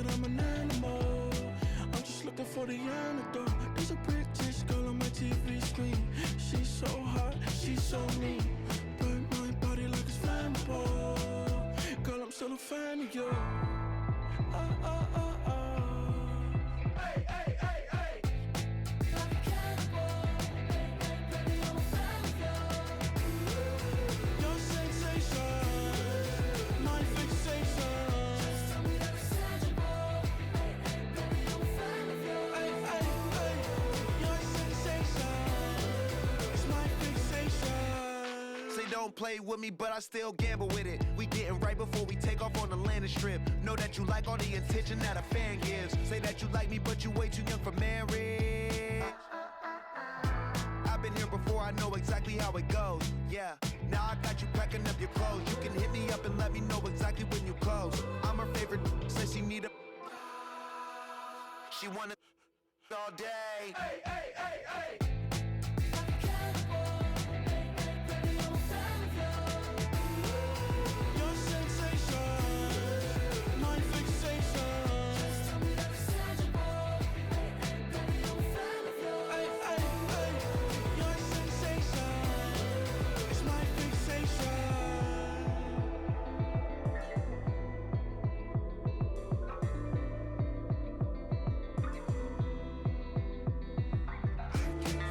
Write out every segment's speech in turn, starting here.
that I'm an animal. I'm just looking for the antidote. There's a British girl on my TV screen. She's so hot, she's so mean. Burn my body like it's flammable. Girl, I'm still a fan of you. Hey, hey, hey, hey. Like a cannibal. Hey, hey, baby, I'm a fan of you. Your sensation, my fixation. Just tell me that it's tangible. Hey, hey, baby, I'm a fan of you. Hey, hey, hey. Your sensation is my fixation. Say don't play with me, but I still gamble with it. We getting right before we take off on the landing strip. Know that you like all the attention that a fan gives. Say that you like me, but you way too young for marriage. I've been here before, I know exactly how it goes. Yeah, now I got you packing up your clothes. You can hit me up and let me know exactly when you close. I'm her favorite, says she need a. She wanna all day. Hey, hey, hey, hey. Like a cannibal. Hey, hey, baby, I'm a fan of you. Your sensation, my fixation. Just tell me that it's tangible. Hey, hey, baby, I'm a fan of you. Hey, hey, hey. Your sensation is my fixation. I can't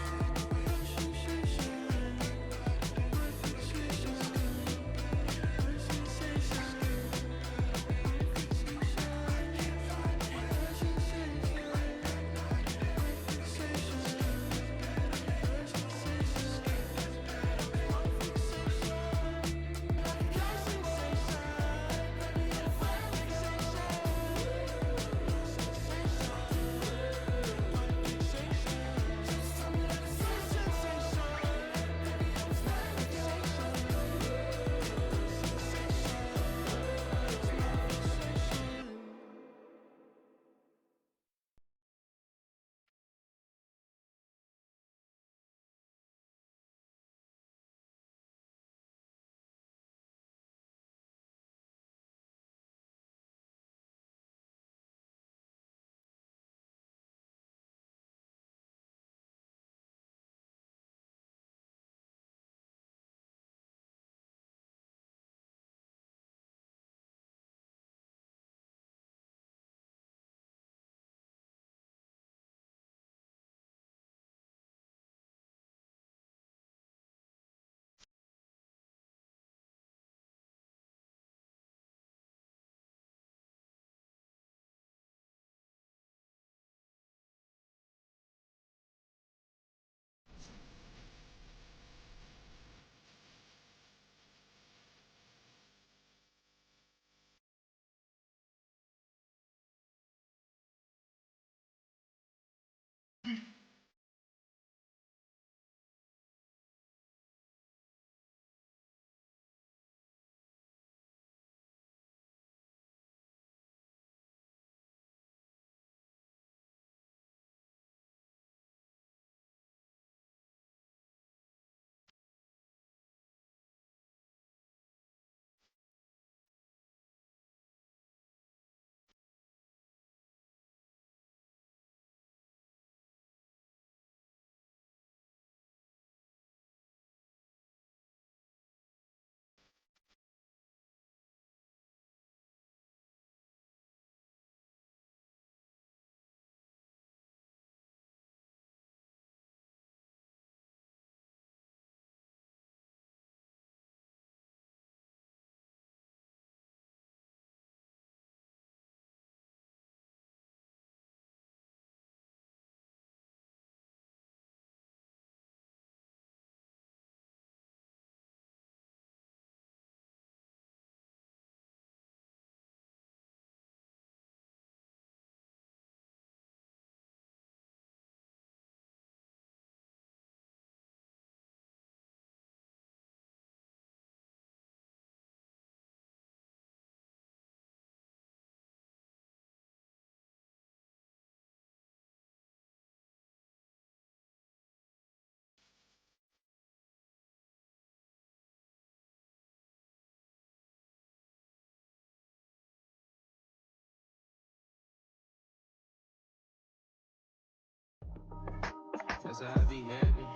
cause I be happy.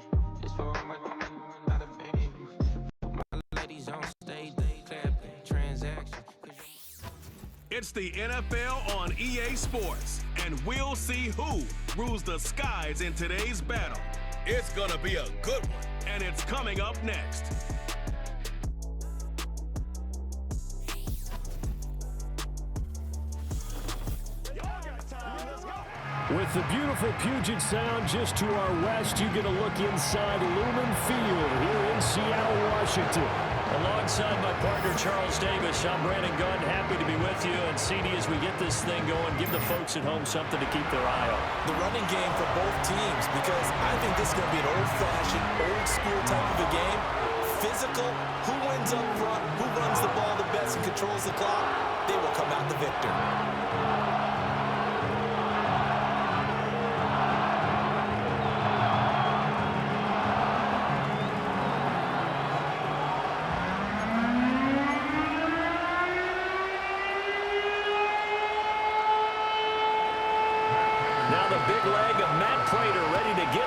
It's for my not a baby. My ladies on stage, they clapping. Transaction. It's the NFL on EA Sports, and we'll see who rules the skies in today's battle. It's gonna be a good one, and it's coming up next. With the beautiful Puget Sound just to our west, you get a look inside Lumen Field here in Seattle, Washington. Alongside my partner, Charles Davis, I'm Brandon Gunn, happy to be with you. And CD, as we get this thing going, give the folks at home something to keep their eye on. The running game for both teams, because I think this is going to be an old-fashioned, old-school type of a game. Physical, who wins up front, who runs the ball the best and controls the clock, they will come out the victor.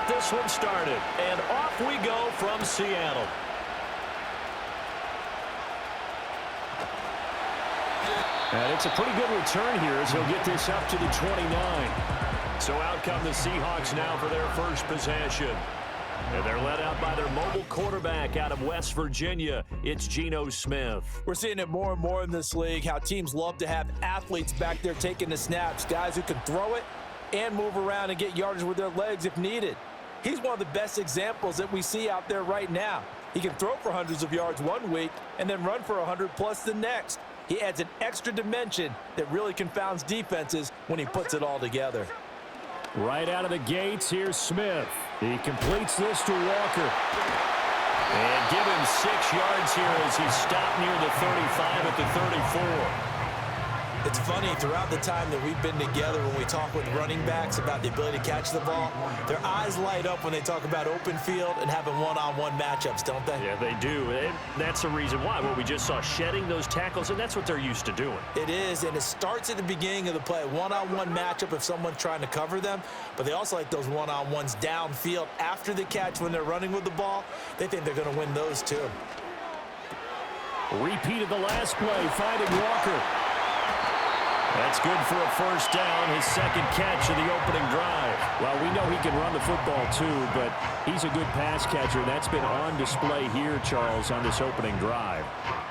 This one started, and off we go from Seattle. And it's a pretty good return here as he'll get this up to the 29. So out come the Seahawks now for their first possession. And they're led out by their mobile quarterback out of West Virginia. It's Geno Smith. We're seeing it more and more in this league, how teams love to have athletes back there taking the snaps, guys who can throw it and move around and get yardage with their legs if needed. He's one of the best examples that we see out there right now. He can throw for hundreds of yards one week and then run for 100+ the next. He adds an extra dimension that really confounds defenses when he puts it all together. Right out of the gates, here's Smith. He completes this to Walker. And give him 6 yards here as he's stopped near the 35 at the 34. It's funny, throughout the time that we've been together, when we talk with running backs about the ability to catch the ball, their eyes light up when they talk about open field and having one-on-one matchups, don't they? Yeah, they do. And that's the reason why. Well, we just saw shedding those tackles, and that's what they're used to doing. It is, and it starts at the beginning of the play. One-on-one matchup if someone's trying to cover them, but they also like those one-on-ones downfield after the catch when they're running with the ball. They think they're going to win those too. Repeat of the last play, finding Walker. That's good for a first down, his second catch of the opening drive. Well, we know he can run the football too, but he's a good pass catcher. That's been on display here, Charles, on this opening drive.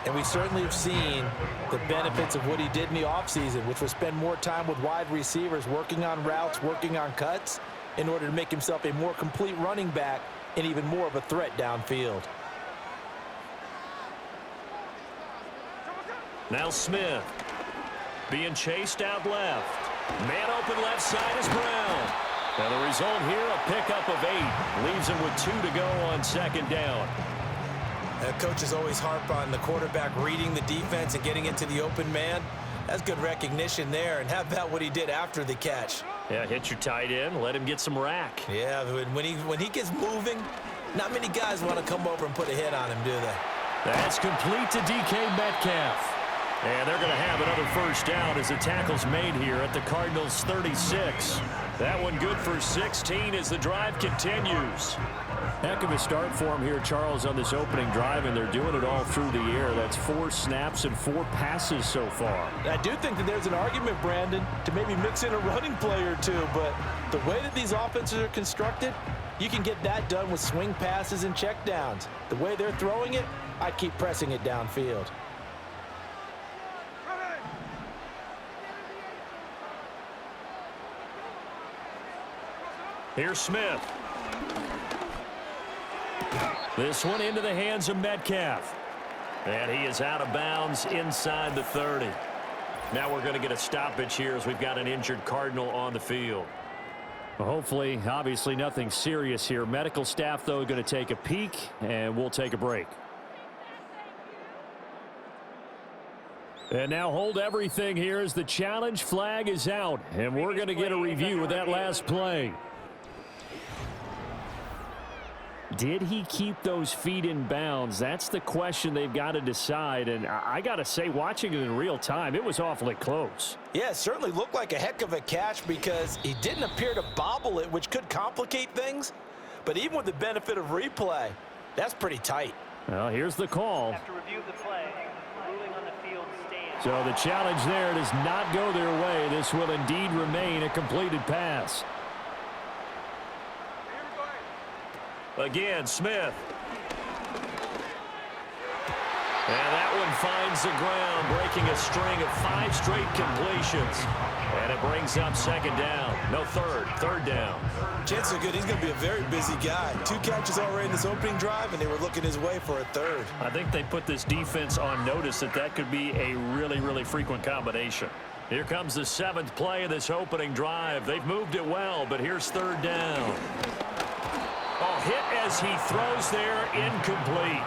And we certainly have seen the benefits of what he did in the offseason, which was spend more time with wide receivers, working on routes, working on cuts, in order to make himself a more complete running back and even more of a threat downfield. Now Smith. Being chased out left. Man open left side is Brown. Now the result here, a pickup of 8. Leaves him with 2 to go on second down. Coaches always harp on the quarterback reading the defense and getting into the open man. That's good recognition there. And how about what he did after the catch? Yeah, hit your tight end, let him get some rack. Yeah, when he gets moving, not many guys want to come over and put a hit on him, do they? That's complete to DK Metcalf. And they're going to have another first down as the tackle's made here at the Cardinals' 36. That one good for 16 as the drive continues. Heck of a start for him here, Charles, on this opening drive, and they're doing it all through the air. That's 4 snaps and 4 passes so far. I do think that there's an argument, Brandon, to maybe mix in a running play or two, but the way that these offenses are constructed, you can get that done with swing passes and checkdowns. The way they're throwing it, I'd keep pressing it downfield. Here's Smith. This one into the hands of Metcalf. And he is out of bounds inside the 30. Now we're going to get a stoppage here as we've got an injured Cardinal on the field. Well, hopefully, obviously nothing serious here. Medical staff, though, going to take a peek, and we'll take a break. And now hold everything here as the challenge flag is out, and we're going to get a review of that last play. Did he keep those feet in bounds? That's the question they've got to decide. And I got to say, watching it in real time, it was awfully close. Yeah, it certainly looked like a heck of a catch because he didn't appear to bobble it, which could complicate things. But even with the benefit of replay, that's pretty tight. Well, here's the call. After review of the play, ruling on the field stands. So the challenge there does not go their way. This will indeed remain a completed pass. Again, Smith. And that one finds the ground, breaking a string of 5 straight completions. And it brings up second down. No, third down. Chances are good. He's going to be a very busy guy. 2 catches already in this opening drive, and they were looking his way for a third. I think they put this defense on notice that could be a really, really frequent combination. Here comes the 7th play of this opening drive. They've moved it well, but here's third down. Oh, hit as he throws there, incomplete.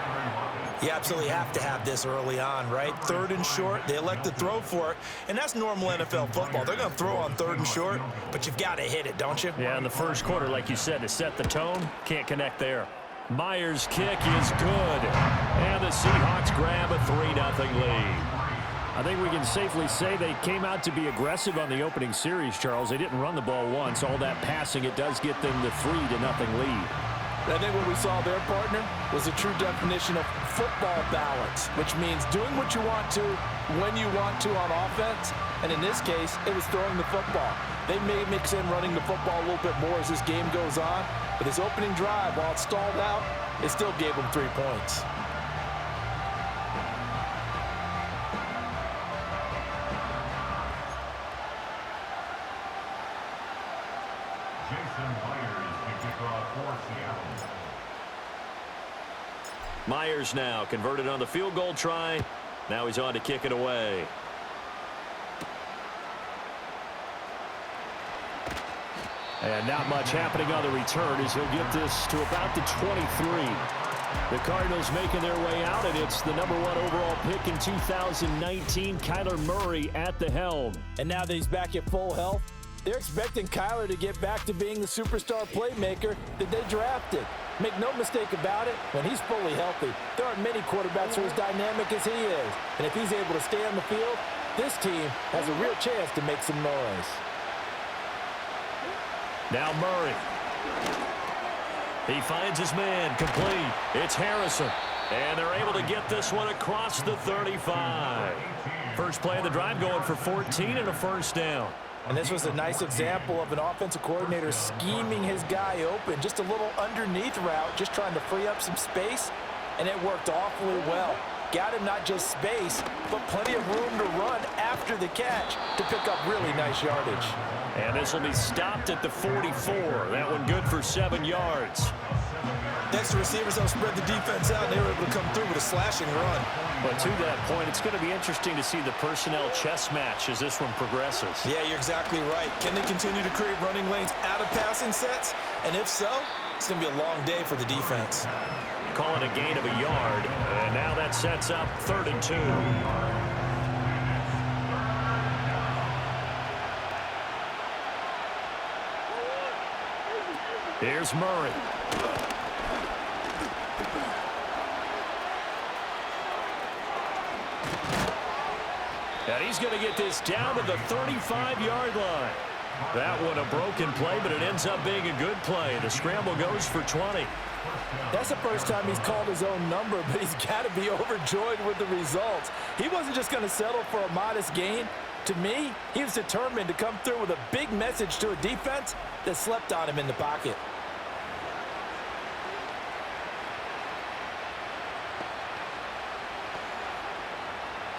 You absolutely have to have this early on, right? 3rd and short, they elect to throw for it, and that's normal NFL football. They're going to throw on 3rd and short, but you've got to hit it, don't you? Yeah, in the first quarter, like you said, to set the tone, can't connect there. Myers' kick is good, and the Seahawks grab a 3-0 lead. I think we can safely say they came out to be aggressive on the opening series, Charles. They didn't run the ball once. All that passing, it does get them the 3-0 lead. I think what we saw there, partner, was a true definition of football balance, which means doing what you want to, when you want to on offense. And in this case, it was throwing the football. They may mix in running the football a little bit more as this game goes on. But this opening drive, while it stalled out, it still gave them 3 points. Myers now converted on the field goal try. Now he's on to kick it away. And not much happening on the return as he'll get this to about the 23. The Cardinals making their way out, and it's the #1 overall pick in 2019, Kyler Murray at the helm. And now that he's back at full health, they're expecting Kyler to get back to being the superstar playmaker that they drafted. Make no mistake about it, when he's fully healthy, there aren't many quarterbacks who are as dynamic as he is. And if he's able to stay on the field, this team has a real chance to make some noise. Now Murray. He finds his man, complete. It's Harrison. And they're able to get this one across the 35. First play of the drive going for 14 and a first down. And this was a nice example of an offensive coordinator scheming his guy open. Just a little underneath route, just trying to free up some space, and it worked awfully well. Got him not just space, but plenty of room to run after the catch to pick up really nice yardage. And this will be stopped at the 44. That one good for 7 yards. Next to receivers, they'll spread the defense out, and they were able to come through with a slashing run. But to that point, it's going to be interesting to see the personnel chess match as this one progresses. Yeah, you're exactly right. Can they continue to create running lanes out of passing sets? And if so, it's going to be a long day for the defense. Call it a gain of a yard. And now that sets up 3rd and 2. Here's Murray. And he's going to get this down to the 35-yard line. That one a broken play, but it ends up being a good play. The scramble goes for 20. That's the first time he's called his own number, but he's got to be overjoyed with the results. He wasn't just going to settle for a modest gain. To me, he was determined to come through with a big message to a defense that slept on him in the pocket.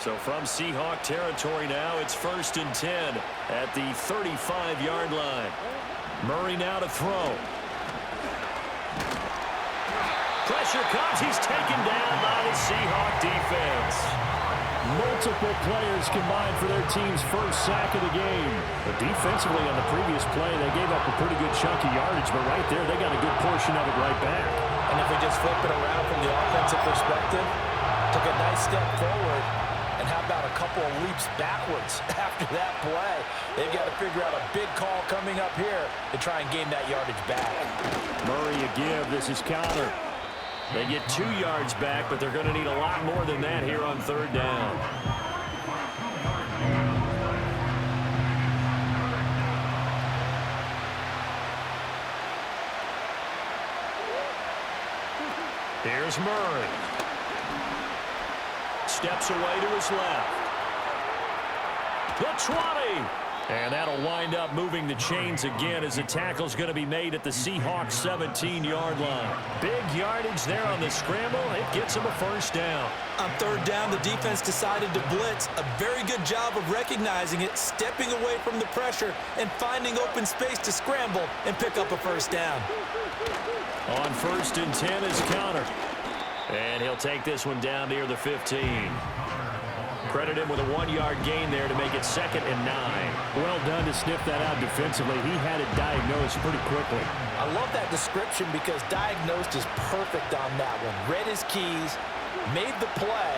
So from Seahawk territory now, it's 1st and 10 at the 35-yard line. Murray now to throw. Pressure comes. He's taken down by the Seahawk defense. Multiple players combined for their team's first sack of the game. But defensively on the previous play, they gave up a pretty good chunk of yardage, but right there, they got a good portion of it right back. And if we just flip it around from the offensive perspective, took a nice step forward, and how about a couple of leaps backwards after that play? They've got to figure out a big call coming up here to try and gain that yardage back. Murray a give. This is counter. They get 2 yards back, but they're going to need a lot more than that here on 3rd down. Here's Murray. Steps away to his left. The 20. And that'll wind up moving the chains again as the tackle's going to be made at the Seahawks 17-yard line. Big yardage there on the scramble. It gets him a first down. On third down, the defense decided to blitz. A very good job of recognizing it, stepping away from the pressure, and finding open space to scramble and pick up a first down. On 1st and 10 is Connor. And he'll take this one down near the 15. Credit him with a 1-yard gain there to make it 2nd and 9. Well done to sniff that out defensively. He had it diagnosed pretty quickly. I love that description because diagnosed is perfect on that one. Read his keys, made the play,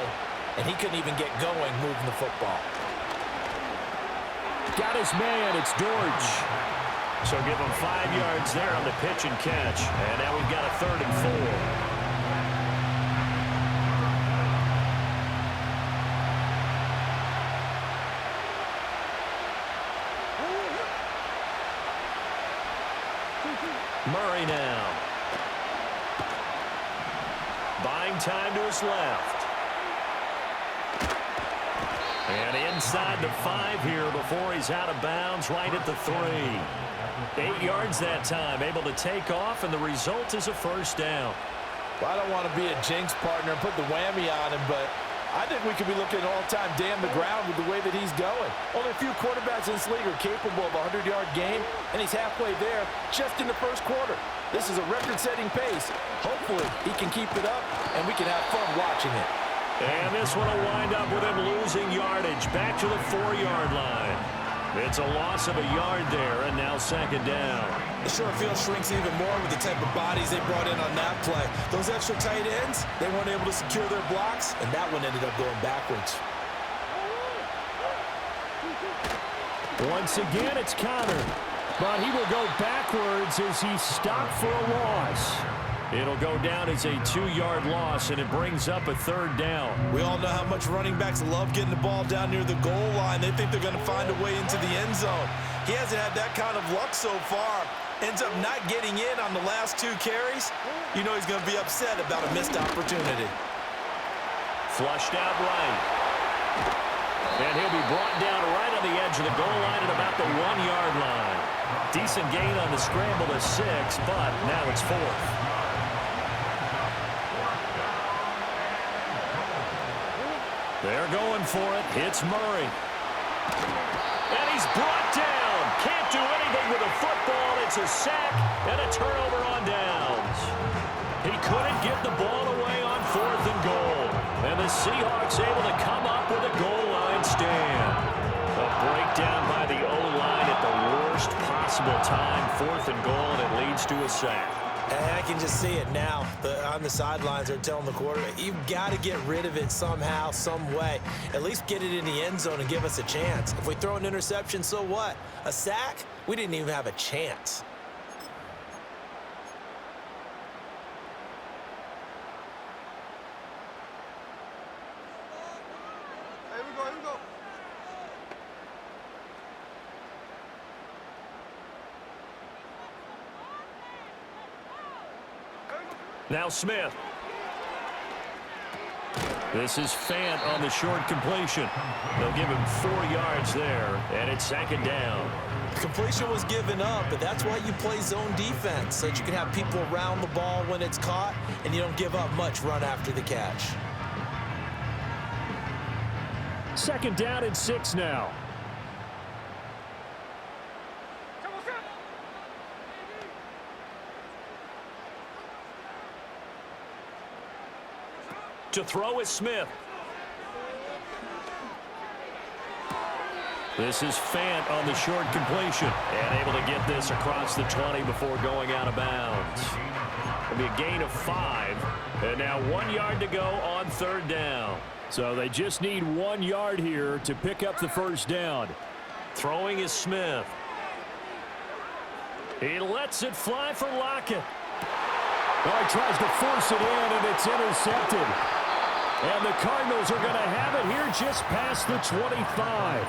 and he couldn't even get going moving the football. Got his man. It's Dortch. So give him 5 yards there on the pitch and catch. And now we've got a 3rd and 4. Murray now. Buying time to his left. And inside the 5 here before he's out of bounds right at the 3. 8 yards that time, able to take off, and the result is a first down. Well, I don't want to be a jinx partner and put the whammy on him, but I think we could be looking at all-time damn the ground with the way that he's going. Only a few quarterbacks in this league are capable of a 100-yard game, and he's halfway there just in the first quarter. This is a record-setting pace. Hopefully, he can keep it up, and we can have fun watching it. And this one will wind up with him losing yardage back to the 4-yard line. It's a loss of a yard there, and now 2nd down. The short field shrinks even more with the type of bodies they brought in on that play. Those extra tight ends, they weren't able to secure their blocks, and that one ended up going backwards. Once again, it's Connor. But he will go backwards as he stopped for a loss. It'll go down as a 2-yard loss, and it brings up a 3rd down. We all know how much running backs love getting the ball down near the goal line. They think they're going to find a way into the end zone. He hasn't had that kind of luck so far. Ends up not getting in on the last 2 carries. You know he's going to be upset about a missed opportunity. Flushed out right. And he'll be brought down right on the edge of the goal line at about the 1-yard line. Decent gain on the scramble to 6, but now it's 4th. They're going for it. It's Murray. And he's brought down. Can't do anything with a football. It's a sack and a turnover on downs. He couldn't get the ball away on 4th and goal. And the Seahawks able to come up with a goal line stand. A breakdown by the O-line at the worst possible time. 4th and goal, and it leads to a sack. And I can just see it now. On the sidelines, they're telling the quarterback, you've got to get rid of it somehow, some way. At least get it in the end zone and give us a chance. If we throw an interception, so what? A sack? We didn't even have a chance. Here we go, here we go. Now Smith. This is Fant on the short completion. They'll give him 4 yards there, and it's 2nd down. Completion was given up, but that's why you play zone defense, so that you can have people around the ball when it's caught, and you don't give up much run after the catch. 2nd down and 6 now. To throw is Smith. This is Fant on the short completion. And able to get this across the 20 before going out of bounds. It'll be a gain of 5. And now 1 yard to go on 3rd down. So they just need 1 yard here to pick up the first down. Throwing is Smith. He lets it fly for Lockett. Well, he tries to force it in, and it's intercepted. And the Cardinals are going to have it here just past the 25.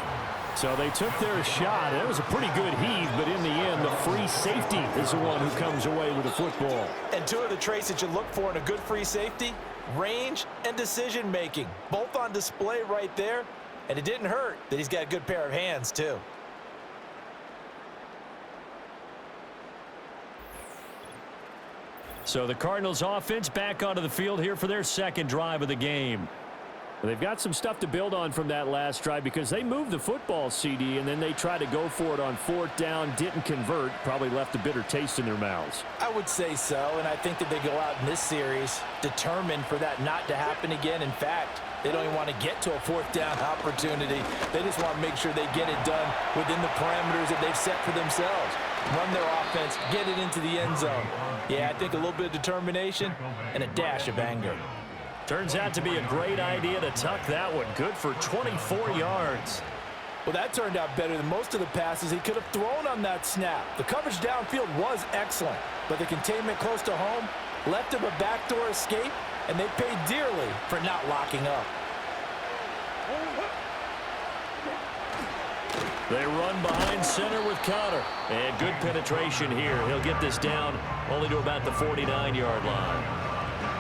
So they took their shot. It was a pretty good heave, but in the end, the free safety is the one who comes away with the football. And two of the traits that you look for in a good free safety, range and decision-making. Both on display right there, and it didn't hurt that he's got a good pair of hands, too. So the Cardinals offense back onto the field here for their second drive of the game. They've got some stuff to build on from that last drive because they moved the football, CD, and then they tried to go for it on fourth down, didn't convert, probably left a bitter taste in their mouths. I would say so, and I think that they go out in this series determined for that not to happen again. In fact, they don't even want to get to a fourth down opportunity. They just want to make sure they get it done within the parameters that they've set for themselves. Run their offense, get it into the end zone. Yeah, I think a little bit of determination and a dash of anger. Turns out to be a great idea to tuck that one. Good for 24 yards. Well, that turned out better than most of the passes he could have thrown on that snap. The coverage downfield was excellent, but the containment close to home left him a backdoor escape, and they paid dearly for not locking up. They run behind center with Connor. And good penetration here. He'll get this down only to about the 49-yard line.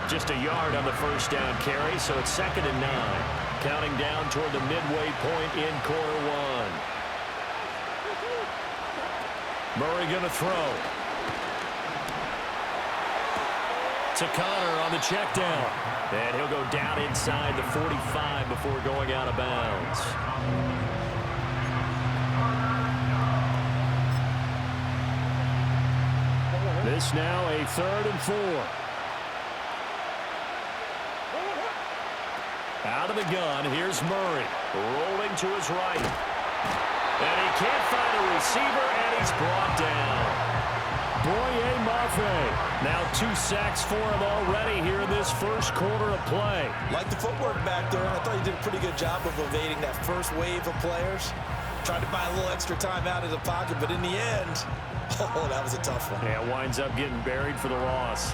Just a yard on the first down carry, so it's 2nd and 9. Counting down toward the midway point in quarter one. Murray going to throw. To Connor on the check down. And he'll go down inside the 45 before going out of bounds. This now a 3rd and 4. Out of the gun, here's Murray. Rolling to his right. And he can't find a receiver, and he's brought down. Boye Mafe. Now 2 sacks for him already here in this first quarter of play. Like the footwork back there, I thought he did a pretty good job of evading that first wave of players. Tried to buy a little extra time out of the pocket, but in the end, oh, that was a tough one. Yeah, winds up getting buried for the loss.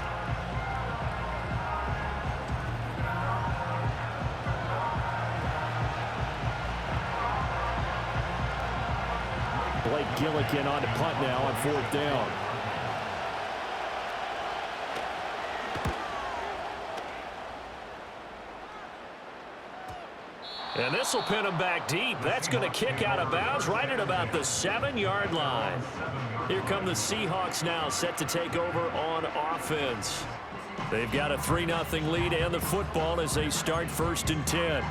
Blake Gillikin on to punt now on 4th down. And this will pin him back deep. That's going to kick out of bounds right at about the 7-yard line. Here come the Seahawks now, set to take over on offense. They've got a 3-0 lead and the football as they start 1st and 10.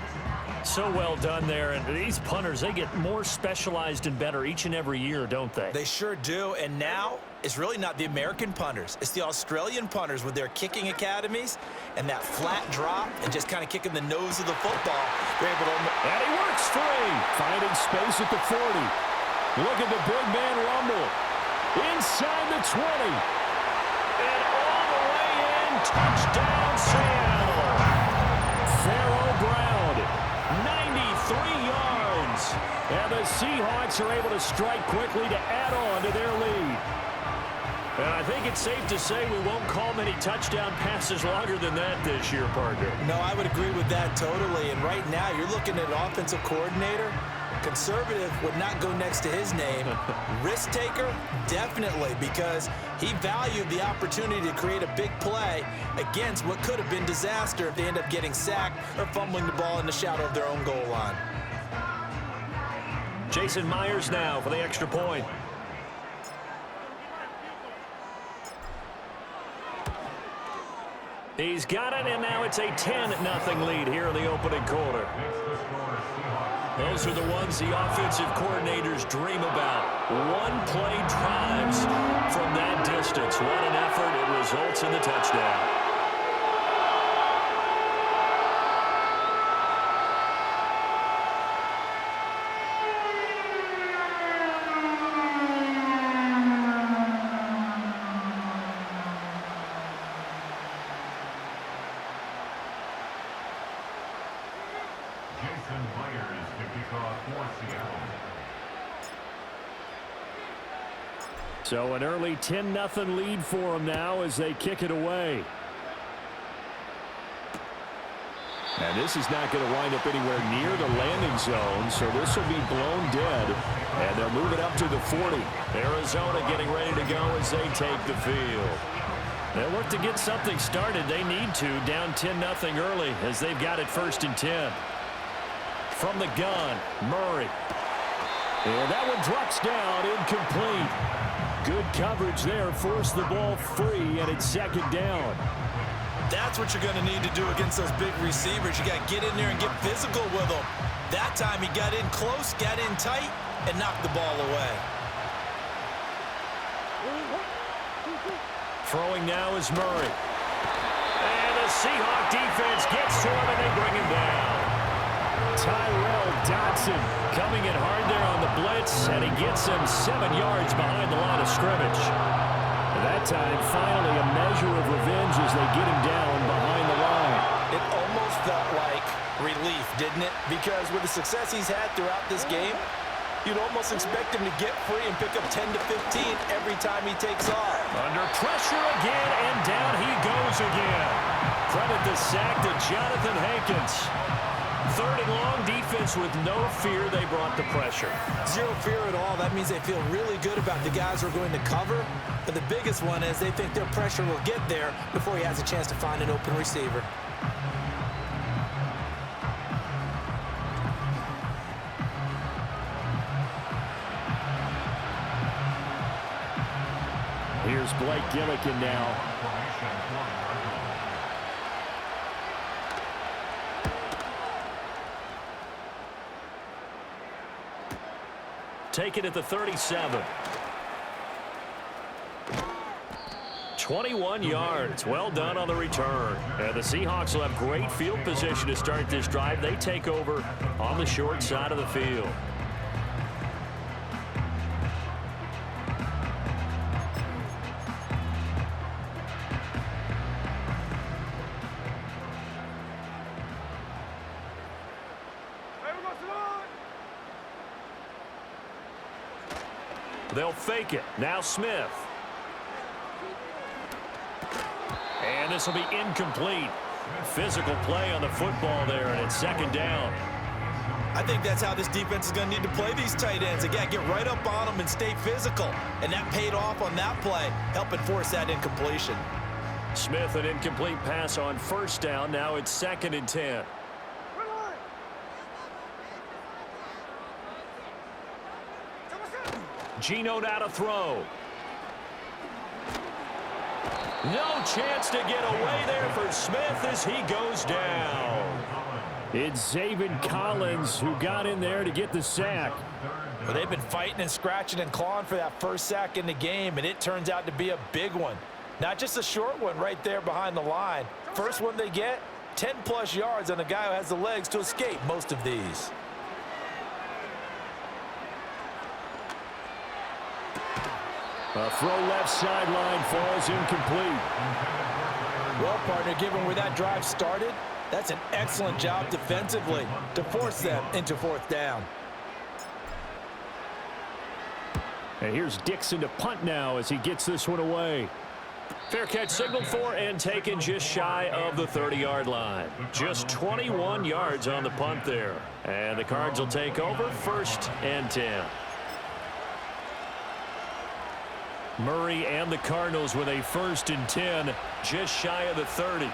So well done there. And these punters, they get more specialized and better each and every year, don't they? They sure do. And now it's really not the American punters. It's the Australian punters with their kicking academies and that flat drop and just kind of kicking the nose of the football. They're able to... And he works free. Finding space at the 40. Look at the big man rumble. Inside the 20. And all the way in. Touchdown, Seattle. Pharaoh Brown. 93 yards. And the Seahawks are able to strike quickly to add on to their lead. And I think it's safe to say we won't call many touchdown passes longer than that this year, partner. No, I would agree with that totally. And right now, you're looking at an offensive coordinator. Conservative would not go next to his name. Risk taker, definitely, because he valued the opportunity to create a big play against what could have been disaster if they end up getting sacked or fumbling the ball in the shadow of their own goal line. Jason Myers now for the extra point. He's got it, and now it's a 10-0 lead here in the opening quarter. Those are the ones the offensive coordinators dream about. One-play drives from that distance. What an effort. It results in the touchdown. So an early 10-0 lead for them now as they kick it away. And this is not going to wind up anywhere near the landing zone, so this will be blown dead. And they'll move it up to the 40. Arizona getting ready to go as they take the field. They'll look to get something started. They need to, down 10-0 early as they've got it 1st and 10. From the gun, Murray. And that one drops down, incomplete. Good coverage there, forced the ball free, and it's 2nd down. That's what you're going to need to do against those big receivers. You got to get in there and get physical with them. That time he got in close, got in tight, and knocked the ball away. Throwing now is Murray. And the Seahawk defense gets to him, and they bring him down. Tyrell Dodson coming in hard there on the blitz, and he gets him 7 yards behind the line of scrimmage. That time, finally, a measure of revenge as they get him down behind the line. It almost felt like relief, didn't it? Because with the success he's had throughout this game, you'd almost expect him to get free and pick up 10 to 15 every time he takes off. Under pressure again, and down he goes again. Credit the sack to Jonathan Hankins. 3rd and long, defense with no fear. They brought the pressure. Zero fear at all. That means they feel really good about the guys who are going to cover. But the biggest one is they think their pressure will get there before he has a chance to find an open receiver. Here's Blake Gillikin now. Take it at the 37. 21 yards. Well done on the return. And the Seahawks will have great field position to start this drive. They take over on the short side of the field. They'll fake it. Now Smith. And this will be incomplete. Physical play on the football there, and it's 2nd down. I think that's how this defense is going to need to play these tight ends. They got to get right up on them and stay physical. And that paid off on that play, helping force that incompletion. Smith, an incomplete pass on 1st down. Now it's 2nd and 10. Geno now to throw. No chance to get away there for Smith as he goes down. It's Zaven Collins who got in there to get the sack. Well, they've been fighting and scratching and clawing for that first sack in the game, and it turns out to be a big one. Not just a short one right there behind the line. First one they get, 10-plus yards on a guy who has the legs to escape most of these. A throw left sideline falls incomplete. Well, partner, given where that drive started, that's an excellent job defensively to force them into 4th down. And here's Dixon to punt now as he gets this one away. Fair catch signaled for and taken just shy of the 30-yard line. Just 21 yards on the punt there. And the Cards will take over 1st and 10. Murray and the Cardinals with a 1st and 10, just shy of the 30.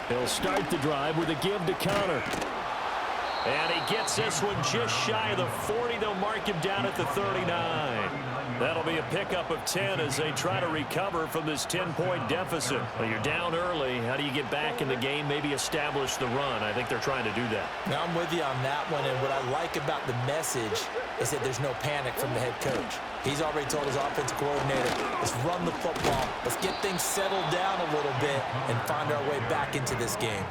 He'll start the drive with a give to Connor. And he gets this one just shy of the 40. They'll mark him down at the 39. That'll be a pickup of 10 as they try to recover from this 10-point deficit. Well, you're down early. How do you get back in the game, maybe establish the run? I think they're trying to do that. Now, I'm with you on that one, and what I like about the message is that there's no panic from the head coach. He's already told his offensive coordinator, let's run the football, let's get things settled down a little bit and find our way back into this game.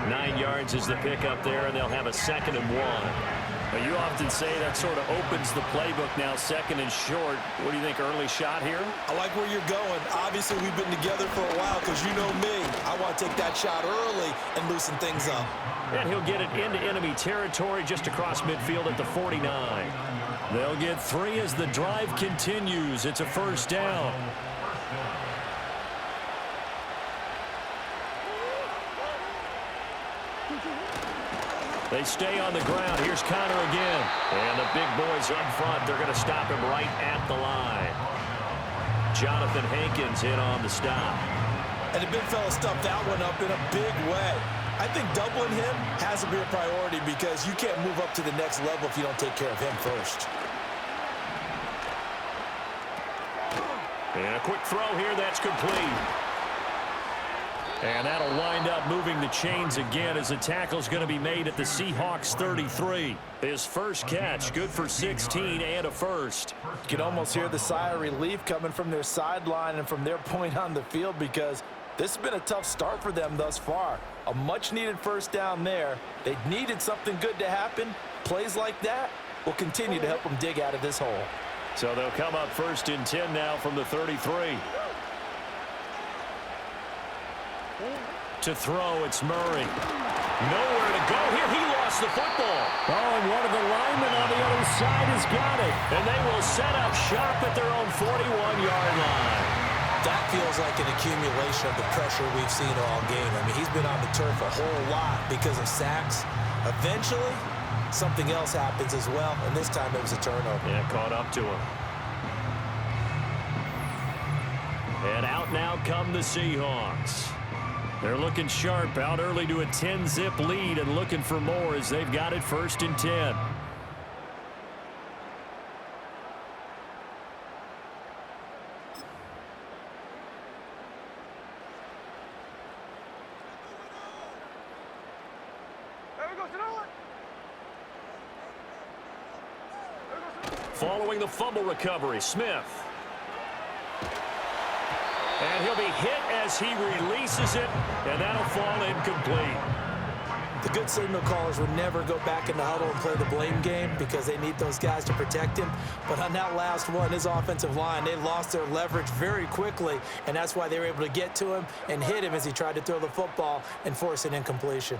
9 yards is the pickup there, and they'll have a 2nd and 1. But you often say that sort of opens the playbook now, 2nd and short. What do you think, early shot here? I like where you're going. Obviously, we've been together for a while because you know me. I want to take that shot early and loosen things up. And he'll get it into enemy territory just across midfield at the 49. They'll get 3 as the drive continues. It's a 1st down. They stay on the ground. Here's Connor again. And the big boys up front, they're going to stop him right at the line. Jonathan Hankins in on the stop. And the big fella stuffed that one up in a big way. I think doubling him has to be a priority because you can't move up to the next level if you don't take care of him first. And a quick throw here, that's complete. And that'll wind up moving the chains again as the tackle's going to be made at the Seahawks 33. His first catch, good for 16 and a first. You can almost hear the sigh of relief coming from their sideline and from their point on the field because this has been a tough start for them thus far. A much-needed first down there. They needed something good to happen. Plays like that will continue to help them dig out of this hole. So they'll come up 1st and 10 now from the 33. To throw, it's Murray. Nowhere to go here. He lost the football. Oh, and one of the linemen on the other side has got it. And they will set up shop at their own 41-yard line. That feels like an accumulation of the pressure we've seen all game. I mean, he's been on the turf a whole lot because of sacks. Eventually, something else happens as well, and this time it was a turnover. Yeah, caught up to him. And out now come the Seahawks. They're looking sharp, out early to a 10-zip lead and looking for more as they've got it 1st and 10. Following the fumble recovery, Smith. And he'll be hit as he releases it, and that'll fall incomplete. The good signal callers would never go back in the huddle and play the blame game because they need those guys to protect him. But on that last one, his offensive line, they lost their leverage very quickly, and that's why they were able to get to him and hit him as he tried to throw the football and force an incompletion.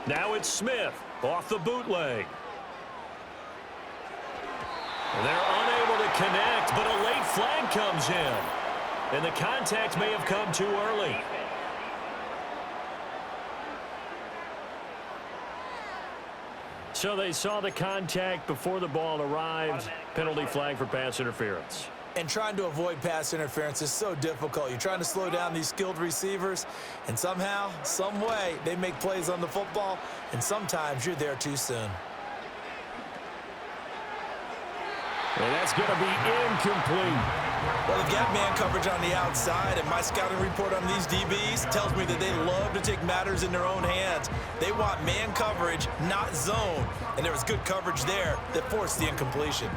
Now it's Smith off the bootleg. They're unable to connect, but a late flag comes in. And the contact may have come too early. So they saw the contact before the ball arrived. Penalty flag for pass interference. And trying to avoid pass interference is so difficult. You're trying to slow down these skilled receivers, and somehow, some way, they make plays on the football, and sometimes you're there too soon. And that's going to be incomplete. Well, they've got man coverage on the outside, and my scouting report on these DBs tells me that they love to take matters in their own hands. They want man coverage, not zone, and there was good coverage there that forced the incompletion.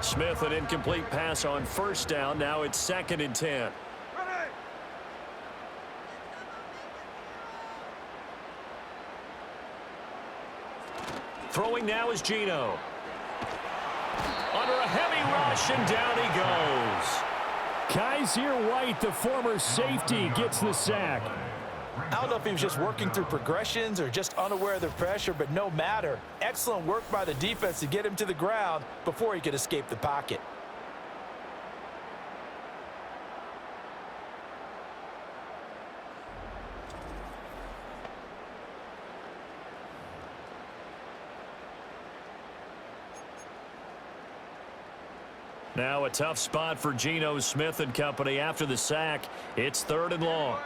Smith, an incomplete pass on 1st down. Now it's 2nd and 10. Throwing now is Geno. Under a heavy rush, and down he goes. Kaiser White, the former safety, gets the sack. I don't know if he was just working through progressions or just unaware of the pressure, but no matter. Excellent work by the defense to get him to the ground before he could escape the pocket. Now a tough spot for Geno Smith and company after the sack. It's 3rd and long.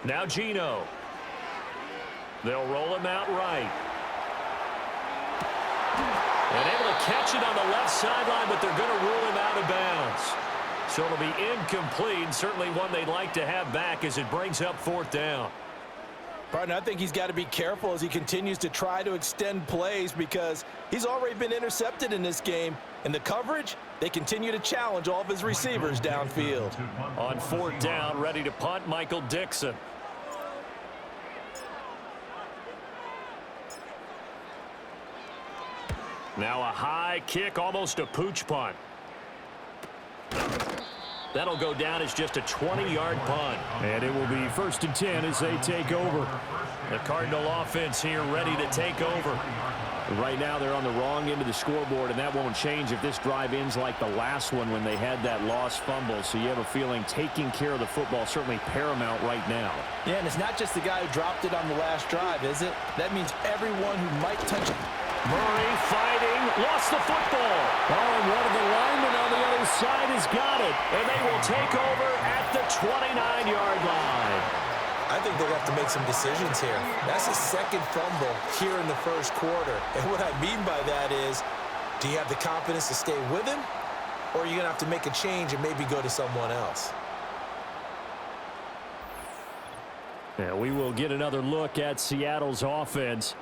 Now Geno. They'll roll him out right. And able to catch it on the left sideline, but they're going to rule him out of bounds. So it'll be incomplete, certainly one they'd like to have back as it brings up 4th down. Partner, I think he's got to be careful as he continues to try to extend plays because he's already been intercepted in this game. And the coverage, they continue to challenge all of his receivers downfield. On 4th down, ready to punt, Michael Dixon. Now a high kick, almost a pooch punt. That'll go down as just a 20-yard punt. And it will be 1st and 10 as they take over. The Cardinal offense here ready to take over. Right now they're on the wrong end of the scoreboard, and that won't change if this drive ends like the last one when they had that lost fumble. So you have a feeling taking care of the football certainly paramount right now. Yeah, and it's not just the guy who dropped it on the last drive, is it? That means everyone who might touch it. Murray fighting, lost the football. Oh, and one of the linemen on the other side has got it. And they will take over at the 29-yard line. I think they'll have to make some decisions here. That's his second fumble here in the first quarter. And what I mean by that is, do you have the confidence to stay with him? Or are you going to have to make a change and maybe go to someone else? Yeah, we will get another look at Seattle's offense.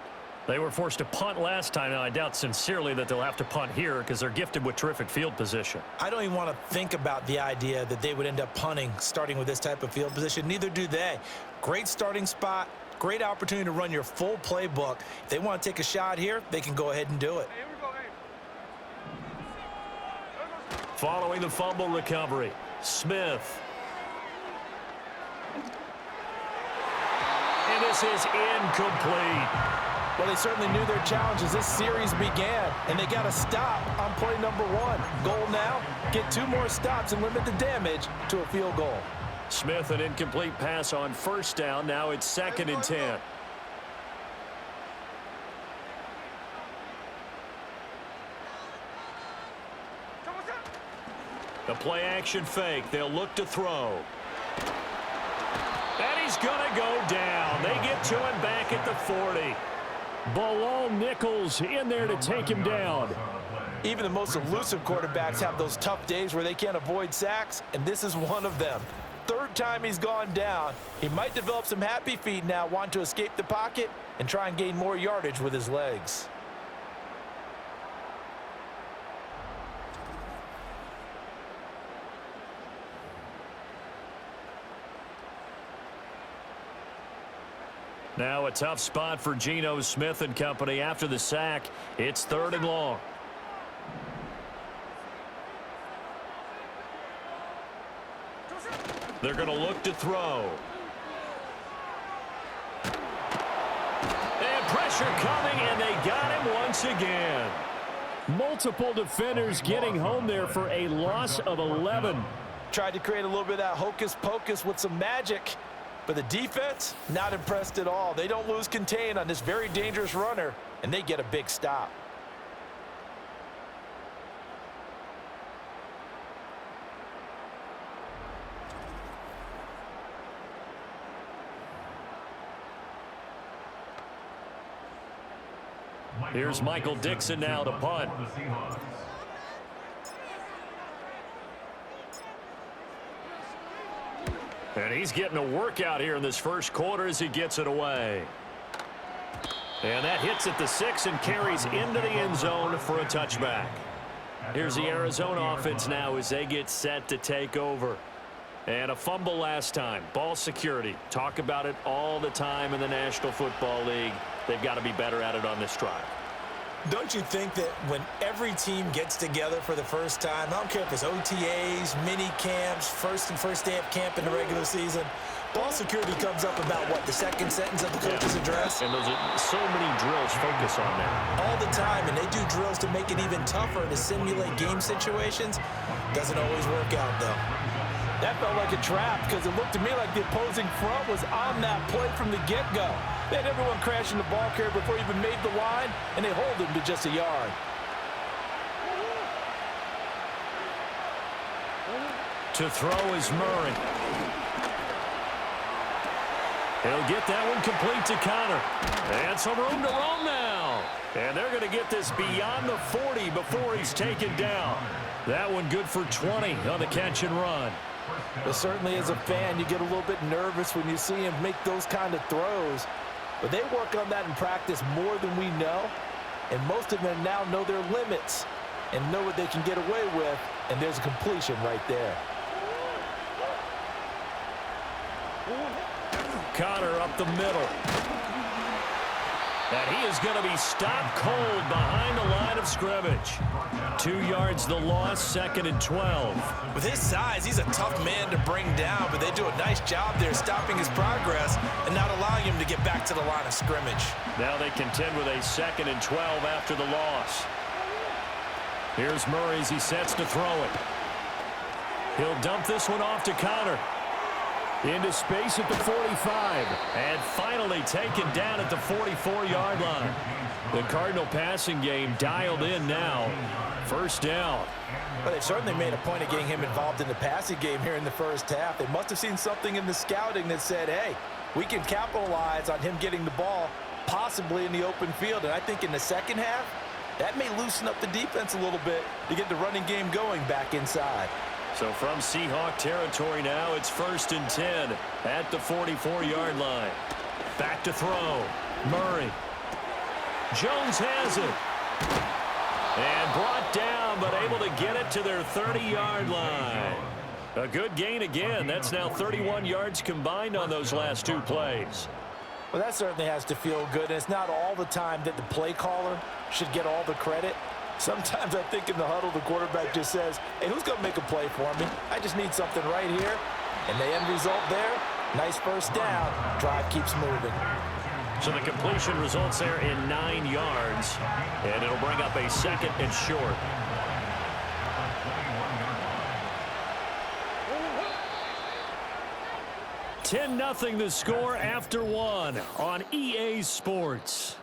They were forced to punt last time. Now, I doubt sincerely that they'll have to punt here because they're gifted with terrific field position. I don't even want to think about the idea that they would end up punting starting with this type of field position. Neither do they. Great starting spot, great opportunity to run your full playbook. If they want to take a shot here, they can go ahead and do it. Following the fumble recovery, Smith. And this is incomplete. Well, they certainly knew their challenge as this series began, and they got to stop on play number 1. Goal now, get 2 more stops and limit the damage to a field goal. Smith, an incomplete pass on first down. Now it's 2nd and 10. The play action fake. They'll look to throw. And he's going to go down. They get to him back at the 40. Bilal Nichols in there to take him down. Even the most elusive quarterbacks have those tough days where they can't avoid sacks, and this is one of them. 3rd time he's gone down. He might develop some happy feet now, want to escape the pocket and try and gain more yardage with his legs. Now a tough spot for Geno Smith and company after the sack. It's 3rd and long. They're going to look to throw. And pressure coming, and they got him once again. Multiple defenders getting home there for a loss of 11. Tried to create a little bit of that hocus pocus with some magic. But the defense, not impressed at all. They don't lose contain on this very dangerous runner, and they get a big stop. Here's Michael Dixon now to punt. And he's getting a workout here in this first quarter as he gets it away. And that hits at the 6 and carries into the end zone for a touchback. Here's the Arizona offense now as they get set to take over. And a fumble last time. Ball security. Talk about it all the time in the National Football League. They've got to be better at it on this drive. Don't you think that when every team gets together for the first time, I don't care if it's OTAs, mini camps, first day of camp in the regular season, ball security comes up about, what, the second sentence of the coach's address? And those are so many drills focus on that. All the time, and they do drills to make it even tougher to simulate game situations. Doesn't always work out, though. That felt like a trap because it looked to me like the opposing front was on that play from the get-go. They had everyone crashing the ball carrier before he even made the line, and they hold him to just a yard. To throw is Murray. He'll get that one complete to Connor. And some room to roam now. And they're going to get this beyond the 40 before he's taken down. That one good for 20 on the catch and run. But certainly as a fan, you get a little bit nervous when you see him make those kind of throws. But they work on that in practice more than we know. And most of them now know their limits and know what they can get away with. And there's a completion right there. Connor up the middle. And he is going to be stopped cold behind the line of scrimmage. 2 yards the loss, 2nd and 12. With his size, he's a tough man to bring down, but they do a nice job there stopping his progress and not allowing him to get back to the line of scrimmage. Now they contend with a 2nd and 12 after the loss. Here's Murray as he sets to throw it. He'll dump this one off to Connor. Into space at the 45. And finally taken down at the 44-yard line. The Cardinal passing game dialed in now. First down. Well, they've certainly made a point of getting him involved in the passing game here in the first half. They must have seen something in the scouting that said, hey, we can capitalize on him getting the ball possibly in the open field. And I think in the second half, that may loosen up the defense a little bit to get the running game going back inside. So from Seahawk territory now, it's 1st and 10 at the 44-yard line. Back to throw. Murray. Jones has it. And brought down, but able to get it to their 30-yard line. A good gain again. That's now 31 yards combined on those last 2 plays. Well, that certainly has to feel good. And it's not all the time that the play caller should get all the credit. Sometimes I think in the huddle, the quarterback just says, hey, who's going to make a play for me? I just need something right here. And the end result there, nice first down. Drive keeps moving. So the completion results there in 9 yards. And it'll bring up a 2nd and short. $10-0 the score after 1 on EA Sports.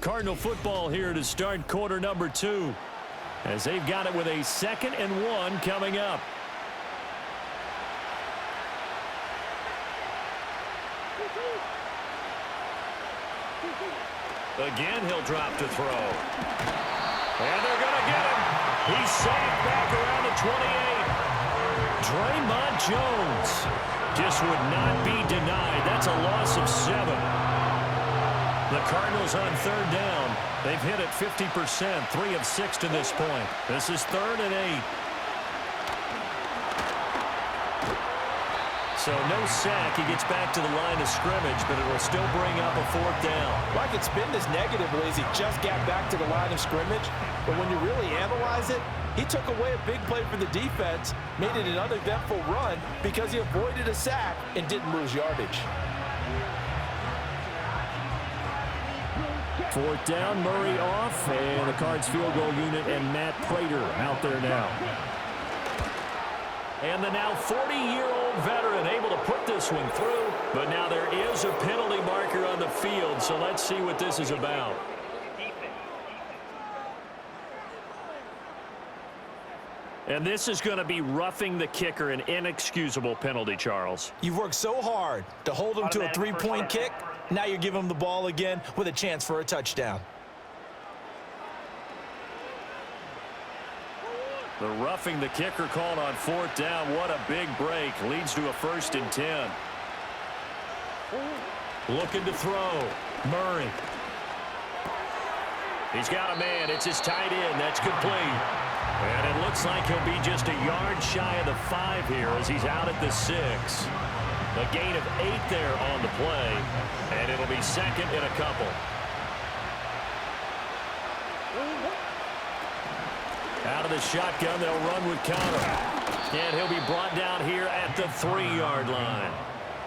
Cardinal football here to start quarter number 2 as they've got it with a 2nd and 1 coming up. Again, he'll drop to throw. And they're going to get him. He's sacked back around the 28. Draymond Jones just would not be denied. That's a loss of 7. The Cardinals on 3rd down. They've hit it 50%, 3 of 6 to this point. This is 3rd and 8. So no sack. He gets back to the line of scrimmage, but it will still bring up a 4th down. Well, I could spin this negatively as he just got back to the line of scrimmage. But when you really analyze it, he took away a big play for the defense, made it an uneventful run because he avoided a sack and didn't lose yardage. 4th down, Murray off, and the Cards field goal unit and Matt Prater out there now. And the now 40-year-old veteran able to put this one through, but now there is a penalty marker on the field, so let's see what this is about. And this is going to be roughing the kicker, an inexcusable penalty, Charles. You've worked so hard to hold him to a 3-point kick. Now you're giving him the ball again with a chance for a touchdown. The roughing the kicker called on 4th down. What a big break. Leads to a 1st and 10. Looking to throw. Murray. He's got a man. It's his tight end. That's complete. And it looks like he'll be just a yard shy of the 5 here as he's out at the 6. A gain of 8 there on the play. And it'll be 2nd and a couple. Out of the shotgun, they'll run with Connor. And he'll be brought down here at the 3-yard line.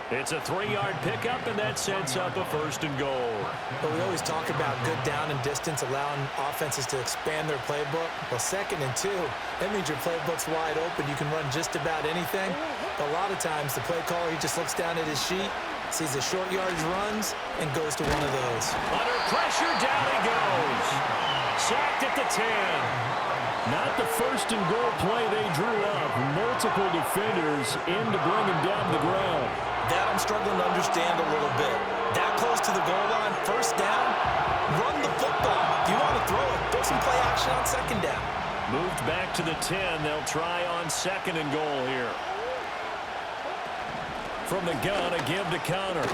It's a 3-yard pickup, and that sets up a 1st and goal. But we always talk about good down and distance, allowing offenses to expand their playbook. Well, 2nd and 2, that means your playbook's wide open. You can run just about anything. But a lot of times, the play caller, he just looks down at his sheet, sees the short yardage runs, and goes to one of those. Under pressure, down he goes. Sacked at the 10. Not the 1st and goal play they drew up. Multiple defenders in to bring him down to the ground. That I'm struggling to understand a little bit. That close to the goal line, 1st down, run the football. If you want to throw it, throw some play action on 2nd down. Moved back to the 10. They'll try on 2nd and goal here. From the gun, a give to Connor.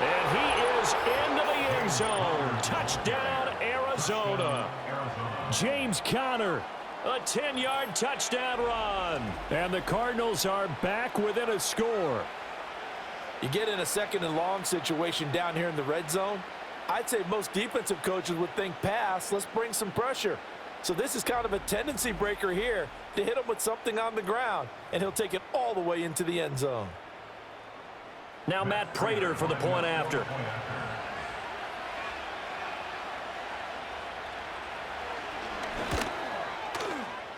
And he is into the end zone. Touchdown, Arizona. Arizona. James Conner, a 10-yard touchdown run. And the Cardinals are back within a score. You get in a second and long situation down here in the red zone, I'd say most defensive coaches would think pass, let's bring some pressure. So this is kind of a tendency breaker here to hit him with something on the ground, and he'll take it all the way into the end zone. Now Matt Prater for the point after.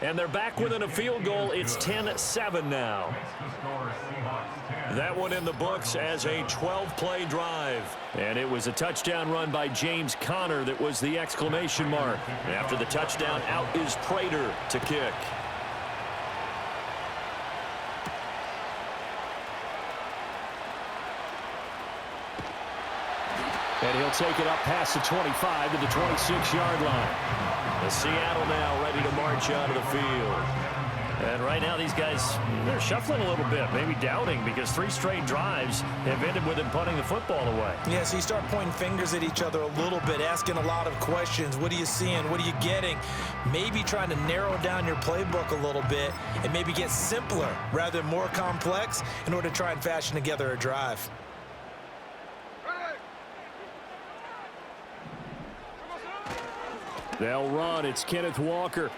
And they're back within a field goal. It's 10-7 now. That one in the books as a 12-play drive. And it was a touchdown run by James Conner that was the exclamation mark. After the touchdown, out is Prater to kick. And he'll take it up past the 25 to the 26-yard line. The Seattle now ready to march out of the field. And right now these guys, they're shuffling a little bit, maybe doubting, because 3 straight drives have ended with them punting the football away. Yeah, so you start pointing fingers at each other a little bit, asking a lot of questions. What are you seeing? What are you getting? Maybe trying to narrow down your playbook a little bit and maybe get simpler rather than more complex in order to try and fashion together a drive. They'll run. It's Kenneth Walker.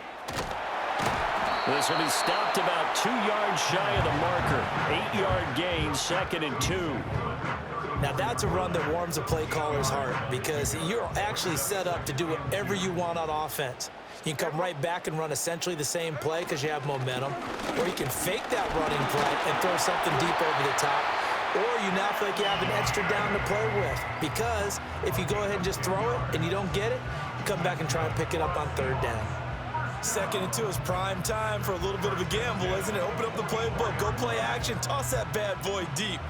This one is stopped about 2 yards shy of the marker. 8-yard gain, 2nd and 2. Now that's a run that warms a play caller's heart because you're actually set up to do whatever you want on offense. You can come right back and run essentially the same play because you have momentum, or you can fake that running play and throw something deep over the top, or you now feel like you have an extra down to play with because if you go ahead and just throw it and you don't get it, come back and try and pick it up on 3rd down. 2nd and 2 is prime time for a little bit of a gamble, isn't it? Open up the playbook, go play action, toss that bad boy deep.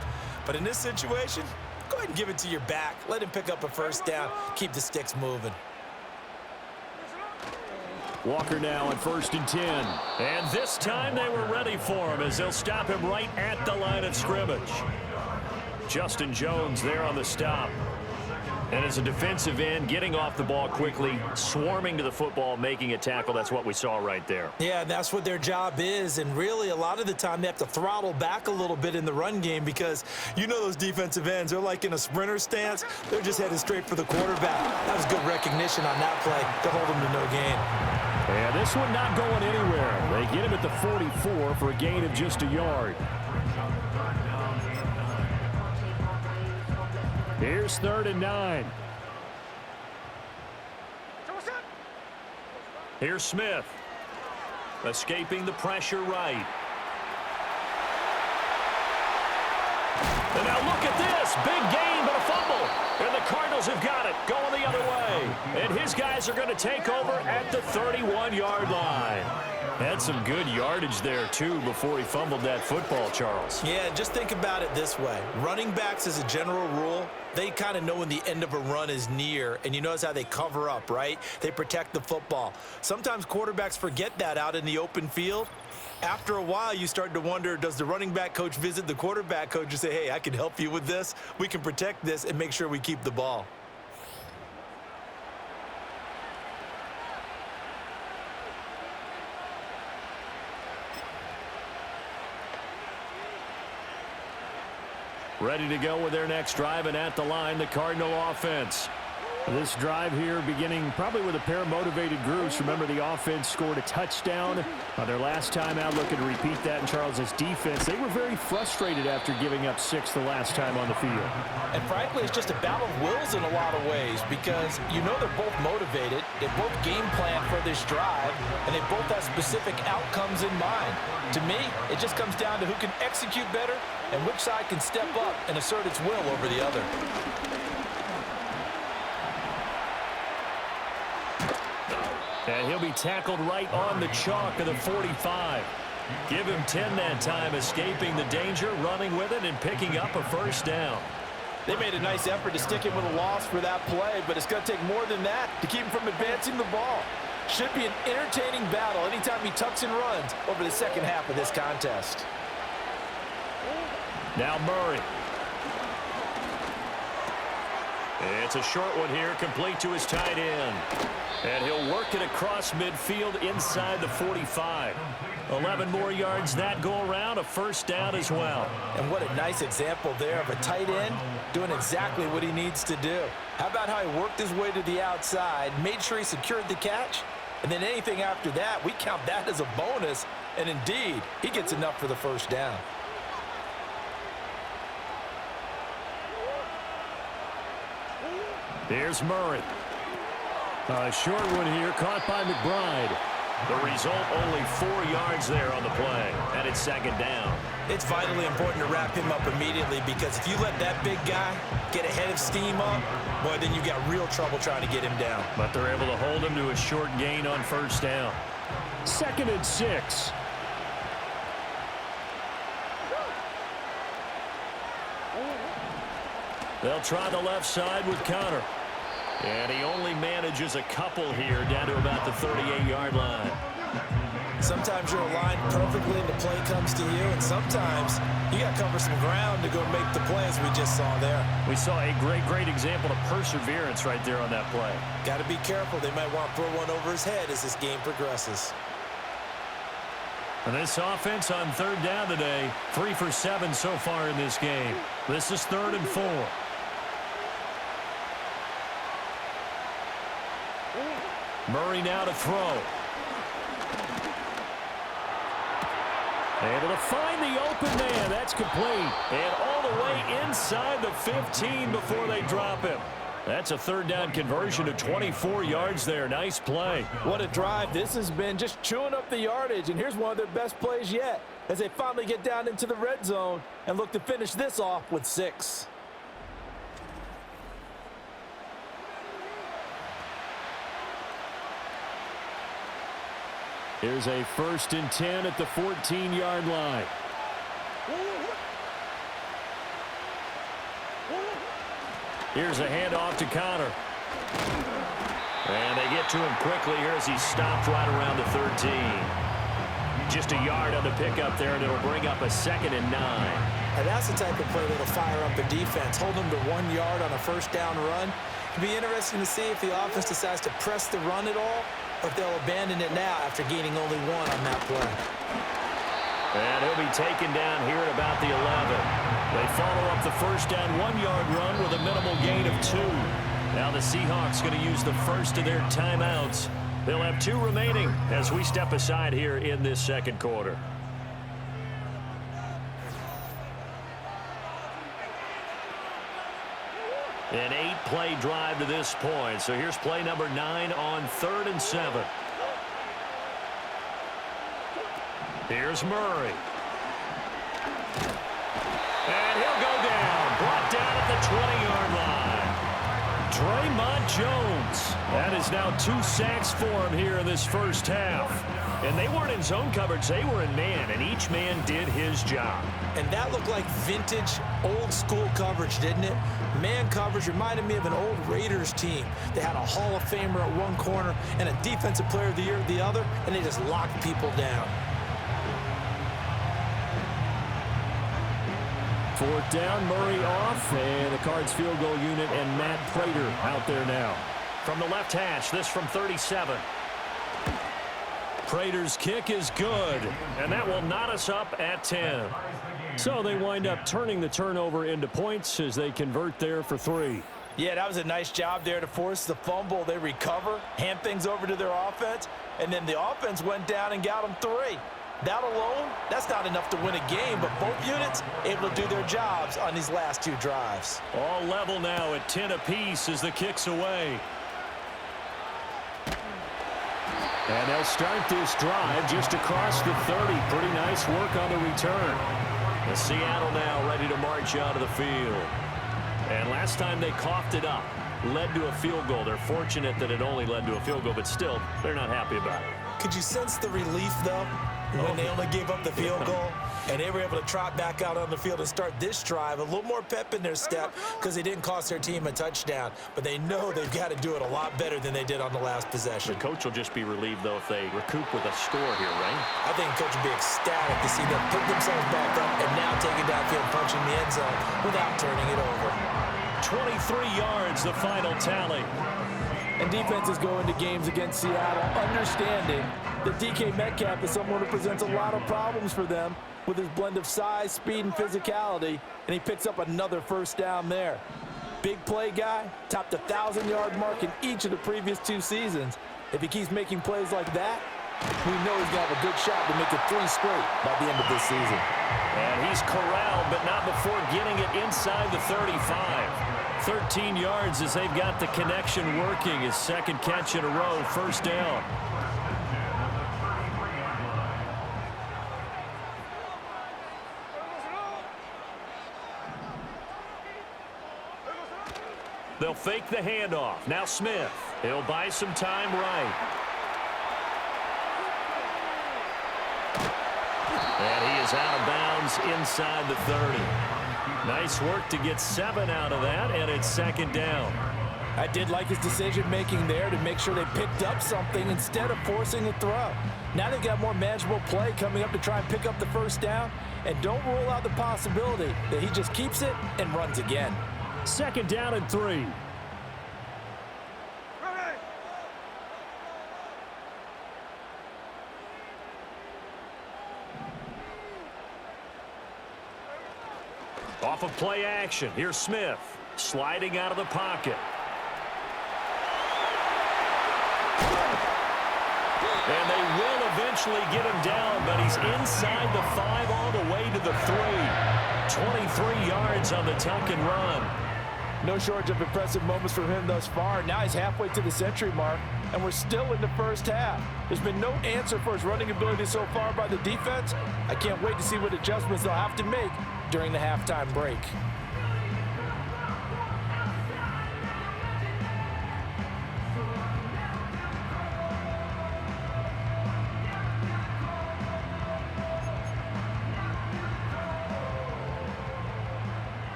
But in this situation, go ahead and give it to your back. Let him pick up a 1st down, keep the sticks moving. Walker now on 1st and 10. And this time they were ready for him as they'll stop him right at the line of scrimmage. Justin Jones there on the stop. And as a defensive end, getting off the ball quickly, swarming to the football, making a tackle, that's what we saw right there. Yeah, that's what their job is, and really a lot of the time they have to throttle back a little bit in the run game because you know those defensive ends, they're like in a sprinter stance, they're just headed straight for the quarterback. That was good recognition on that play to hold them to no gain. And this one not going anywhere. They get him at the 44 for a gain of just a yard. Here's 3rd and 9. Here's Smith. Escaping the pressure right. And now look at this. Big gain, but a fumble. And the Cardinals have got it. Going the other way. And his guys are going to take over at the 31-yard line. Had some good yardage there, too, before he fumbled that football, Charles. Yeah, just think about it this way. Running backs, as a general rule, they kind of know when the end of a run is near, and you notice how they cover up, right? They protect the football. Sometimes quarterbacks forget that out in the open field. After a while, you start to wonder, does the running back coach visit the quarterback coach and say, hey, I can help you with this. We can protect this and make sure we keep the ball. Ready to go with their next drive, and at the line, the Cardinal offense. This drive here beginning probably with a pair of motivated groups. Remember, the offense scored a touchdown their last time out, looking to repeat that in Charles's defense. They were very frustrated after giving up 6 the last time on the field. And frankly, it's just a battle of wills in a lot of ways because you know they're both motivated, they both game plan for this drive, and they both have specific outcomes in mind. To me, it just comes down to who can execute better and which side can step up and assert its will over the other. And he'll be tackled right on the chalk of the 45. Give him 10 that time, escaping the danger, running with it, and picking up a 1st down. They made a nice effort to stick him with a loss for that play, but it's going to take more than that to keep him from advancing the ball. Should be an entertaining battle anytime he tucks and runs over the second half of this contest. Now Murray. It's a short one here, complete to his tight end. And he'll work it across midfield inside the 45. 11 more yards that go around, a first down as well. And what a nice example there of a tight end doing exactly what he needs to do. How about how he worked his way to the outside, made sure he secured the catch, and then anything after that, we count that as a bonus. And indeed, he gets enough for the first down. Here's Murray. A short one here, caught by McBride. The result, only 4 yards there on the play, and it's second down. It's vitally important to wrap him up immediately, because if you let that big guy get ahead of steam up, boy, then you've got real trouble trying to get him down. But they're able to hold him to a short gain on first down. 2nd and 6. They'll try the left side with Connor. And he only manages a couple here down to about the 38-yard line. Sometimes you're aligned perfectly and the play comes to you, and sometimes you got to cover some ground to go make the play, as we just saw there. We saw a great example of perseverance right there on that play. Got to be careful. They might want to throw one over his head as this game progresses. And this offense on 3rd down today, 3 for 7 so far in this game. This is 3rd and 4. Murray now to throw. Able to find the open man. That's complete. And all the way inside the 15 before they drop him. That's a 3rd down conversion to 24 yards there. Nice play. What a drive. This has been just chewing up the yardage. And here's one of their best plays yet, as they finally get down into the red zone and look to finish this off with 6. Here's a 1st and 10 at the 14-yard line. Here's a handoff to Connor. And they get to him quickly here as he stopped right around the 13. Just a yard on the pickup there, and it'll bring up a 2nd and 9. And that's the type of play that'll fire up the defense. Hold them to 1 yard on a first down run. It'll be interesting to see if the offense decides to press the run at all, or if they'll abandon it now after gaining only 1 on that play. And he'll be taken down here at about the 11. They follow up the first down 1-yard run with a minimal gain of 2. Now the Seahawks going to use the first of their timeouts. They'll have 2 remaining as we step aside here in this 2nd quarter. An 8-play drive to this point. So here's play number 9 on 3rd and 7. Here's Murray. And he'll go down. Brought down at the 20-yard line. Draymond Jones. That is now 2 sacks for him here in this first half. And they weren't in zone coverage. They were in man, and each man did his job. And that looked like vintage, old-school coverage, didn't it? Man coverage reminded me of an old Raiders team. They had a Hall of Famer at one corner and a Defensive Player of the Year at the other, and they just locked people down. 4th down, Murray off, and the Cards field goal unit and Matt Prater out there now. From the left hash, this from 37. Prater's kick is good, and that will knot us up at 10. So they wind up turning the turnover into points as they convert there for 3. Yeah, that was a nice job there to force the fumble. They recover, hand things over to their offense, and then the offense went down and got them 3. That alone, that's not enough to win a game, but both units able to do their jobs on these last 2 drives. All level now at 10 apiece as the kick's away. And they'll start this drive just across the 30. Pretty nice work on the return. The Seattle now ready to march out of the field. And last time they coughed it up, led to a field goal. They're fortunate that it only led to a field goal, but still, they're not happy about it. Could you sense the relief, though, when they only gave up the field goal? And they were able to trot back out on the field and start this drive. A little more pep in their step because they didn't cost their team a touchdown. But they know they've got to do it a lot better than they did on the last possession. The coach will just be relieved, though, if they recoup with a score here, right? I think the coach will be ecstatic to see them pick themselves back up and now take it downfield, punching the end zone without turning it over. 23 yards, the final tally. And defenses go into games against Seattle understanding that DK Metcalf is someone who presents a lot of problems for them with his blend of size, speed, and physicality, and he picks up another first down there. Big play guy, topped the 1,000-yard mark in each of the previous 2 seasons. If he keeps making plays like that, we know he's going to have a good shot to make it 3 straight by the end of this season. And he's corralled, but not before getting it inside the 35. 13 yards as they've got the connection working. His second catch in a row, first down. They'll fake the handoff. Now Smith. He'll buy some time right. And he is out of bounds inside the 30. Nice work to get 7 out of that, and it's second down. I did like his decision-making there to make sure they picked up something instead of forcing a throw. Now they've got more manageable play coming up to try and pick up the first down, and don't rule out the possibility that he just keeps it and runs again. Second down and 3. Off of play action, here's Smith, sliding out of the pocket. And they will eventually get him down, but he's inside the 5 all the way to the 3. 23 yards on the tuck and run. No shortage of impressive moments from him thus far. Now he's halfway to the century mark, and we're still in the first half. There's been no answer for his running ability so far by the defense. I can't wait to see what adjustments they'll have to make during the halftime break.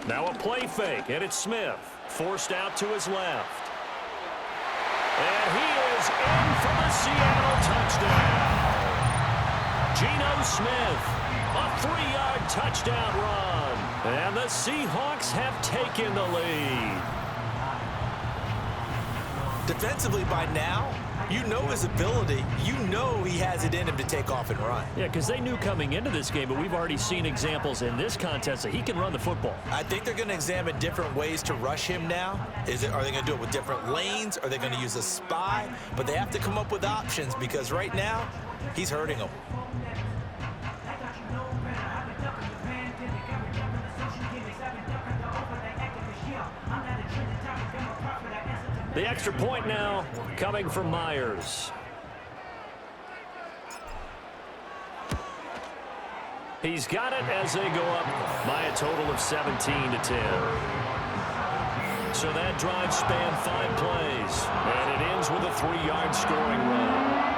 Now a play fake, and it's Smith, forced out to his left. And he is in for the Seattle touchdown. Geno Smith, a 3-yard touchdown run. And the Seahawks have taken the lead. Defensively by now, you know his ability. You know he has it in him to take off and run. Yeah, because they knew coming into this game, but we've already seen examples in this contest that he can run the football. I think they're going to examine different ways to rush him now. Are they going to do it with different lanes? Are they going to use a spy? But they have to come up with options because right now, he's hurting them. The extra point now coming from Myers. He's got it as they go up by a total of 17-10. So that drive spanned 5 plays, and it ends with a 3-yard scoring run.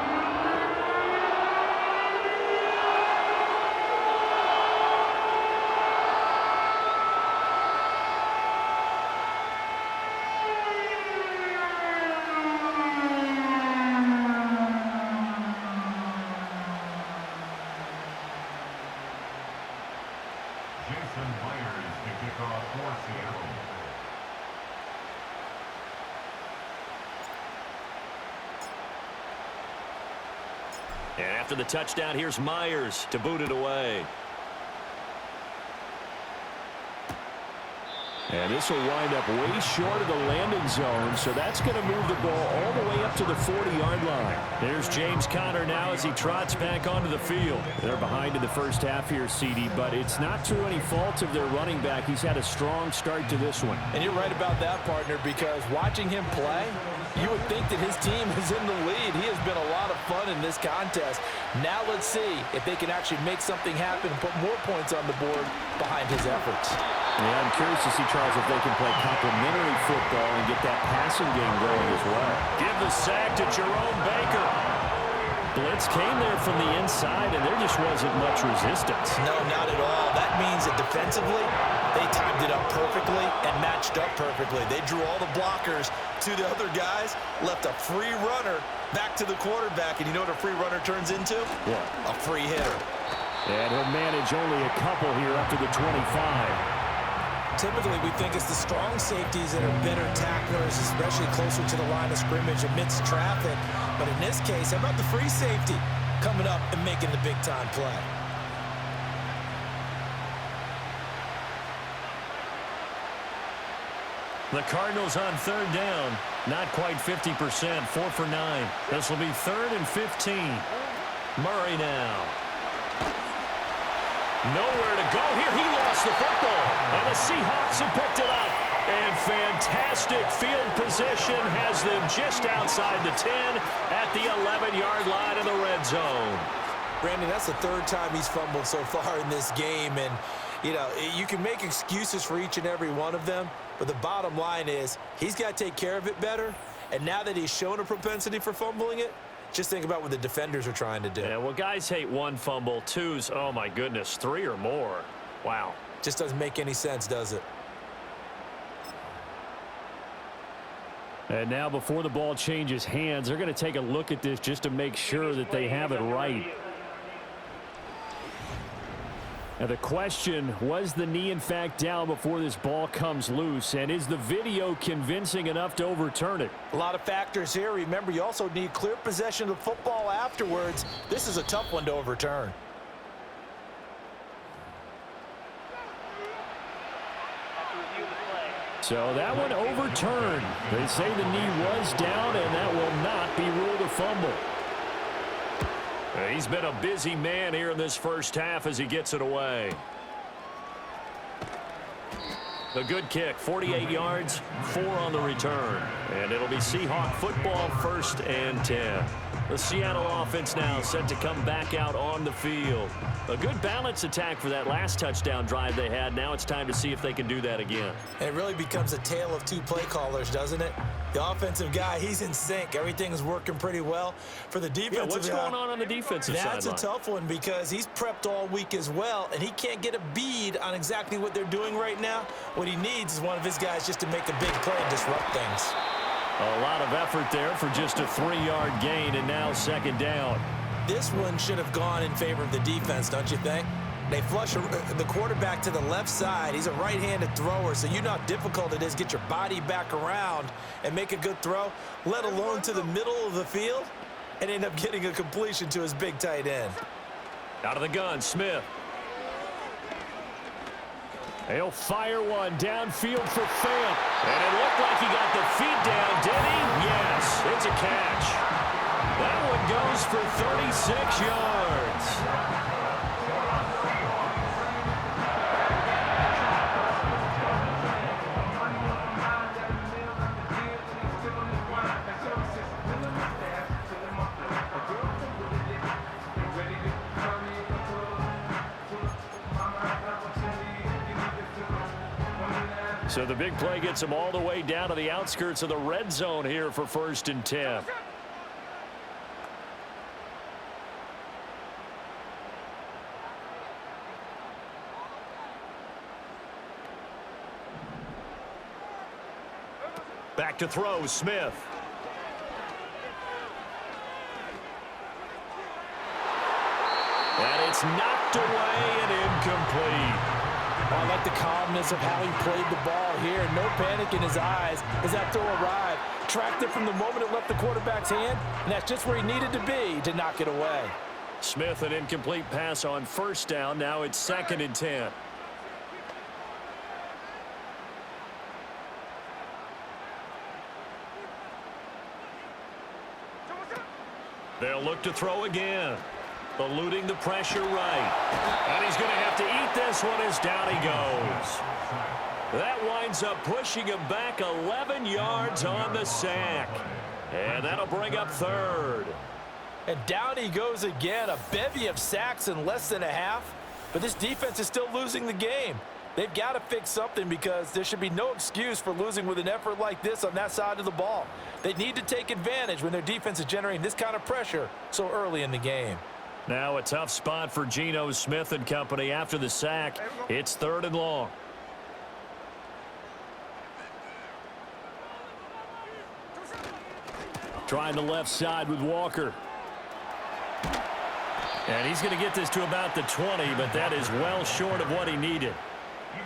And after the touchdown, here's Myers to boot it away. And this will wind up way short of the landing zone, so that's going to move the ball all the way up to the 40-yard line. There's James Conner now as he trots back onto the field. They're behind in the first half here, CD, but it's not through any fault of their running back. He's had a strong start to this one. And you're right about that, partner, because watching him play, you would think that his team is in the lead. He has been a lot of fun in this contest. Now let's see if they can actually make something happen and put more points on the board behind his efforts. Yeah, I'm curious to see, Charles, if they can play complementary football and get that passing game going as well. Give the sack to Jerome Baker. Blitz came there from the inside, and there just wasn't much resistance. No, not at all. That means that defensively, They timed it up perfectly and matched up perfectly. They drew all the blockers to the other guys, left a free runner back to the quarterback, and you know what a free runner turns into? What? A free hitter. And he'll manage only a couple here up to the 25. Typically, we think it's the strong safeties that are better tacklers, especially closer to the line of scrimmage amidst traffic. But in this case, how about the free safety coming up and making the big-time play? The Cardinals on third down. Not quite 50%, 4 for 9. This will be 3rd and 15. Murray now. Nowhere to go here. He lost the football. And the Seahawks have picked it up. And fantastic field position has them just outside the 10 at the 11-yard line in the red zone. Brandon, that's the 3rd time he's fumbled so far in this game. And, you know, you can make excuses for each and every one of them. But the bottom line is he's got to take care of it better. And now that he's shown a propensity for fumbling it, just think about what the defenders are trying to do. Yeah, well, guys hate 1 fumble, 2's, oh, my goodness, 3 or more. Wow. Just doesn't make any sense, does it? And now before the ball changes hands, they're going to take a look at this just to make sure that they have it right. Now the question, was the knee in fact down before this ball comes loose? And is the video convincing enough to overturn it? A lot of factors here. Remember, you also need clear possession of the football afterwards. This is a tough one to overturn. So that one overturned. They say the knee was down, and that will not be ruled a fumble. He's been a busy man here in this first half as he gets it away. A good kick, 48 yards, 4 on the return. And it'll be Seahawk football, 1st and 10. The Seattle offense now set to come back out on the field. A good balance attack for that last touchdown drive they had. Now it's time to see if they can do that again. And it really becomes a tale of 2 play callers, doesn't it? The offensive guy, he's in sync. Everything is working pretty well. For the defensive what's going on the defensive side? That's a tough one because he's prepped all week as well, and he can't get a bead on exactly what they're doing right now. What he needs is one of his guys just to make a big play and disrupt things. A lot of effort there for just a 3-yard gain, and now 2nd down. This one should have gone in favor of the defense, don't you think? They flush the quarterback to the left side. He's a right-handed thrower, so you know how difficult it is to get your body back around and make a good throw, let alone to the middle of the field, and end up getting a completion to his big tight end. Out of the gun, Smith. He'll fire one downfield for Fant. And it looked like he got the feet down, did he? Yes, it's a catch. That one goes for 36 yards. So the big play gets him all the way down to the outskirts of the red zone here for 1st and 10. Back to throw, Smith. And it's knocked away and incomplete. Oh, I like the calmness of how he played the ball here. No panic in his eyes as that throw arrived. Tracked it from the moment it left the quarterback's hand, and that's just where he needed to be to knock it away. Smith, an incomplete pass on 1st down. Now it's 2nd and 10. They'll look to throw again. Eluding the pressure right. And he's going to have to eat this one as down he goes. That winds up pushing him back 11 yards on the sack. And that'll bring up 3rd. And down he goes again. A bevy of sacks in less than a half. But this defense is still losing the game. They've got to fix something because there should be no excuse for losing with an effort like this on that side of the ball. They need to take advantage when their defense is generating this kind of pressure so early in the game. Now a tough spot for Geno, Smith and company after the sack. It's 3rd and long. Trying the left side with Walker. And he's going to get this to about the 20, but that is well short of what he needed.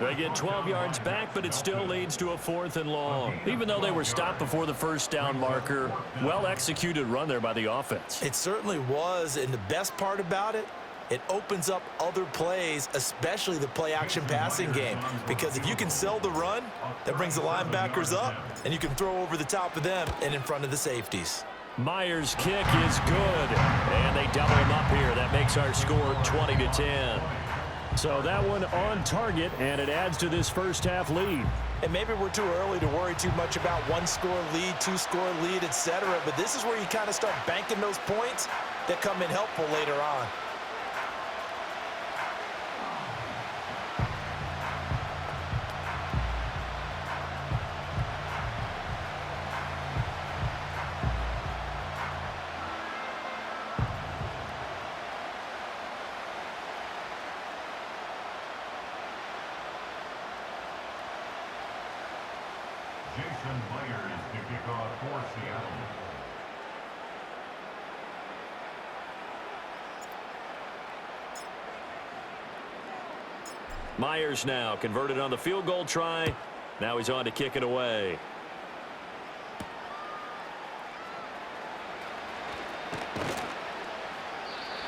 They get 12 yards back, but it still leads to a 4th and long. Even though they were stopped before the first down marker, well-executed run there by the offense. It certainly was, and the best part about it, it opens up other plays, especially the play-action passing game. Because if you can sell the run, that brings the linebackers up, and you can throw over the top of them and in front of the safeties. Myers' kick is good, and they double him up here. That makes our score 20-10. So that one on target, and it adds to this first half lead. And maybe we're too early to worry too much about 1-score lead, 2-score lead, etc. But this is where you kind of start banking those points that come in helpful later on. Myers to kick off for Seattle. Myers now converted on the field goal try. Now he's on to kick it away.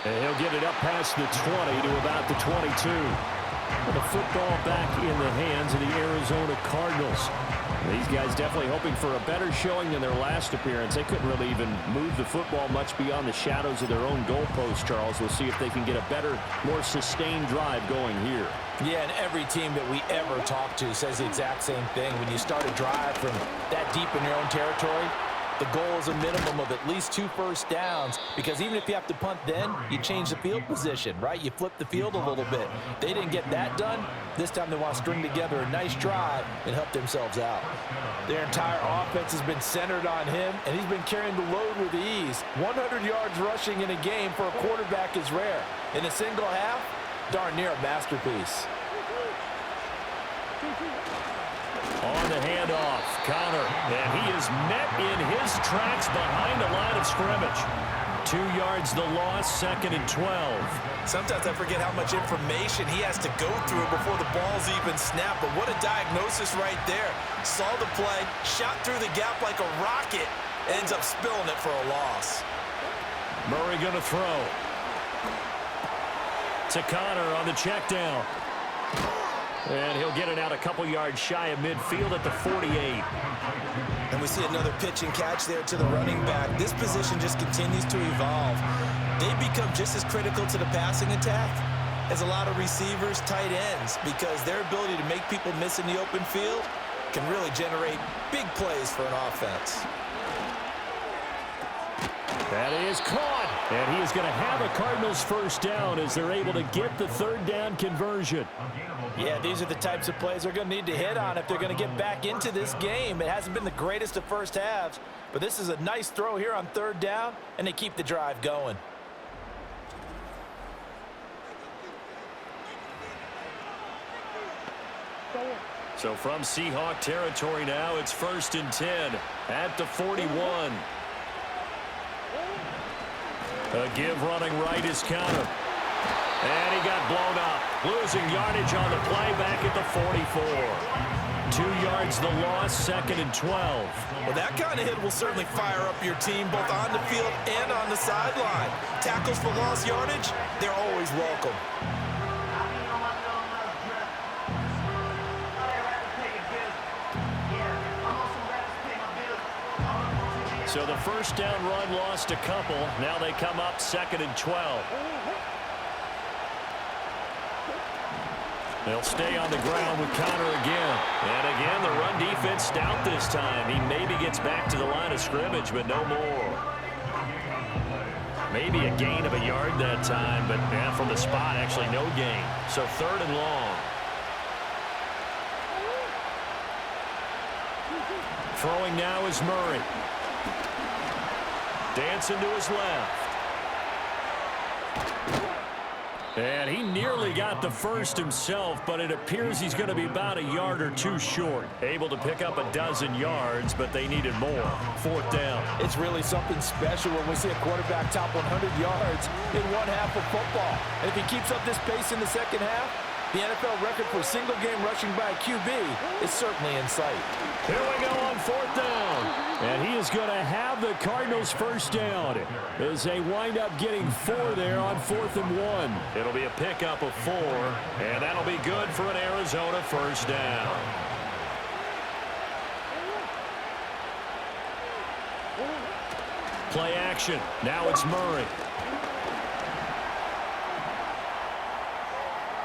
And he'll get it up past the 20 to about the 22. And the football back in the hands of the Arizona Cardinals. These guys definitely hoping for a better showing than their last appearance. They couldn't really even move the football much beyond the shadows of their own goalpost, Charles. We'll see if they can get a better, more sustained drive going here. Yeah, and every team that we ever talk to says the exact same thing. When you start a drive from that deep in your own territory, the goal is a minimum of at least 2 first downs, because even if you have to punt then, you change the field position, right? You flip the field a little bit. They didn't get that done. This time they want to string together a nice drive and help themselves out. Their entire offense has been centered on him, and he's been carrying the load with ease. 100 yards rushing in a game for a quarterback is rare. In a single half, darn near a masterpiece. On the handoff, Connor, and he is met in his tracks behind the line of scrimmage. 2 yards the loss, 2nd and 12. Sometimes I forget how much information he has to go through before the ball's even snapped, but what a diagnosis right there. Saw the play, shot through the gap like a rocket, ends up spilling it for a loss. Murray going to throw. To Connor on the check down. And he'll get it out a couple yards shy of midfield at the 48. And we see another pitch and catch there to the running back. This position just continues to evolve. They become just as critical to the passing attack as a lot of receivers, tight ends, because their ability to make people miss in the open field can really generate big plays for an offense. That is caught. And he is going to have a Cardinals first down as they're able to get the 3rd down conversion. Yeah, these are the types of plays they're going to need to hit on if they're going to get back into this game. It hasn't been the greatest of first halves, but this is a nice throw here on 3rd down, and they keep the drive going. So from Seahawk territory now, it's 1st and 10 at the 41. A give running right is Connor. And he got blown up. Losing yardage on the play back at the 44. 2 yards the loss, 2nd and 12. Well, that kind of hit will certainly fire up your team both on the field and on the sideline. Tackles for lost yardage, they're always welcome. So the first down run lost a couple. Now they come up 2nd and 12. They'll stay on the ground with Connor again. And again, the run defense stout this time. He maybe gets back to the line of scrimmage, but no more. Maybe a gain of a yard that time, but from the spot, actually no gain. So 3rd and long. Throwing now is Murray. Dancing to his left. And he nearly got the first himself, but it appears he's going to be about a yard or two short. Able to pick up a dozen yards, but they needed more. 4th down. It's really something special when we see a quarterback top 100 yards in one half of football. And if he keeps up this pace in the second half, the NFL record for single-game rushing by a QB is certainly in sight. Here we go on 4th down. And he is going to have the Cardinals first down as they wind up getting 4 there on 4th and 1. It'll be a pickup of 4, and that'll be good for an Arizona first down. Play action. Now it's Murray.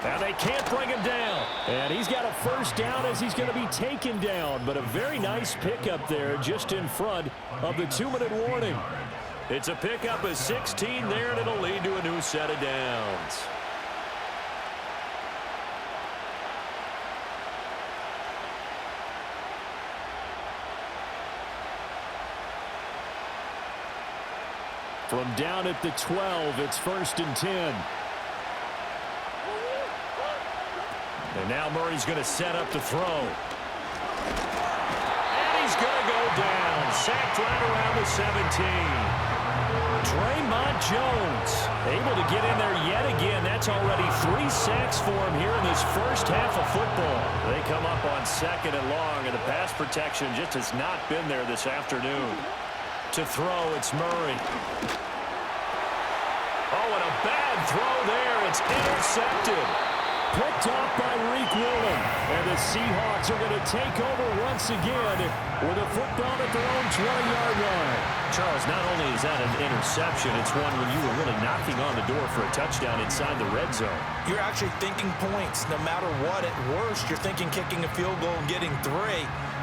And they can't bring him down. And he's got a first down as he's going to be taken down. But a very nice pickup there just in front of the 2-minute warning. It's a pickup of 16 there, and it'll lead to a new set of downs. From down at the 12, it's 1st and 10. And now Murray's going to set up to throw. And he's going to go down. Sacked right around the 17. Draymond Jones able to get in there yet again. That's already 3 sacks for him here in this first half of football. They come up on 2nd and long, and the pass protection just has not been there this afternoon. To throw, it's Murray. Oh, and a bad throw there. It's intercepted. Picked off by Reek Lumen. And the Seahawks are going to take over once again with a football at their own 20-yard line. Charles, not only is that an interception, it's one when you were really knocking on the door for a touchdown inside the red zone. You're actually thinking points no matter what. At worst, you're thinking kicking a field goal and getting 3.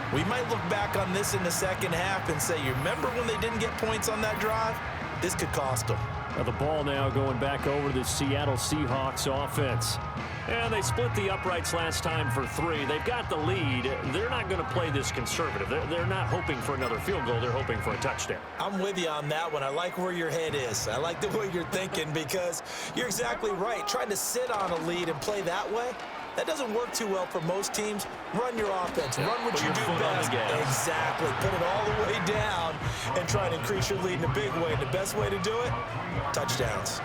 We might look back on this in the second half and say, you remember when they didn't get points on that drive? This could cost them. Now the ball now going back over to the Seattle Seahawks offense. And they split the uprights last time for 3. They've got the lead. They're not going to play this conservative. They're not hoping for another field goal. They're hoping for a touchdown. I'm with you on that one. I like where your head is. I like the way you're thinking because you're exactly right. Trying to sit on a lead and play that way, that doesn't work too well for most teams. Run your offense. Run what you do best. Exactly. Put it all the way down and try to increase your lead in a big way. And the best way to do it, touchdowns.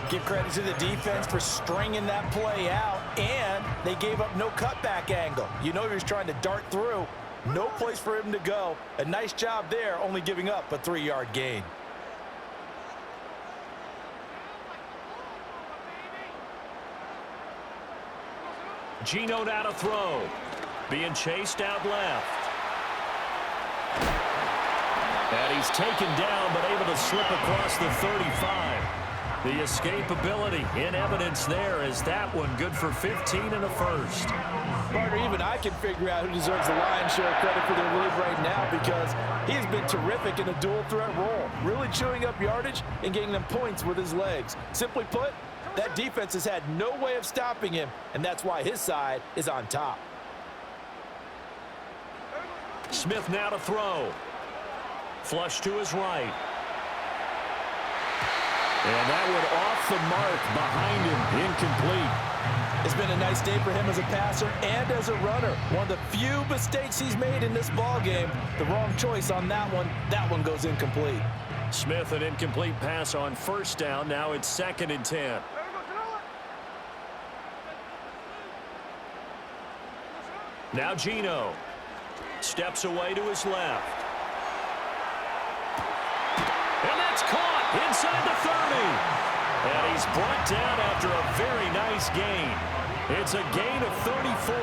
Give credit to the defense for stringing that play out, and they gave up no cutback angle. You know he was trying to dart through. No place for him to go. A nice job there, only giving up a 3-yard gain. Geno now to throw. Being chased out left. And he's taken down, but able to slip across the 35. The escapability in evidence there is that one good for 15 and a first. Partner, even I can figure out who deserves the lion's share of credit for their lead right now because he has been terrific in a dual threat role, really chewing up yardage and getting them points with his legs. Simply put, that defense has had no way of stopping him, and that's why his side is on top. Smith now to throw. Flush to his right. And that one off the mark behind him, incomplete. It's been a nice day for him as a passer and as a runner. One of the few mistakes he's made in this ball game. The wrong choice on that one. That one goes incomplete. Smith, an incomplete pass on first down. Now it's 2nd and 10. Now Geno steps away to his left. And that's caught inside the 30. And he's brought down after a very nice gain. It's a gain of 34.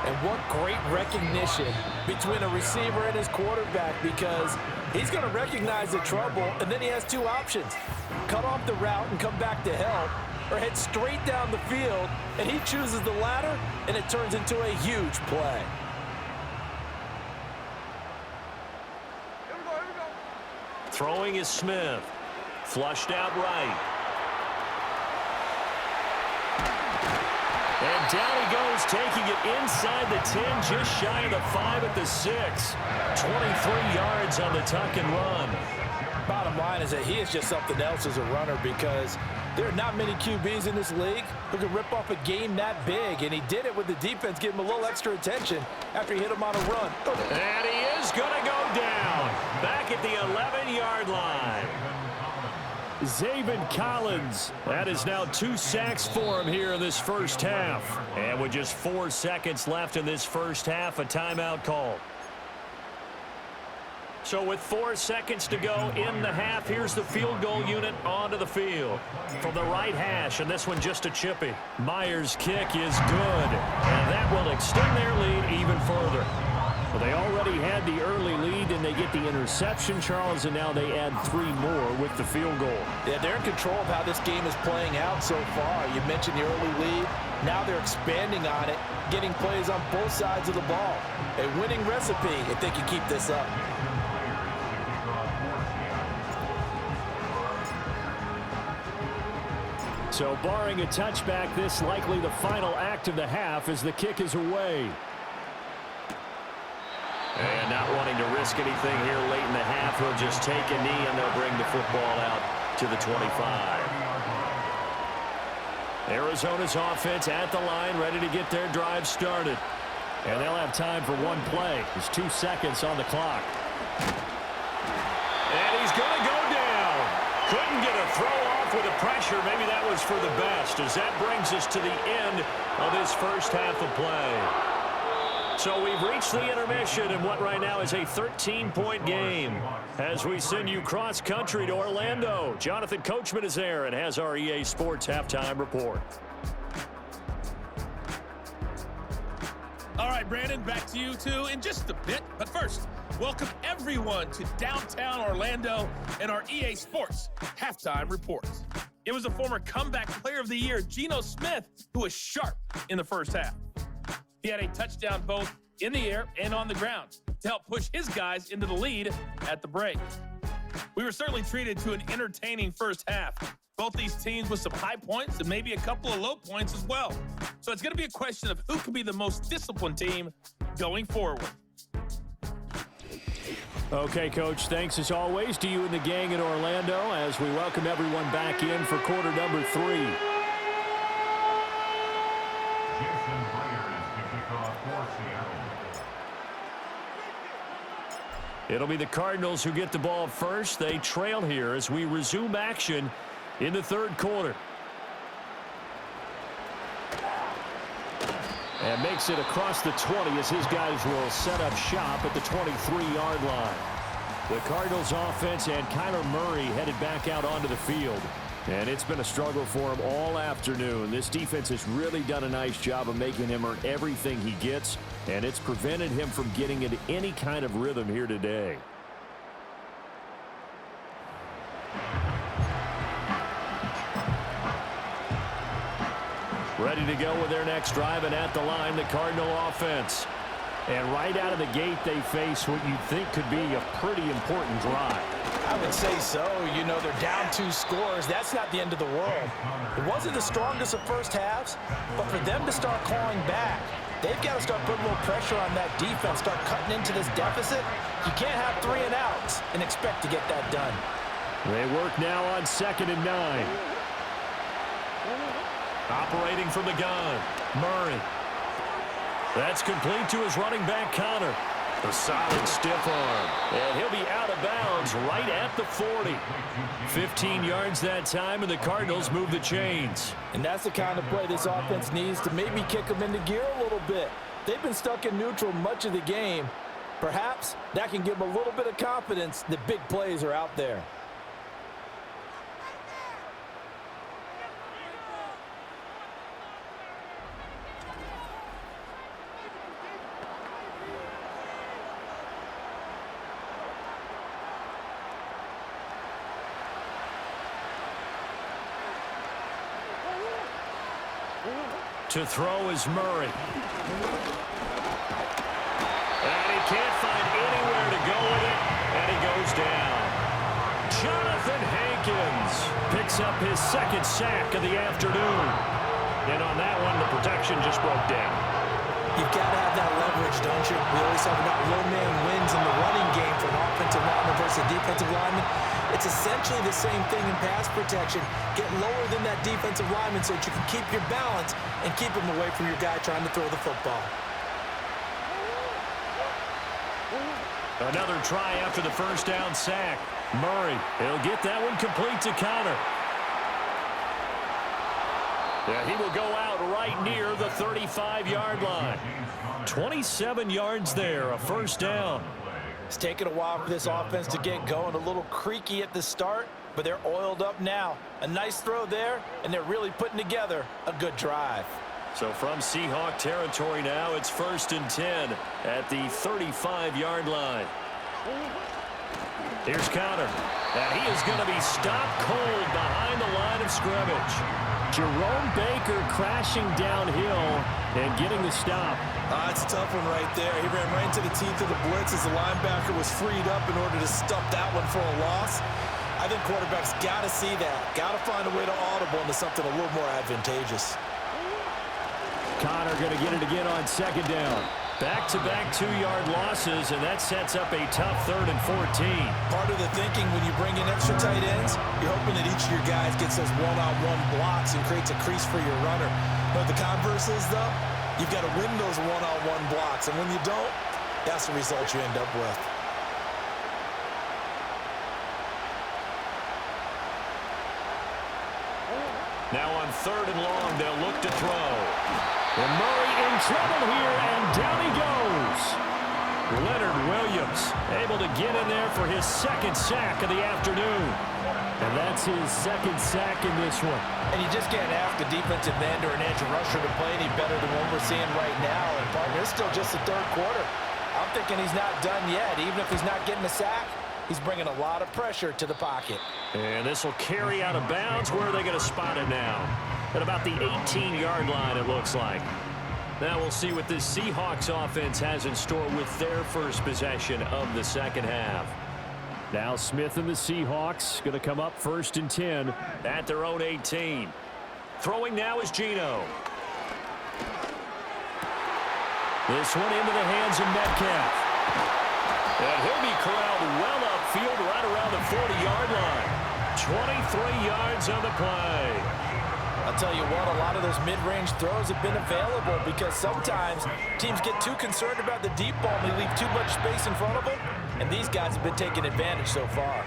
And what great recognition between a receiver and his quarterback because he's going to recognize the trouble, and then he has 2 options. Cut off the route and come back to help, or head straight down the field, and he chooses the latter, and it turns into a huge play. Throwing is Smith. Flushed out right. And down he goes, taking it inside the 10, just shy of the 5 at the 6. 23 yards on the tuck and run. Bottom line is that he is just something else as a runner because There are not many QBs in this league who can rip off a game that big, and he did it with the defense giving him a little extra attention after he hit him on a run. And he is going to go down back at the 11-yard line. Zaven Collins. That is now 2 sacks for him here in this first half. And with just 4 seconds left in this first half, a timeout call. So with 4 seconds to go in the half, here's the field goal unit onto the field. From the right hash, and this one just a chippy. Myers' kick is good, and that will extend their lead even further. Well, they already had the early lead, and they get the interception, Charles, and now they add 3 more with the field goal. Yeah, they're in control of how this game is playing out so far. You mentioned the early lead. Now they're expanding on it, getting plays on both sides of the ball. A winning recipe if they can keep this up. So barring a touchback, this likely the final act of the half as the kick is away. And not wanting to risk anything here late in the half, he'll just take a knee and they'll bring the football out to the 25. Arizona's offense at the line, ready to get their drive started. And they'll have time for one play. There's 2 seconds on the clock. And he's going to go down. Couldn't get a throw off with the pressure. Maybe that was for the best, as that brings us to the end of this first half of play. So we've reached the intermission in what right now is a 13-point game. As we send you cross-country to Orlando, Jonathan Coachman is there and has our EA Sports halftime report. All right, Brandon, back to you two in just a bit. But first, welcome everyone to downtown Orlando and our EA Sports halftime report. It was a former comeback player of the year, Geno Smith, who was sharp in the first half. He had a touchdown both in the air and on the ground to help push his guys into the lead at the break. We were certainly treated to an entertaining first half. Both these teams with some high points and maybe a couple of low points as well. So it's going to be a question of who can be the most disciplined team going forward. Okay, Coach, thanks as always to you and the gang in Orlando as we welcome everyone back in for quarter number 3. It'll be the Cardinals who get the ball first. They trail here as we resume action in the third quarter. And makes it across the 20 as his guys will set up shop at the 23-yard line. The Cardinals offense and Kyler Murray headed back out onto the field. And it's been a struggle for him all afternoon. This defense has really done a nice job of making him earn everything he gets, and it's prevented him from getting into any kind of rhythm here today. Ready to go with their next drive, and at the line, the Cardinal offense. And right out of the gate, they face what you'd think could be a pretty important drive. I would say so. You know, they're down 2 scores. That's not the end of the world. It wasn't the strongest of first halves, but for them to start clawing back, they've got to start putting a little pressure on that defense, start cutting into this deficit. You can't have 3 and outs and expect to get that done. They work now on 2nd and 9. Operating from the gun, Murray. That's complete to his running back, Connor. A solid stiff arm. And he'll be out of bounds right at the 40. 15 yards that time, and the Cardinals move the chains. And that's the kind of play this offense needs to maybe kick them into gear a little bit. They've been stuck in neutral much of the game. Perhaps that can give them a little bit of confidence that big plays are out there. To throw is Murray. And he can't find anywhere to go with it, and he goes down. Jonathan Hankins picks up his 2nd sack of the afternoon. And on that one, the protection just broke down. You've got to have that leverage, don't you? We always talk about Lumen wins in the running game from offensive lineman versus defensive lineman. It's essentially the same thing in pass protection. Get lower than that defensive lineman so that you can keep your balance and keep him away from your guy trying to throw the football. Another try after the first down sack. Murray, he'll get that one complete to Connor. Yeah, he will go out right near the 35-yard line. 27 yards there, a first down. It's taken a while for this offense to get going. A little creaky at the start, but they're oiled up now. A nice throw there, and they're really putting together a good drive. So from Seahawk territory now, it's 1st and 10 at the 35-yard line. Here's Connor. And he is going to be stopped cold behind the line of scrimmage. Jerome Baker crashing downhill and getting the stop. It's a tough one right there. He ran right into the teeth of the blitz as the linebacker was freed up in order to stuff that one for a loss. I think quarterbacks got to see that. Got to find a way to audible into something a little more advantageous. Connor going to get it again on 2nd down. Back-to-back 2-yard losses, and that sets up a tough 3rd and 14. Part of the thinking when you bring in extra tight ends, you're hoping that each of your guys gets those one-on-one blocks and creates a crease for your runner. But the converse is, though, you've got to win those one-on-one blocks, and when you don't, that's the result you end up with. Now on 3rd and long, they'll look to throw. And Murray in trouble here, and down he goes. Leonard Williams able to get in there for his 2nd sack of the afternoon. And that's his 2nd sack in this one. And you just can't ask a defensive end or an edge rusher to play any better than what we're seeing right now. And partner, it's still just the 3rd quarter. I'm thinking he's not done yet. Even if he's not getting a sack, he's bringing a lot of pressure to the pocket. And this will carry out of bounds. Where are they going to spot it now? At about the 18-yard line, it looks like. Now we'll see what this Seahawks offense has in store with their first possession of the 2nd half. Now Smith and the Seahawks going to come up 1st and 10 at their own 18. Throwing now is Geno. This one into the hands of Metcalf. And he'll be corralled well upfield right around the 40-yard line. 23 yards on the play. I'll tell you what, a lot of those mid-range throws have been available because sometimes teams get too concerned about the deep ball and they leave too much space in front of them, and these guys have been taking advantage so far.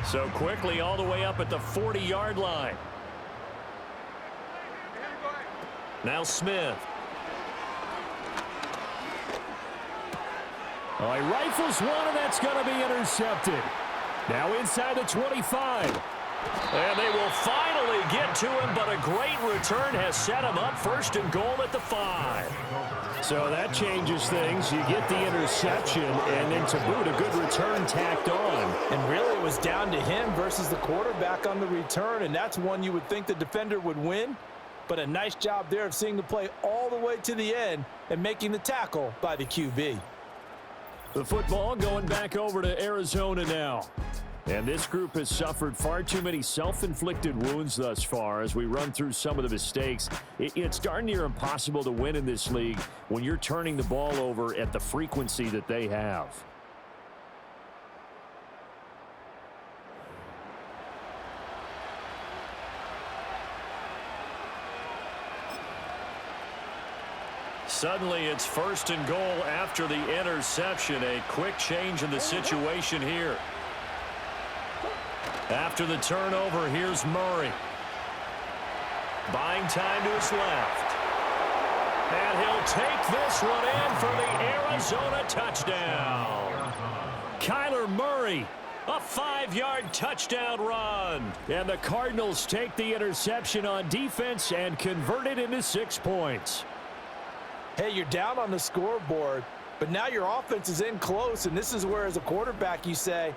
So quickly all the way up at the 40-yard line. Now Smith. Oh, he rifles one, and that's going to be intercepted. Now inside the 25. And they will finally get to him, but a great return has set him up 1st and goal at the 5. So that changes things. You get the interception, and then to boot, a good return tacked on. And really, it was down to him versus the quarterback on the return, and that's one you would think the defender would win. But a nice job there of seeing the play all the way to the end and making the tackle by the QB. The football going back over to Arizona now. And this group has suffered far too many self-inflicted wounds thus far as we run through some of the mistakes. It's darn near impossible to win in this league when you're turning the ball over at the frequency that they have. Suddenly it's 1st and goal after the interception. A quick change in the situation here. After the turnover, here's Murray. Buying time to his left. And he'll take this one in for the Arizona touchdown. Kyler Murray, a 5-yard touchdown run. And the Cardinals take the interception on defense and convert it into 6 points. Hey, you're down on the scoreboard, but now your offense is in close, and this is where, as a quarterback, you say,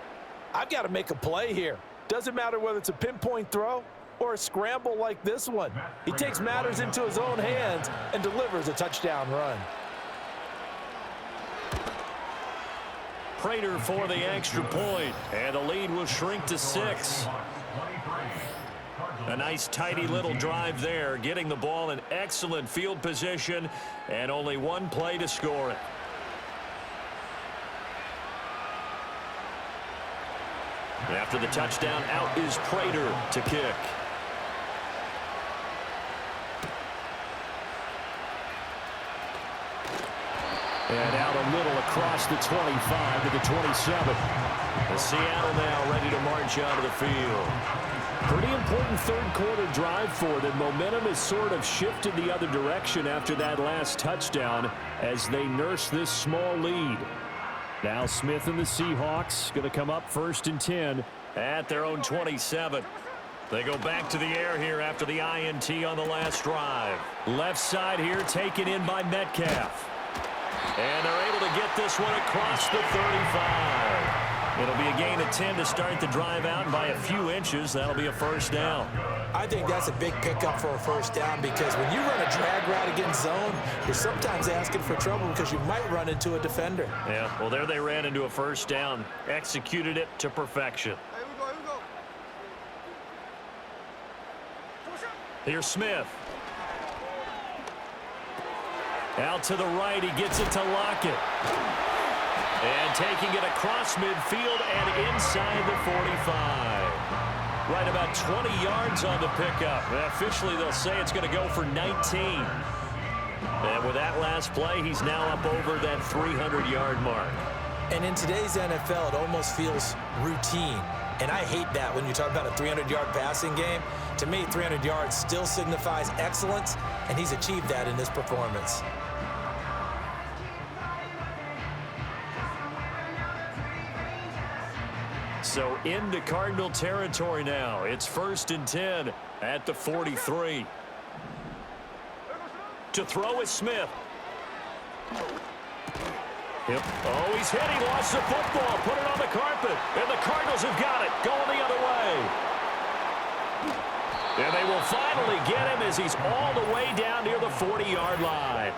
I've got to make a play here. Doesn't matter whether it's a pinpoint throw or a scramble like this one. He takes matters into his own hands and delivers a touchdown run. Prater for the extra point, and the lead will shrink to 6. A nice tidy little drive there, getting the ball in excellent field position, and only one play to score it. After the touchdown, out is Prater to kick. And out a little across the 25 to the 27. The Seattle now ready to march onto the field. Pretty important third-quarter drive for them. Momentum has sort of shifted the other direction after that last touchdown as they nurse this small lead. Now Smith and the Seahawks going to come up 1st and 10 at their own 27. They go back to the air here after the INT on the last drive. Left side here taken in by Metcalf. And they're able to get this one across the 35. It'll be a gain of 10 to start the drive out, and by a few inches, that'll be a first down. I think that's a big pickup for a first down because when you run a drag route against zone, you're sometimes asking for trouble because you might run into a defender. Yeah, well, there they ran into a first down, executed it to perfection. Here's Smith. Out to the right, he gets it to Lockett. And taking it across midfield and inside the 45. Right about 20 yards on the pickup. Officially, they'll say it's going to go for 19. And with that last play, he's now up over that 300-yard mark. And in today's NFL, it almost feels routine. And I hate that when you talk about a 300-yard passing game. To me, 300 yards still signifies excellence, and he's achieved that in this performance. So into Cardinal territory now. It's 1st and 10 at the 43. To throw is Smith. Yep. Oh, he's hit. He lost the football. Put it on the carpet. And the Cardinals have got it. Going the other way. And they will finally get him as he's all the way down near the 40-yard line.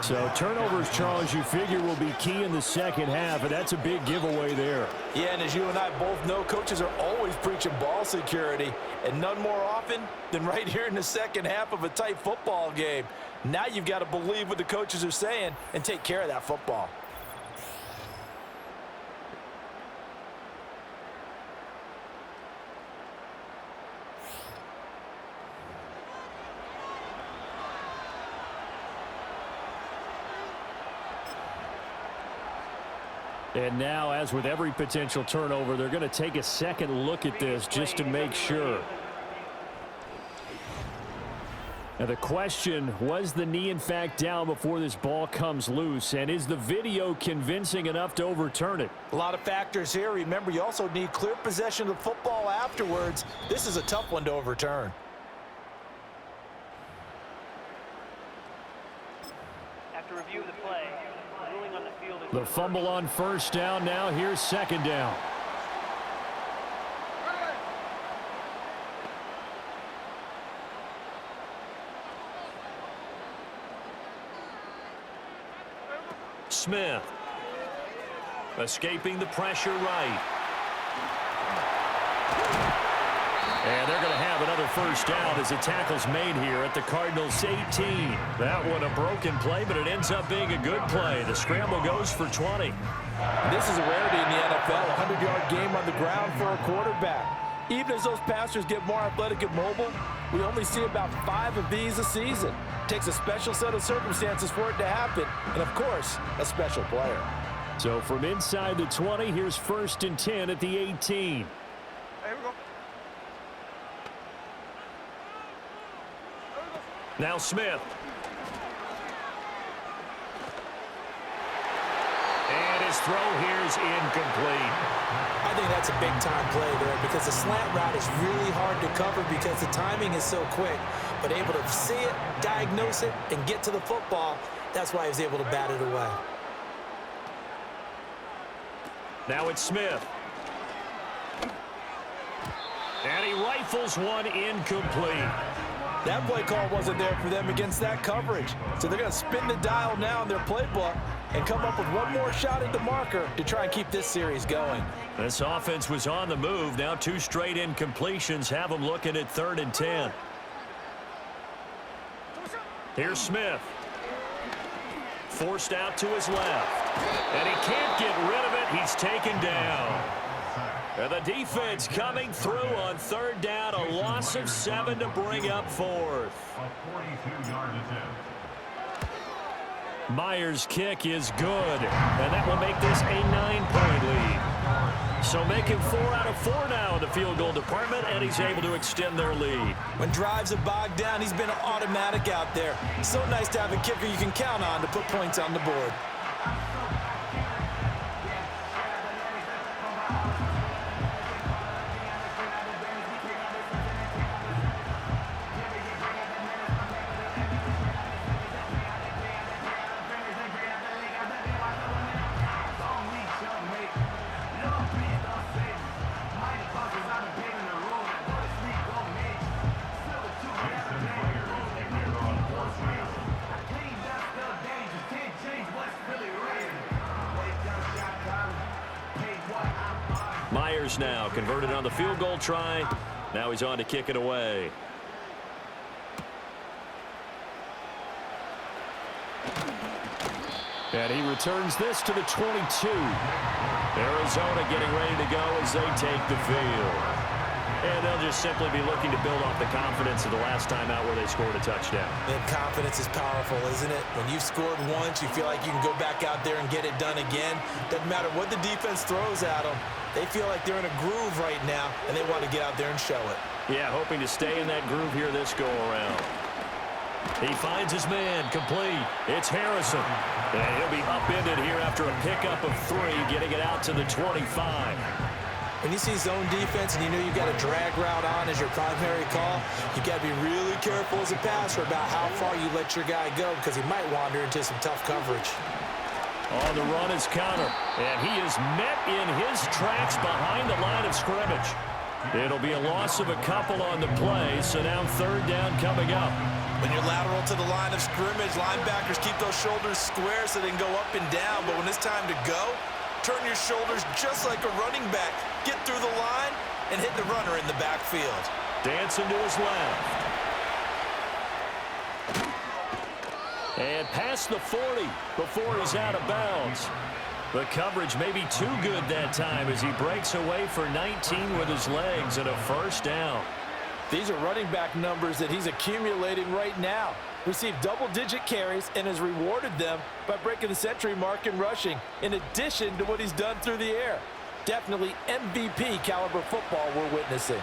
So turnovers, Charles, you figure will be key in the second half, and that's a big giveaway there. Yeah, and as you and I both know, coaches are always preaching ball security, and none more often than right here in the second half of a tight football game. Now you've got to believe what the coaches are saying and take care of that football. And now, as with every potential turnover, they're going to take a second look at this just to make sure. Now the question, was the knee in fact down before this ball comes loose? And is the video convincing enough to overturn it? A lot of factors here. Remember, you also need clear possession of the football afterwards. This is a tough one to overturn. After review of the play, ruling on the field is the fumble on first down. Now here's second down. Smith escaping the pressure right. And they're going to have another first down as the tackle's made here at the Cardinals 18. That one a broken play, but it ends up being a good play. The scramble goes for 20. This is a rarity in the NFL, a 100-yard game on the ground for a quarterback. Even as those passers get more athletic and mobile, we only see about 5 of these a season. It takes a special set of circumstances for it to happen, and of course, a special player. So from inside the 20, here's first and 10 at the 18. Here we go. Now Smith. And his throw here is incomplete. I think that's a big-time play there because the slant route is really hard to cover because the timing is so quick. But able to see it, diagnose it, and get to the football, that's why he was able to bat it away. Now it's Smith. And he rifles one incomplete. That play call wasn't there for them against that coverage. So they're going to spin the dial now in their playbook and come up with one more shot at the marker to try and keep this series going. This offense was on the move. Now 2 straight incompletions have them looking at 3rd and 10. Here's Smith. Forced out to his left. And he can't get rid of it. He's taken down. And the defense coming through on 3rd down. A loss of 7 to bring up 4th. A 42-yard attempt. Myers' kick is good, and that will make this a 9-point lead. So making 4 out of 4 now in the field goal department, and he's able to extend their lead. When drives are bogged down, he's been automatic out there. So nice to have a kicker you can count on to put points on the board. Myers now converted on the field goal try. Now he's on to kick it away. And he returns this to the 22. Arizona getting ready to go as they take the field. And they'll just simply be looking to build off the confidence of the last time out where they scored a touchdown. And confidence is powerful, isn't it? When you've scored once, you feel like you can go back out there and get it done again. Doesn't matter what the defense throws at them. They feel like they're in a groove right now, and they want to get out there and show it. Yeah, hoping to stay in that groove here this go-around. He finds his man, complete. It's Harrison. And he'll be upended here after a pickup of 3, getting it out to the 25. When you see zone defense and you know you got a drag route on as your primary call, you got to be really careful as a passer about how far you let your guy go because he might wander into some tough coverage. On the run is Connor, and he is met in his tracks behind the line of scrimmage. It'll be a loss of a couple on the play, so now 3rd down coming up. When you're lateral to the line of scrimmage, linebackers keep those shoulders square so they can go up and down, but when it's time to go, turn your shoulders just like a running back. Get through the line and hit the runner in the backfield. Dancing to his left. And past the 40 before he's out of bounds. The coverage may be too good that time as he breaks away for 19 with his legs and a 1st down. These are running back numbers that he's accumulating right now. Received double-digit carries and has rewarded them by breaking the century mark in rushing, in addition to what he's done through the air. Definitely MVP caliber football we're witnessing.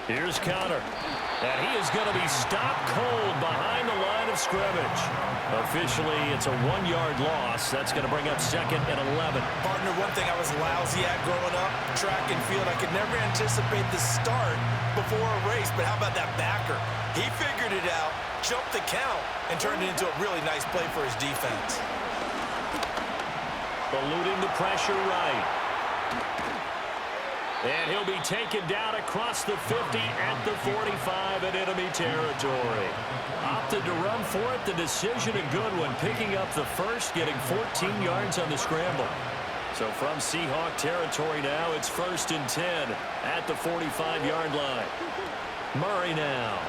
Here's Connor. And he is going to be stopped cold behind the line of scrimmage. Officially, it's a 1-yard loss. That's going to bring up 2nd and 11. Partner, one thing I was lousy at growing up, track and field, I could never anticipate the start before a race, but how about that backer? He figured it out, jumped the count, and turned it into a really nice play for his defense. Eluding the pressure right. And he'll be taken down across the 50 at the 45 in enemy territory. Opted to run for it. The decision a good one. Picking up the 1st, getting 14 yards on the scramble. So from Seahawk territory now, it's 1st and 10 at the 45-yard line. Murray now.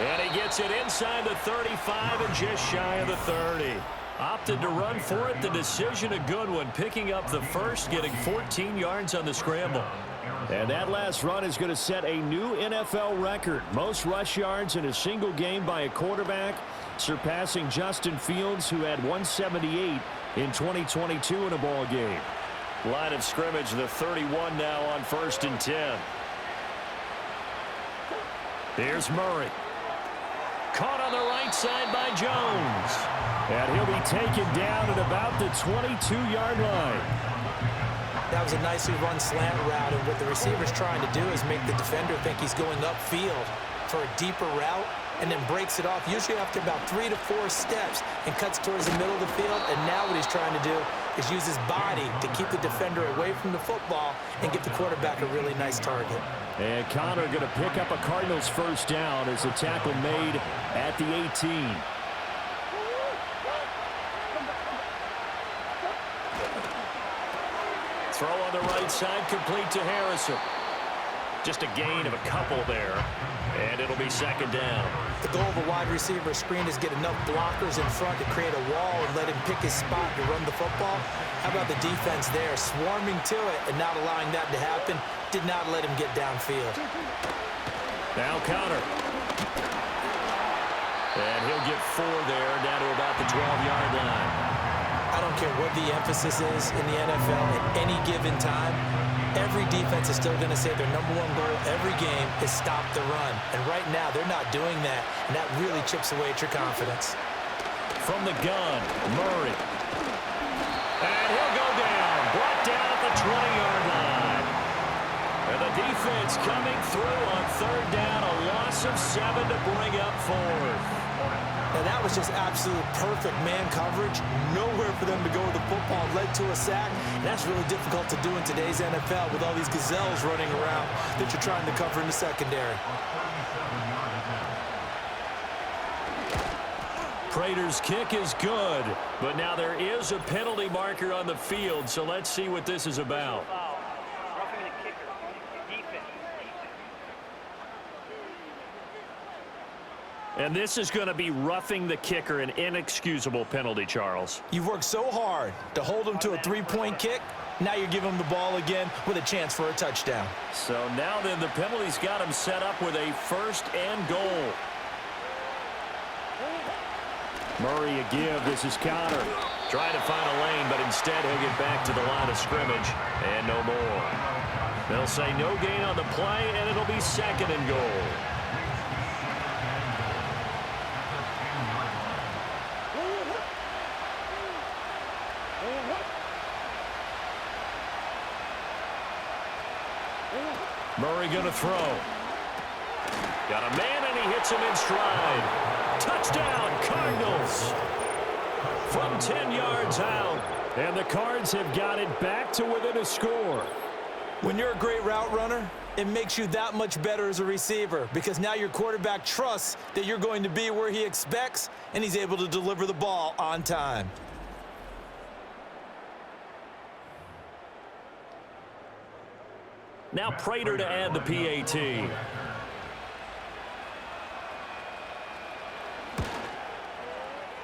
And he gets it inside the 35 and just shy of the 30. Opted to run for it. The decision a good one. Picking up the 1st, getting 14 yards on the scramble. And that last run is going to set a new NFL record. Most rush yards in a single game by a quarterback, surpassing Justin Fields, who had 178 in 2022 in a ball game. Line of scrimmage, the 31 now on 1st and 10. Here's Murray. Caught on the right side by Jones. And he'll be taken down at about the 22-yard line. That was a nicely run slant route, and what the receiver's trying to do is make the defender think he's going upfield for a deeper route, and then breaks it off, usually after about 3 to 4 steps, and cuts towards the middle of the field. And now what he's trying to do is use his body to keep the defender away from the football and give the quarterback a really nice target. And Connor going to pick up a Cardinals first down as a tackle made at the 18. Throw on the right side, complete to Harrison. Just a gain of a couple there, and it'll be second down. The goal of a wide receiver screen is get enough blockers in front to create a wall and let him pick his spot to run the football. How about the defense there, swarming to it and not allowing that to happen? Did not let him get downfield. Now Connor. And he'll get 4 there, down to about the 12-yard line. I don't care what the emphasis is in the NFL at any given time. Every defense is still going to say their number one goal every game is stop the run. And right now, they're not doing that, and that really chips away at your confidence. From the gun, Murray. And he'll go down. Brought down at the 20-yard line. And the defense coming through on third down. A loss of 7 to bring up 4th. Now, that was just absolute perfect man coverage. Nowhere for them to go with the football. Led to a sack. And that's really difficult to do in today's NFL with all these gazelles running around that you're trying to cover in the secondary. Prater's kick is good, but now there is a penalty marker on the field, so let's see what this is about. Roughing the kicker. Defense. And this is going to be roughing the kicker, an inexcusable penalty, Charles. You've worked so hard to hold him to a 3-point kick. Now you're giving him the ball again with a chance for a touchdown. So now then the penalty's got him set up with a 1st and goal. Murray a give. This is Connor. Trying to find a lane, but instead he'll get back to the line of scrimmage. And no more. They'll say no gain on the play, and it'll be 2nd and goal. Murray going to throw. Got a man, and he hits him in stride. Touchdown, Cardinals. From 10 yards out. And the Cards have got it back to within a score. When you're a great route runner, it makes you that much better as a receiver because now your quarterback trusts that you're going to be where he expects, and he's able to deliver the ball on time. Now Prater to add the PAT.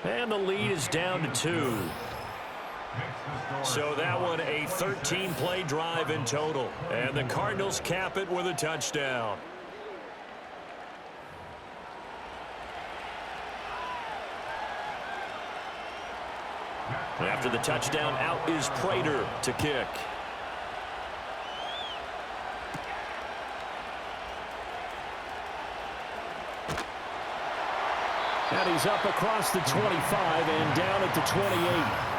And the lead is down to 2. So that one a 13-play drive in total. And the Cardinals cap it with a touchdown. After the touchdown, out is Prater to kick. And he's up across the 25 and down at the 28.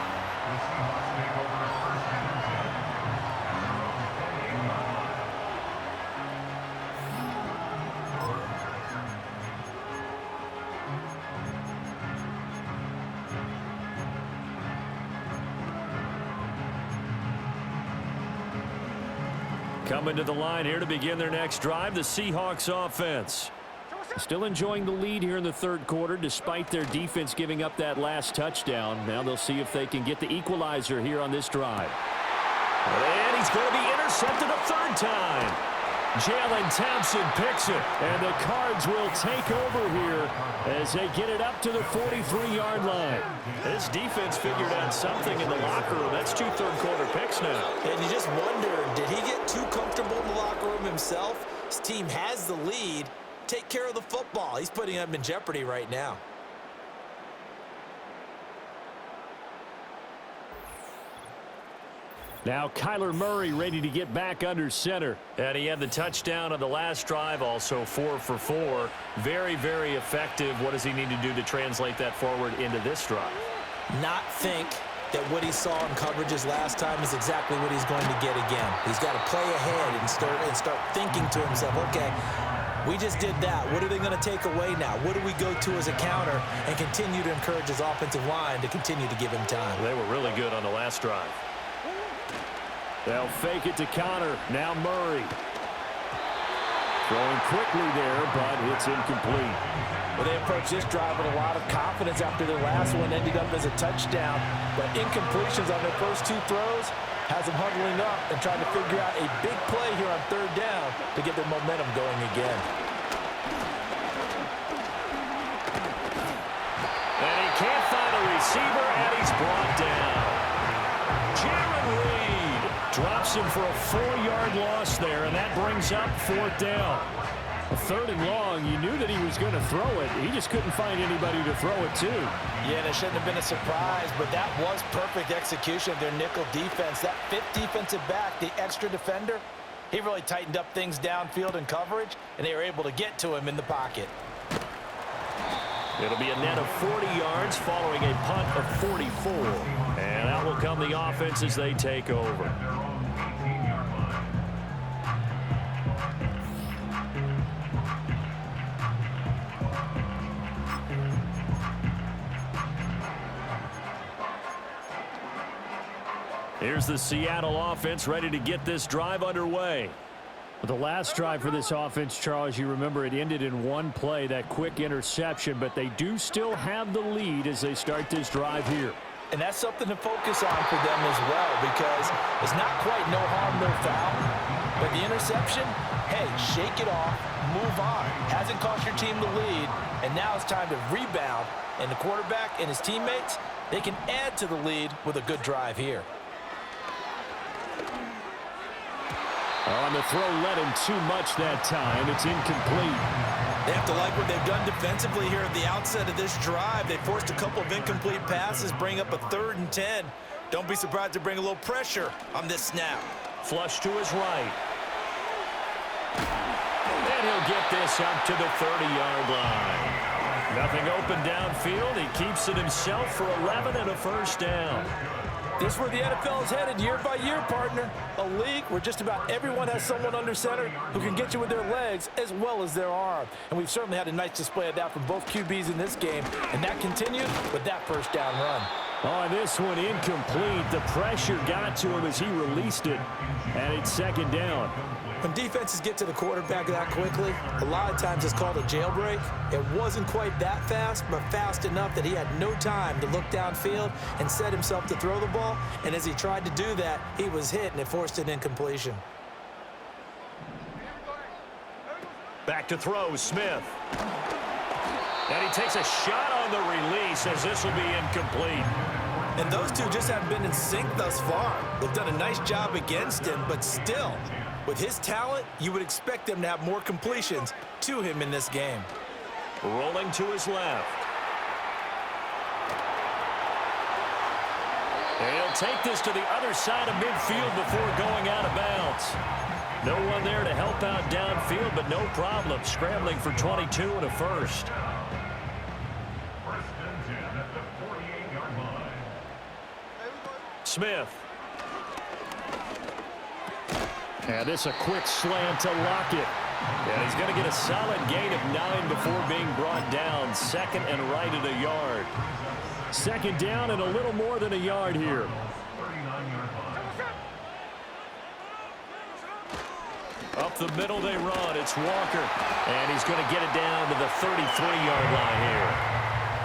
Coming to the line here to begin their next drive, the Seahawks offense. Still enjoying the lead here in the third quarter despite their defense giving up that last touchdown. Now they'll see if they can get the equalizer here on this drive. And he's going to be intercepted a 3rd time. Jalen Thompson picks it, and the Cards will take over here as they get it up to the 43-yard line. This defense figured out something in the locker room. That's 2 third-quarter picks now. And you just wonder, did he get too comfortable in the locker room himself? His team has the lead. Take care of the football. He's putting them in jeopardy right now. Now Kyler Murray ready to get back under center. And he had the touchdown on the last drive, also 4 for 4. Very, very effective. What does he need to do to translate that forward into this drive? Not think that what he saw in coverages last time is exactly what he's going to get again. He's got to play ahead and start thinking to himself, okay, We just did that. What are they going to take away now? What do we go to as a counter and continue to encourage his offensive line to continue to give him time? They were really good on the last drive. They'll fake it to counter. Now Murray. Throwing quickly there, but it's incomplete. Well, they approached this drive with a lot of confidence after their last one ended up as a touchdown. But incompletions on their first two throws has them huddling up and trying to figure out a big play here on third down to get their momentum going again. And he can't find a receiver, and he's brought down. Drops him for a 4-yard loss there, and that brings up fourth down. A third and long, you knew that he was going to throw it. He just couldn't find anybody to throw it to. Yeah, and it shouldn't have been a surprise, but that was perfect execution of their nickel defense. That fifth defensive back, the extra defender, he really tightened up things downfield in coverage, and they were able to get to him in the pocket. It'll be a net of 40 yards following a punt of 44. And out will come the offense as they take over. Here's the Seattle offense ready to get this drive underway. The last drive for this offense, Charles, you remember it ended in one play, that quick interception, but they do still have the lead as they start this drive here. And that's something to focus on for them as well, because it's not quite no harm, no foul. But the interception, hey, shake it off, move on. Hasn't cost your team the lead, and now it's time to rebound. And the quarterback and his teammates, they can add to the lead with a good drive here. On the throw, led him too much that time. It's incomplete. They have to like what they've done defensively here at the outset of this drive. They forced a couple of incomplete passes, bring up a 3rd and 10. Don't be surprised to bring a little pressure on this snap. Flush to his right. And he'll get this up to the 30-yard line. Nothing open downfield. He keeps it himself for 11 and a first down. This is where the NFL is headed year by year, partner. A league where just about everyone has someone under center who can get you with their legs as well as their arm. And we've certainly had a nice display of that from both QBs in this game. And that continued with that first down run. On this one, incomplete. The pressure got to him as he released it. And it's second down. When defenses get to the quarterback that quickly, a lot of times it's called a jailbreak. It wasn't quite that fast, but fast enough that he had no time to look downfield and set himself to throw the ball. And as he tried to do that, he was hit, and it forced an incompletion. Back to throw, Smith. And he takes a shot on the release as this will be incomplete. And those two just haven't been in sync thus far. They've done a nice job against him, but still, with his talent, you would expect them to have more completions to him in this game. Rolling to his left. And he'll take this to the other side of midfield before going out of bounds. No one there to help out downfield, but no problem. Scrambling for 22 and a first. Smith. And this a quick slant to Lockett. And he's going to get a solid gain of 9 before being brought down. Second and right at a yard. Second down and a little more than a yard here. Up the middle they run. It's Walker. And he's going to get it down to the 33-yard line here.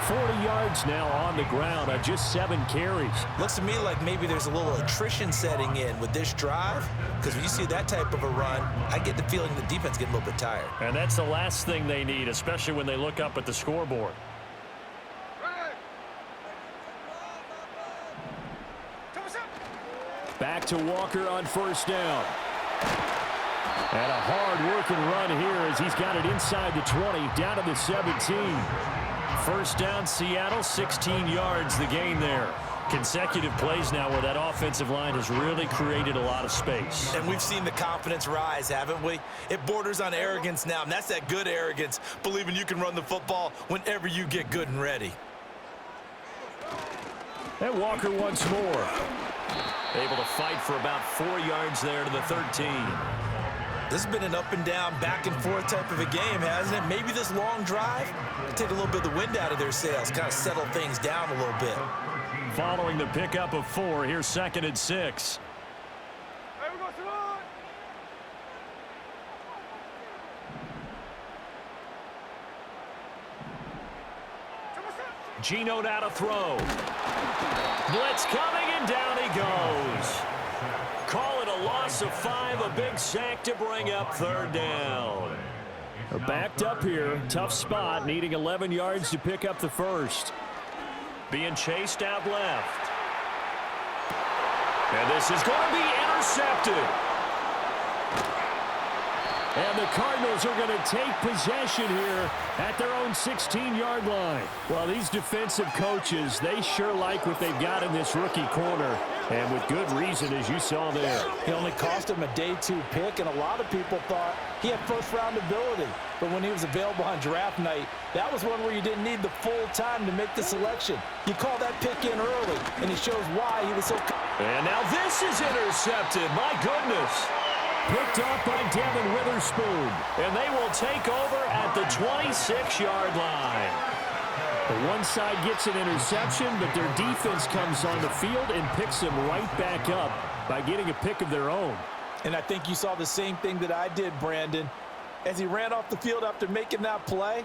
40 yards now on the ground on just 7 carries. Looks to me like maybe there's a little attrition setting in with this drive, because when you see that type of a run, I get the feeling the defense getting a little bit tired. And that's the last thing they need, especially when they look up at the scoreboard. Back to Walker on first down. And a hard-working run here as he's got it inside the 20, down to the 17. First down, Seattle, 16 yards the gain there. Consecutive plays now where that offensive line has really created a lot of space. And we've seen the confidence rise, haven't we? It borders on arrogance now, and that's that good arrogance, believing you can run the football whenever you get good and ready. And Walker once more. Able to fight for about 4 yards there to the 13. This has been an up and down, back and forth type of a game, hasn't it? Maybe this long drive will take a little bit of the wind out of their sails, kind of settle things down a little bit. Following the pickup of 4, here's 2nd and 6. Geno now to throw. Blitz coming, and down he goes. Call it a loss of 5, a big sack to bring up 3rd down. They're backed up here. Tough spot, needing 11 yards to pick up the first. Being chased out left. And this is going to be intercepted. And the Cardinals are going to take possession here at their own 16-yard line. Well, these defensive coaches, they sure like what they've got in this rookie corner, and with good reason, as you saw there. He only cost him a day 2 pick, and a lot of people thought he had first-round ability. But when he was available on draft night, that was one where you didn't need the full time to make the selection. You call that pick in early, and he shows why he was so... And now this is intercepted. My goodness. Picked off by Devin Witherspoon. And they will take over at the 26-yard line. The one side gets an interception, but their defense comes on the field and picks them right back up by getting a pick of their own. And I think you saw the same thing that I did, Brandon. As he ran off the field after making that play,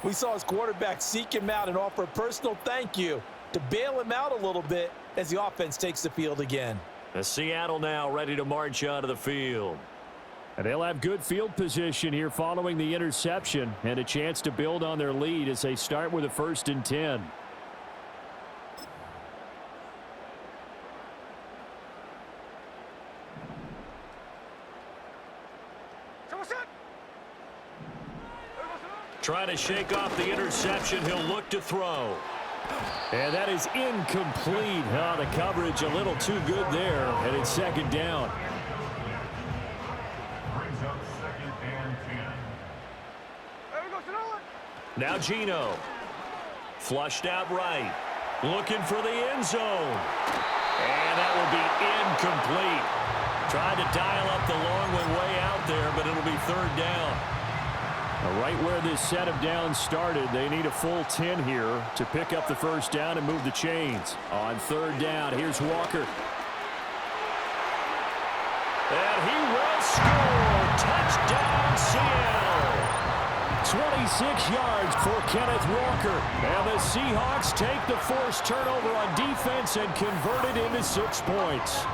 we saw his quarterback seek him out and offer a personal thank you to bail him out a little bit as the offense takes the field again. The Seattle now ready to march onto the field. And they'll have good field position here following the interception and a chance to build on their lead as they start with a 1st and 10. Trying to shake off the interception. He'll look to throw. And that is incomplete. Oh, the coverage a little too good there, and it's 2nd down. Brings up 2nd and 10. Now Geno. Flushed out right. Looking for the end zone. And that will be incomplete. Tried to dial up the long one way out there, but it'll be 3rd down. Right where this set of downs started, they need a full 10 here to pick up the 1st down and move the chains. On 3rd down, here's Walker. And he will score. Touchdown, Seattle. 26 yards for Kenneth Walker. And the Seahawks take the forced turnover on defense and convert it into 6 points.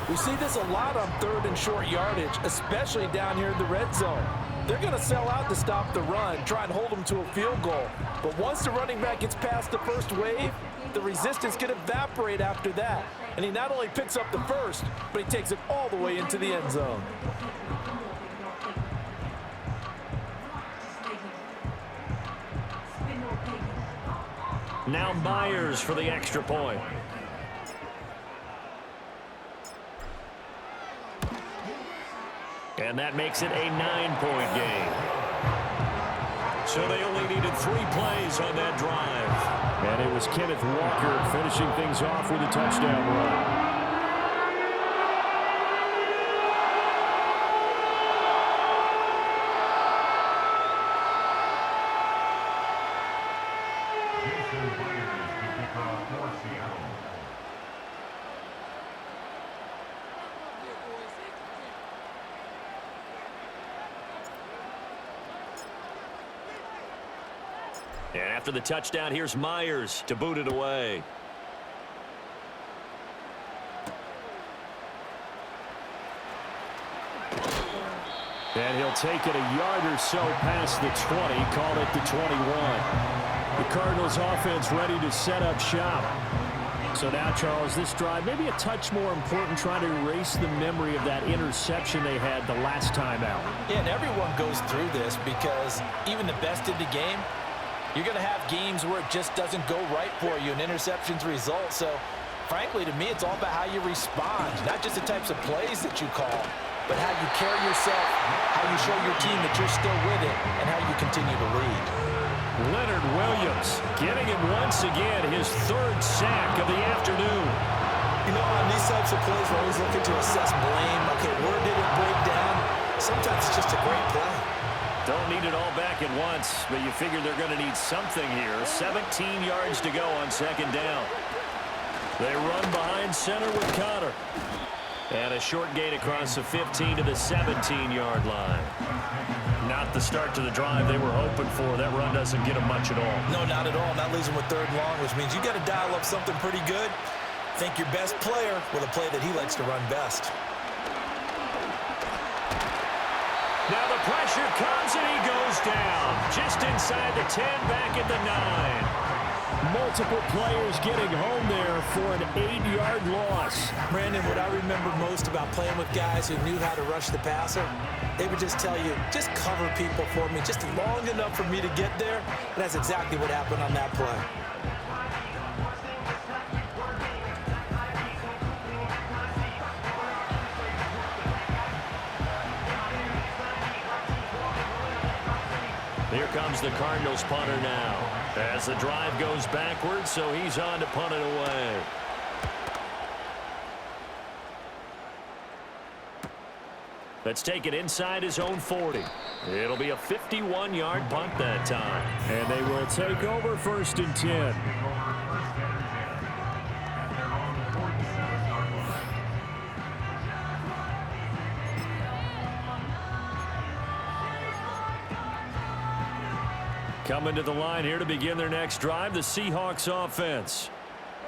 We see this a lot on 3rd and short yardage, especially down here in the red zone. They're going to sell out to stop the run, try and hold them to a field goal. But once the running back gets past the first wave, the resistance can evaporate after that. And he not only picks up the first, but he takes it all the way into the end zone. Now Myers for the extra point. And that makes it a 9-point game. So they only needed 3 plays on that drive. And it was Kenneth Walker finishing things off with a touchdown run. And after the touchdown, here's Myers to boot it away. And he'll take it a yard or so past the 20, call it the 21. The Cardinals offense ready to set up shop. So now, Charles, this drive maybe a touch more important, trying to erase the memory of that interception they had the last time out. Yeah, and everyone goes through this because even the best in the game, you're going to have games where it just doesn't go right for you and interceptions result. So, frankly, to me, it's all about how you respond, not just the types of plays that you call, but how you carry yourself, how you show your team that you're still with it, and how you continue to lead. Leonard Williams getting him once again, his 3rd sack of the afternoon. You know, on these types of plays, we're always looking to assess blame. Okay, where did it break down? sometimes it's just a great play. Don't need it all back at once, but you figure they're going to need something here. 17 yards to go on second down. They run behind center with Connor. And a short gain across the 15 to the 17-yard line. Not the start to the drive they were hoping for. That run doesn't get them much at all. No, not at all. That leaves them with third and long, which means you got to dial up something pretty good. Think your best player with a play that he likes to run best. Now the pressure comes and he goes down. Just inside the 10, back at the 9. Multiple players getting home there for an 8-yard loss. Brandon, what I remember most about playing with guys who knew how to rush the passer, they would just tell you, just cover people for me, just long enough for me to get there. And that's exactly what happened on that play. Here comes the Cardinals punter now. As the drive goes backwards, so he's on to punt it away. Let's take it inside his own 40. It'll be a 51-yard punt that time. And they will take over 1st and 10. Coming to the line here to begin their next drive, the Seahawks offense.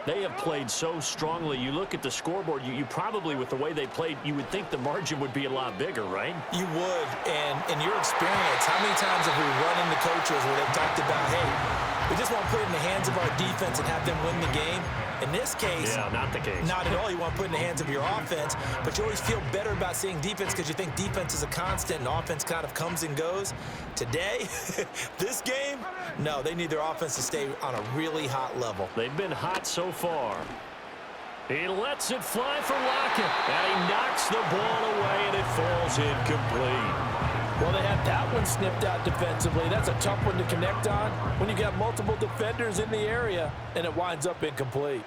They have played so strongly. You look at the scoreboard, you probably, with the way they played, you would think the margin would be a lot bigger, right? You would, and in your experience, how many times have we run into coaches where they've talked about, hey, we just want to put it in the hands of our defense and have them win the game? In this case, yeah, not the case. Not at all. You want to put it in the hands of your offense, but you always feel better about seeing defense because you think defense is a constant and offense kind of comes and goes. Today, this game, no, they need their offense to stay on a really hot level. They've been hot so far. He lets it fly for Lockett, and he knocks the ball away, and it falls incomplete. Well, they had that one snipped out defensively. That's a tough one to connect on when you got multiple defenders in the area, and it winds up incomplete.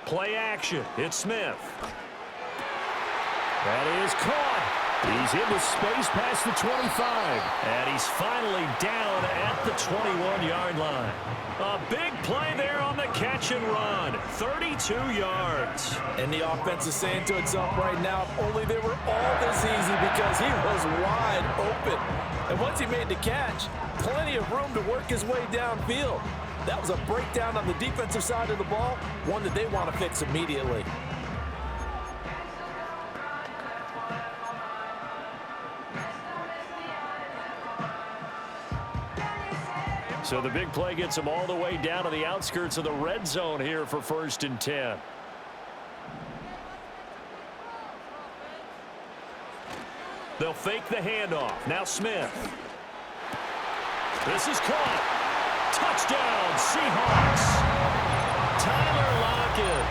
Play action. It's Smith. That is caught. He's into space past the 25. And he's finally down at the 21-yard line. A big play there on the catch and run. 32 yards. And the offense is saying to itself right now, if only they were all this easy, because he was wide open. And once he made the catch, plenty of room to work his way downfield. That was a breakdown on the defensive side of the ball, one that they want to fix immediately. So the big play gets them all the way down to the outskirts of the red zone here for 1st and 10. They'll fake the handoff. Now Smith. This is caught. Touchdown, Seahawks. Tyler Lockett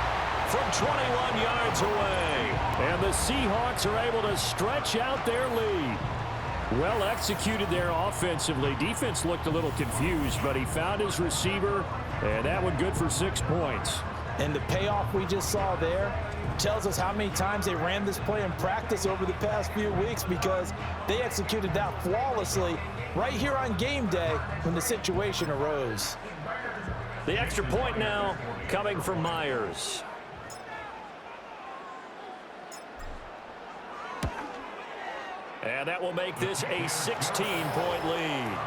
from 21 yards away. And the Seahawks are able to stretch out their lead. Well executed there offensively. Defense looked a little confused, but he found his receiver, and that one good for 6 points. And the payoff we just saw there tells us how many times they ran this play in practice over the past few weeks, because they executed that flawlessly right here on game day when the situation arose. The extra point now coming from Myers. And that will make this a 16-point lead.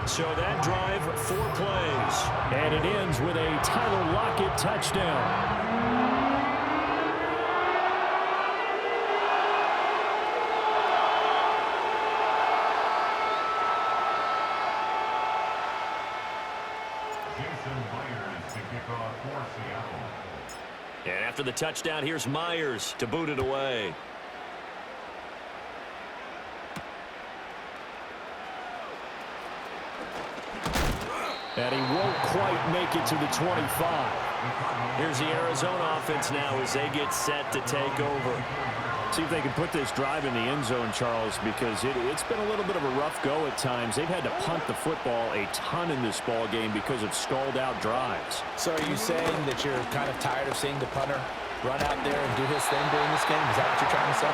So that drive, 4 plays. And it ends with a Tyler Lockett touchdown. And after the touchdown, here's Myers to boot it away. And he won't quite make it to the 25. Here's the Arizona offense now as they get set to take over. See if they can put this drive in the end zone, Charles, because it's been a little bit of a rough go at times. They've had to punt the football a ton in this ball game because of stalled out drives. So are you saying that you're kind of tired of seeing the punter run out there and do his thing during this game? Is that what you're trying to say?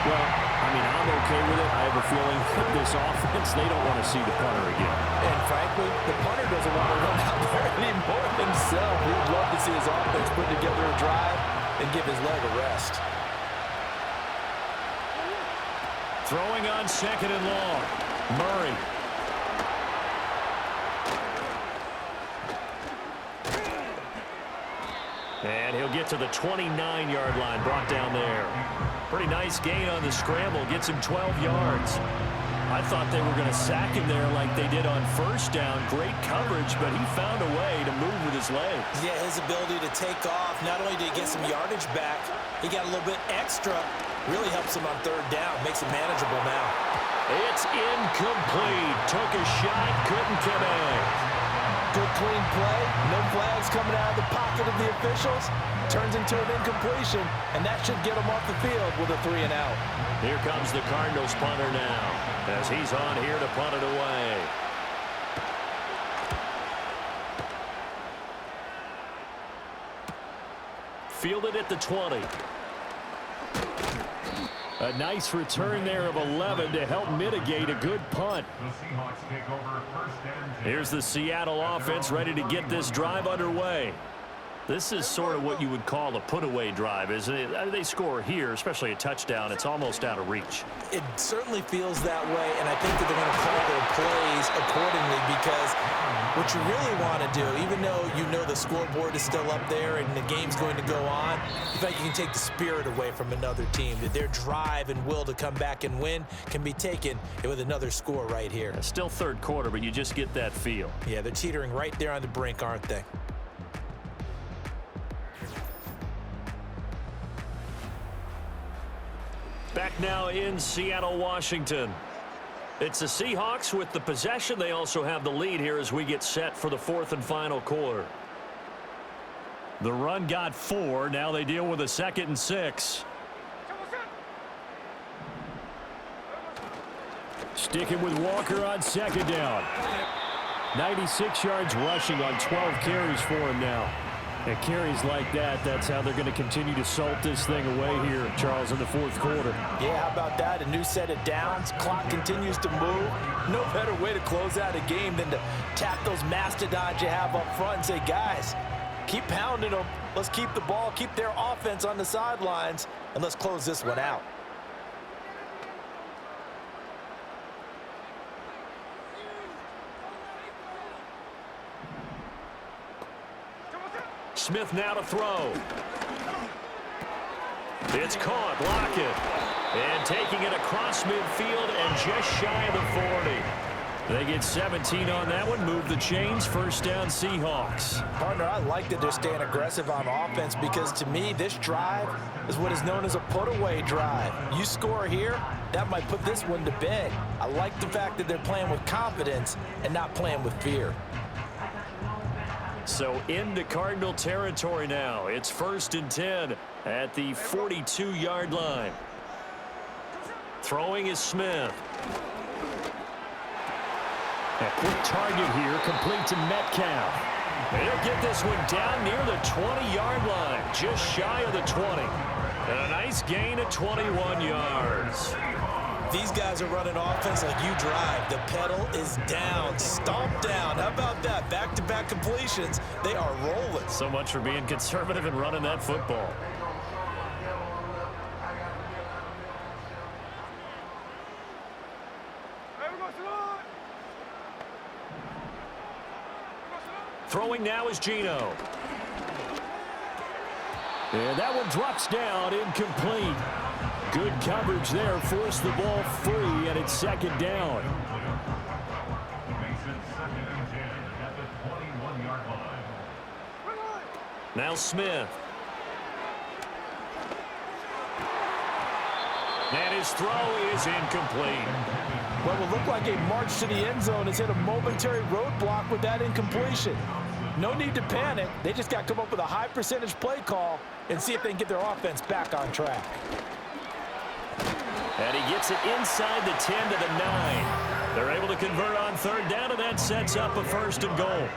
Well, I mean, I'm okay with it. I have a feeling this offense, they don't want to see the punter again. And frankly, the punter doesn't want to run out there anymore himself. He'd love to see his offense put together a drive and give his leg a rest. Throwing on second and long. Murray. And he'll get to the 29-yard line, brought down there. Pretty nice gain on the scramble, gets him 12 yards. I thought they were going to sack him there like they did on first down. Great coverage, but he found a way to move with his legs. Yeah, his ability to take off, not only did he get some yardage back, he got a little bit extra. Really helps him on third down, makes it manageable now. It's incomplete. Took a shot, couldn't connect. Good clean play, no flags coming out of the pocket of the officials. Turns into an incompletion, and that should get him off the field with a 3-and-out. Here comes the Cardinals punter now, as he's on here to punt it away. Fielded at the 20. A nice return there of 11 to help mitigate a good punt. The Seahawks take over first and 10. Here's the Seattle offense ready to get this drive underway. This is sort of what you would call a put-away drive, isn't it? I mean, they score here, especially a touchdown. It's almost out of reach. It certainly feels that way, and I think that they're going to call their plays accordingly, because what you really want to do, even though you know the scoreboard is still up there and the game's going to go on, you think you can take the spirit away from another team, that their drive and will to come back and win can be taken with another score right here. It's still third quarter, but you just get that feel. Yeah, they're teetering right there on the brink, aren't they? Back now in Seattle, Washington. It's the Seahawks with the possession. They also have the lead here as we get set for the fourth and final quarter. The run got 4. Now they deal with a 2nd and 6. Sticking with Walker on 2nd down. 96 yards rushing on 12 carries for him now. And carries like that, that's how they're going to continue to salt this thing away here, Charles, in the fourth quarter. Yeah, how about that? A new set of downs. Clock continues to move. No better way to close out a game than to tap those mastodons you have up front and say, guys, keep pounding them. Let's keep the ball, keep their offense on the sidelines, and let's close this one out. Smith now to throw. It's caught, Lockett. And taking it across midfield and just shy of the 40. They get 17 on that one, move the chains, first down Seahawks. Partner, I like that they're staying aggressive on offense, because to me, this drive is what is known as a put-away drive. You score here, that might put this one to bed. I like the fact that they're playing with confidence and not playing with fear. So into Cardinal territory now. It's 1st and 10 at the 42-yard line. Throwing is Smith. A quick target here, complete to Metcalf. And he'll get this one down near the 20-yard line, just shy of the 20. And a nice gain of 21 yards. These guys are running offense like you drive. The pedal is down, stomp down. How about that? Back-to-back completions. They are rolling. So much for being conservative and running that football. Throwing now is Geno. And that one drops down, incomplete. Good coverage there, forced the ball free, and it's 2nd down. Makes it 2nd and 10 at the 21-yard line. Now Smith. And his throw is incomplete. What will look like a march to the end zone has hit a momentary roadblock with that incompletion. No need to panic. They just got to come up with a high percentage play call and see if they can get their offense back on track. And he gets it inside the 10 to the 9. They're able to convert on 3rd down, and that sets up a 1st and goal.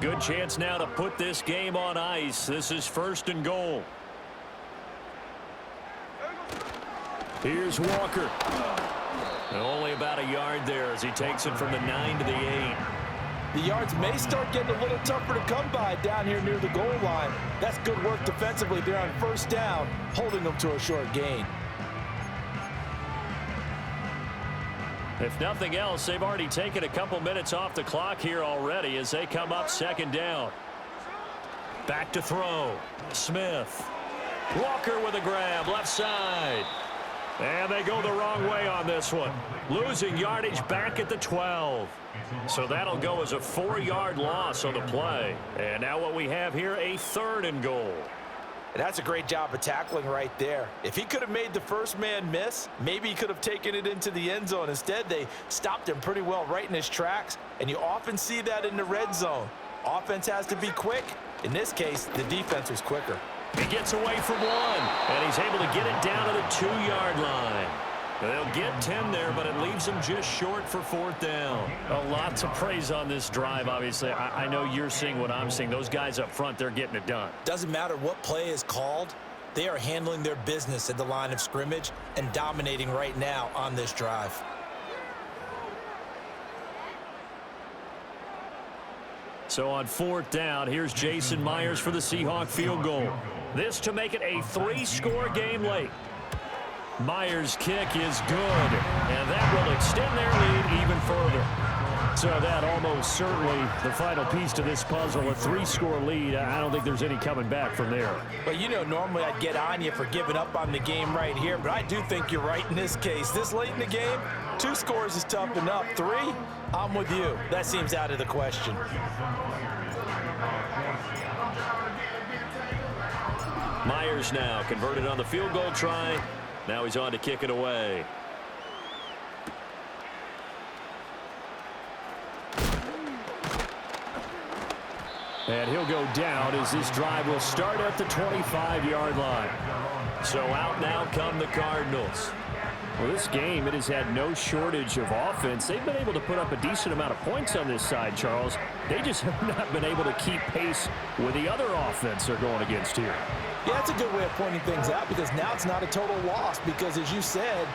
good chance now to put this game on ice. This is 1st and goal. Here's Walker. And only about a yard there as he takes it from the 9 to the 8. The yards may start getting a little tougher to come by down here near the goal line. That's good work defensively there on 1st down, holding them to a short gain. If nothing else, they've already taken a couple minutes off the clock here already as they come up 2nd down. Back to throw. Smith. Walker with a grab, left side. And they go the wrong way on this one. Losing yardage back at the 12. So that'll go as a 4-yard loss on the play. And now what we have here, a 3rd and goal. And that's a great job of tackling right there. If he could have made the first man miss, maybe he could have taken it into the end zone. Instead, they stopped him pretty well right in his tracks. And you often see that in the red zone. Offense has to be quick. In this case, the defense was quicker. He gets away from 1, and he's able to get it down to the 2-yard line. They'll get 10 there, but it leaves them just short for 4th down. A lot to praise on this drive, obviously. I know you're seeing what I'm seeing. Those guys up front, they're getting it done. Doesn't matter what play is called. They are handling their business at the line of scrimmage and dominating right now on this drive. So on 4th down, here's Jason Myers for the Seahawk field goal. This to make it a 3-score game late. Myers' kick is good, and that will extend their lead even further. So that almost certainly the final piece to this puzzle, a 3-score lead. I don't think there's any coming back from there. Well, you know, normally I'd get on you for giving up on the game right here, but I do think you're right in this case. This late in the game, 2 scores is tough enough. 3, I'm with you. That seems out of the question. Myers now converted on the field goal try. Now he's on to kick it away. And he'll go down as this drive will start at the 25-yard line. So out now come the Cardinals. Well, this game, it has had no shortage of offense. They've been able to put up a decent amount of points on this side, Charles. They just have not been able to keep pace with the other offense they're going against here. Yeah, that's a good way of pointing things out because now it's not a total loss because, as you said,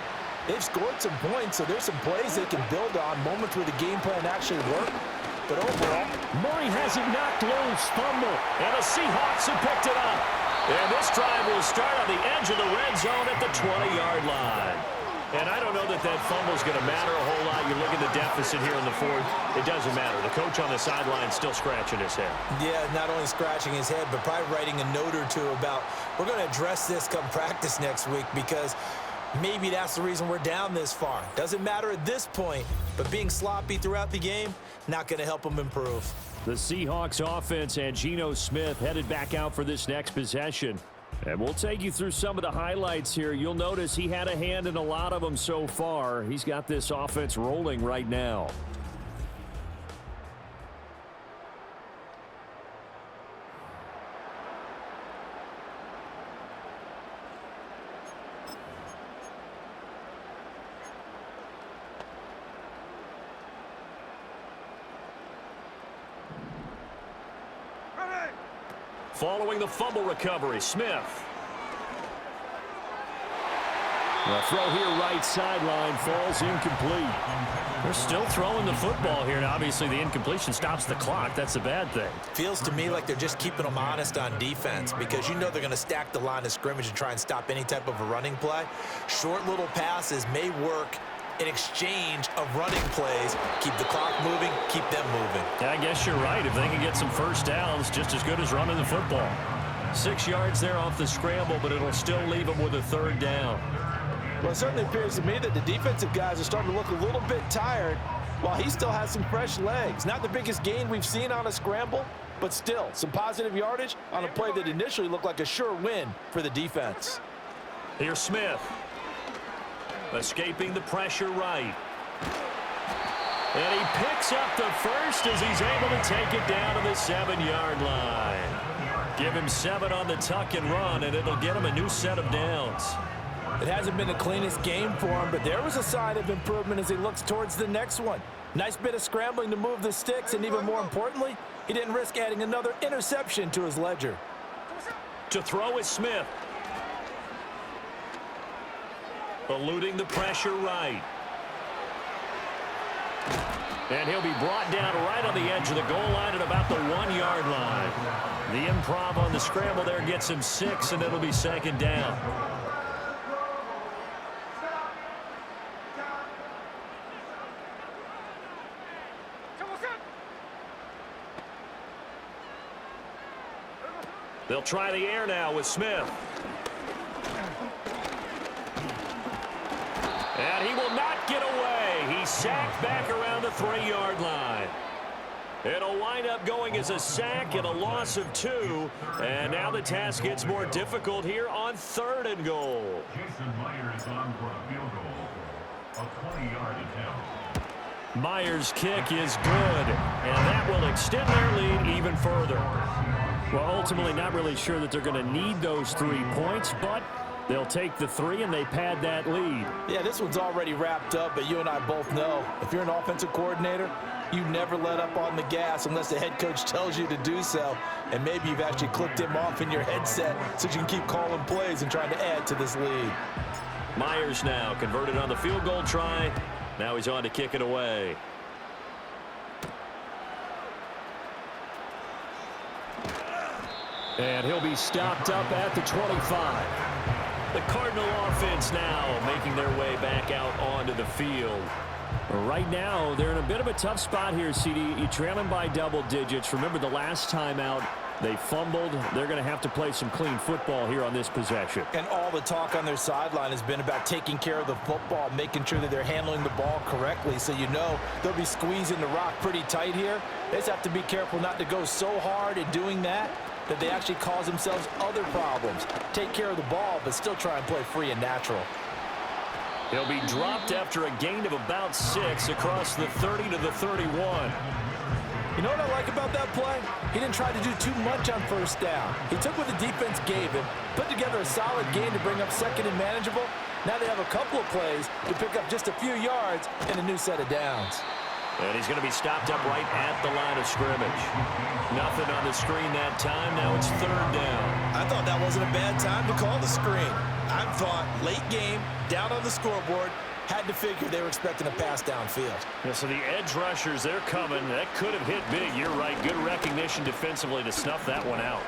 they've scored some points, so there's some plays they can build on, moments where the game plan actually worked. But overall, Murray has it knocked loose, fumble, and the Seahawks have picked it up. And this drive will start on the edge of the red zone at the 20-yard line. And I don't know that that fumble is going to matter a whole lot. You look at the deficit here in the 4th. It doesn't matter. The coach on the sideline is still scratching his head. Yeah, not only scratching his head, but probably writing a note or two about, we're going to address this come practice next week because maybe that's the reason we're down this far. Doesn't matter at this point, but being sloppy throughout the game, not going to help them improve. The Seahawks offense and Geno Smith headed back out for this next possession. And we'll take you through some of the highlights here. You'll notice he had a hand in a lot of them so far. He's got this offense rolling right now. Following the fumble recovery, Smith. The throw here right sideline falls incomplete. They're still throwing the football here, and obviously the incompletion stops the clock. That's a bad thing. Feels to me like they're just keeping them honest on defense because you know they're going to stack the line of scrimmage and try and stop any type of a running play. Short little passes may work in exchange of running plays. Keep the clock moving, keep them moving. Yeah, I guess you're right. If they can get some first downs, just as good as running the football. 6 yards there off the scramble, but it'll still leave them with a 3rd down. Well, it certainly appears to me that the defensive guys are starting to look a little bit tired while he still has some fresh legs. Not the biggest gain we've seen on a scramble, but still some positive yardage on a play that initially looked like a sure win for the defense. Here's Smith. Escaping the pressure right. And he picks up the first as he's able to take it down to the 7-yard line. Give him 7 on the tuck and run, and it'll get him a new set of downs. It hasn't been the cleanest game for him, but there was a sign of improvement as he looks towards the next one. Nice bit of scrambling to move the sticks, and even more importantly, he didn't risk adding another interception to his ledger. To throw is Smith. Eluding the pressure right. And he'll be brought down right on the edge of the goal line at about the 1-yard line. The improv on the scramble there gets him 6, and it'll be second down. They'll try the air now with Smith. And he will not get away. He's sacked back around the 3-yard line. It'll wind up going as a sack and a loss of 2. And now the task gets more difficult here on 3rd and goal. Jason Myers on for a field goal. A 20-yard attempt. Myers' kick is good, and that will extend their lead even further. Well, ultimately not really sure that they're going to need those 3 points, but they'll take the 3 and they pad that lead. Yeah, this one's already wrapped up, but you and I both know if you're an offensive coordinator, you never let up on the gas unless the head coach tells you to do so. And maybe you've actually clicked him off in your headset so you can keep calling plays and trying to add to this lead. Myers now converted on the field goal try. Now he's on to kick it away. And he'll be stopped up at the 25. The Cardinal offense now making their way back out onto the field. Right now, they're in a bit of a tough spot here, CD. You're trailing by double digits. Remember the last time out, they fumbled. They're going to have to play some clean football here on this possession. And all the talk on their sideline has been about taking care of the football, making sure that they're handling the ball correctly. So you know they'll be squeezing the rock pretty tight here. They just have to be careful not to go so hard in doing that they actually cause themselves other problems. Take care of the ball, but still try and play free and natural. He'll be dropped after a gain of about 6 across the 30 to the 31. You know what I like about that play? He didn't try to do too much on first down. He took what the defense gave him, put together a solid game to bring up second and manageable. Now they have a couple of plays to pick up just a few yards and a new set of downs. And he's going to be stopped up right at the line of scrimmage. Nothing on the screen that time. Now it's 3rd down. I thought that wasn't a bad time to call the screen. I thought late game, down on the scoreboard, had to figure they were expecting a pass downfield. Yeah, so the edge rushers, they're coming. That could have hit big. You're right. Good recognition defensively to snuff that one out.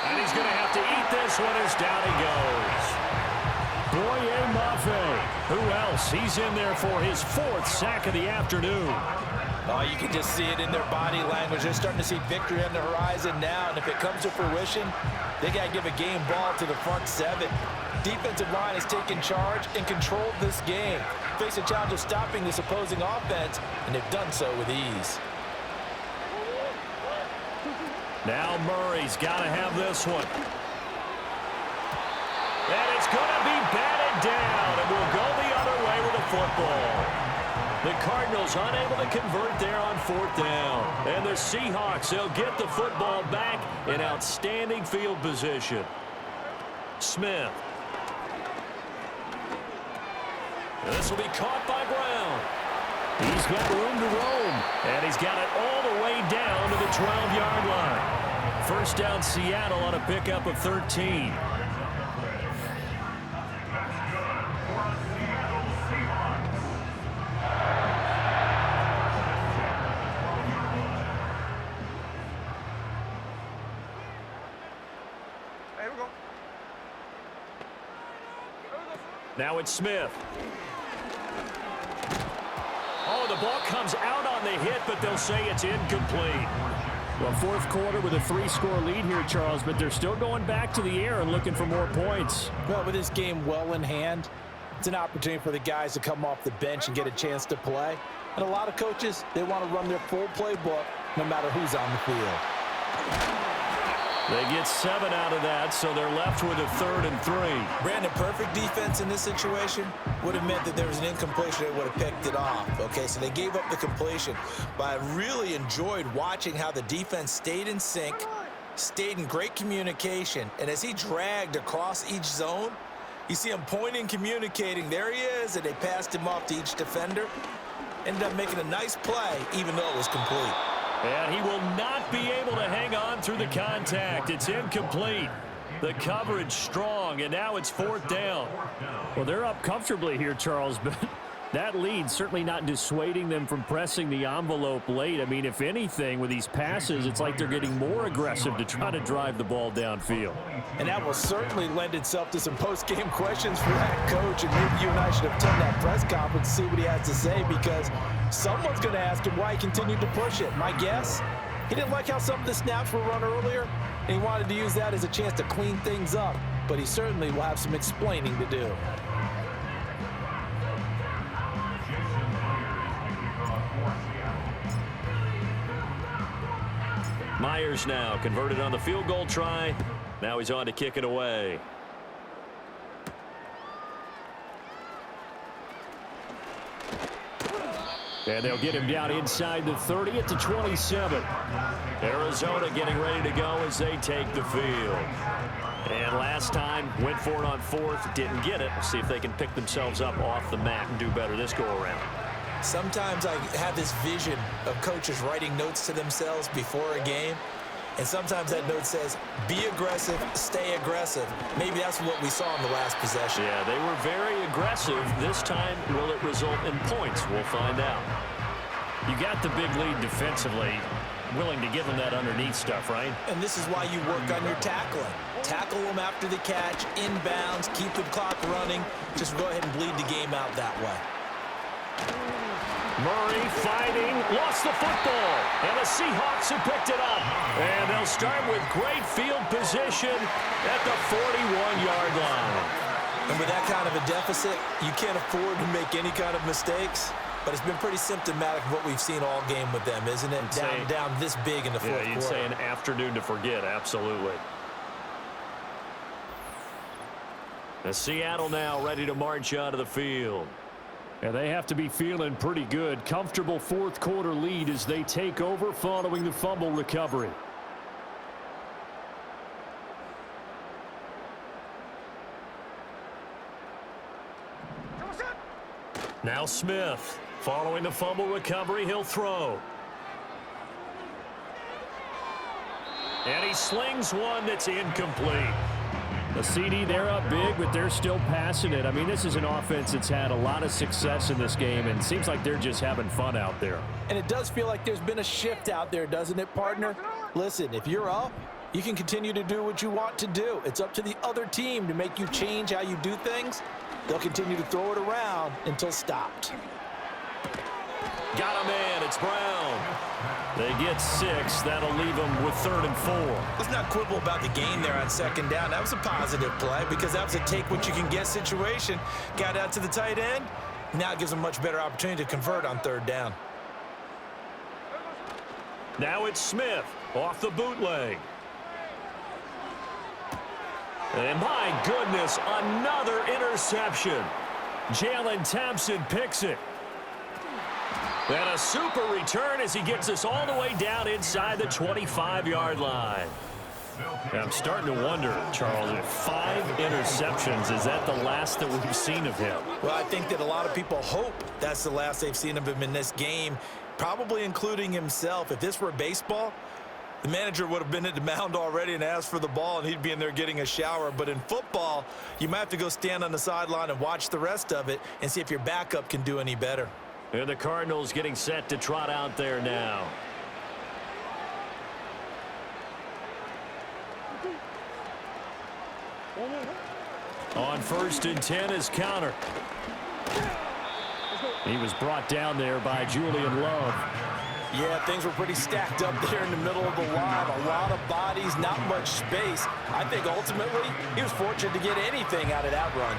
And he's going to have to eat this one as down he goes. Boye Mafe. Who else? He's in there for his 4th sack of the afternoon. Oh, you can just see it in their body language. They're starting to see victory on the horizon now, and if it comes to fruition, they got to give a game ball to the front 7. Defensive line has taken charge and controlled this game. Face a challenge of stopping this opposing offense, and they've done so with ease. Now Murray's got to have this one. And it's going to be batted down, and we'll go the other way with the football. The Cardinals unable to convert there on 4th down. And the Seahawks, they'll get the football back in outstanding field position. Smith. This will be caught by Brown. He's got room to roam, and he's got it all the way down to the 12-yard line. First down Seattle on a pickup of 13. Now it's Smith. Oh, the ball comes out on the hit, but they'll say it's incomplete. Well, 4th quarter with a 3-score lead here, Charles, but they're still going back to the air and looking for more points. Well, with this game well in hand, it's an opportunity for the guys to come off the bench and get a chance to play. And a lot of coaches, they want to run their full playbook no matter who's on the field. They get 7 out of that, so they're left with a 3rd and 3. Brandon, perfect defense in this situation would have meant that there was an incompletion that would have picked it off. Okay, so they gave up the completion. But I really enjoyed watching how the defense stayed in sync, stayed in great communication, and as he dragged across each zone, You see him pointing, communicating. There he is, and they passed him off to each defender. Ended up making a nice play, even though it was complete. And he will not be able to hang on through the contact. It's incomplete. The coverage strong, and now it's 4th down. Well, they're up comfortably here, Charles, but that lead certainly not dissuading them from pressing the envelope late. I mean, if anything, with these passes, it's like they're getting more aggressive to try to drive the ball downfield. And that will certainly lend itself to some post-game questions for that coach, and maybe you and I should have attended that press conference to see what he has to say, because someone's going to ask him why he continued to push it. My guess, he didn't like how some of the snaps were run earlier, and he wanted to use that as a chance to clean things up, but he certainly will have some explaining to do. Myers now converted on the field goal try. Now he's on to kick it away. And they'll get him down inside the 30 at the 27. Arizona getting ready to go as they take the field. And last time, went for it on 4th, didn't get it. We'll see if they can pick themselves up off the mat and do better this go-around. Sometimes I have this vision of coaches writing notes to themselves before a game, and sometimes that note says, be aggressive, stay aggressive. Maybe that's what we saw in the last possession. Yeah, they were very aggressive. This time, will it result in points? We'll find out. You got the big lead defensively, willing to give them that underneath stuff, right? And this is why you work on your tackling. Tackle them after the catch, inbounds, keep the clock running. Just go ahead and bleed the game out that way. Murray fighting, lost the football, and the Seahawks have picked it up. And they'll start with great field position at the 41-yard line. And with that kind of a deficit, you can't afford to make any kind of mistakes. But it's been pretty symptomatic of what we've seen all game with them, isn't it? Down this big in the fourth quarter. Yeah, you'd say an afternoon to forget, absolutely. The Seattle now ready to march onto the field. And they have to be feeling pretty good. Comfortable fourth quarter lead as they take over following the fumble recovery. Now Smith. Following the fumble recovery, he'll throw. And he slings one that's incomplete. The CD, they're up big, but they're still passing it. I mean, this is an offense that's had a lot of success in this game, and it seems like they're just having fun out there. And it does feel like there's been a shift out there, doesn't it, partner? Listen, if you're up, you can continue to do what you want to do. It's up to the other team to make you change how you do things. They'll continue to throw it around until stopped. Got a man. It's Brown. They get 6. That'll leave them with 3rd and 4. Let's not quibble about the gain there on 2nd down. That was a positive play because that was a take-what-you-can-get situation. Got out to the tight end. Now it gives them a much better opportunity to convert on 3rd down. Now it's Smith off the bootleg. And my goodness, another interception. Jalen Thompson picks it. And a super return as he gets us all the way down inside the 25-yard line. I'm starting to wonder, Charles, if 5 interceptions, is that the last that we've seen of him? Well, I think that a lot of people hope that's the last they've seen of him in this game, probably including himself. If this were baseball, the manager would have been at the mound already and asked for the ball, and he'd be in there getting a shower. But in football, you might have to go stand on the sideline and watch the rest of it and see if your backup can do any better. And the Cardinals getting set to trot out there now. On 1st and 10 is Counter. He was brought down there by Julian Love. Yeah, things were pretty stacked up there in the middle of the line. A lot of bodies, not much space. I think ultimately he was fortunate to get anything out of that run.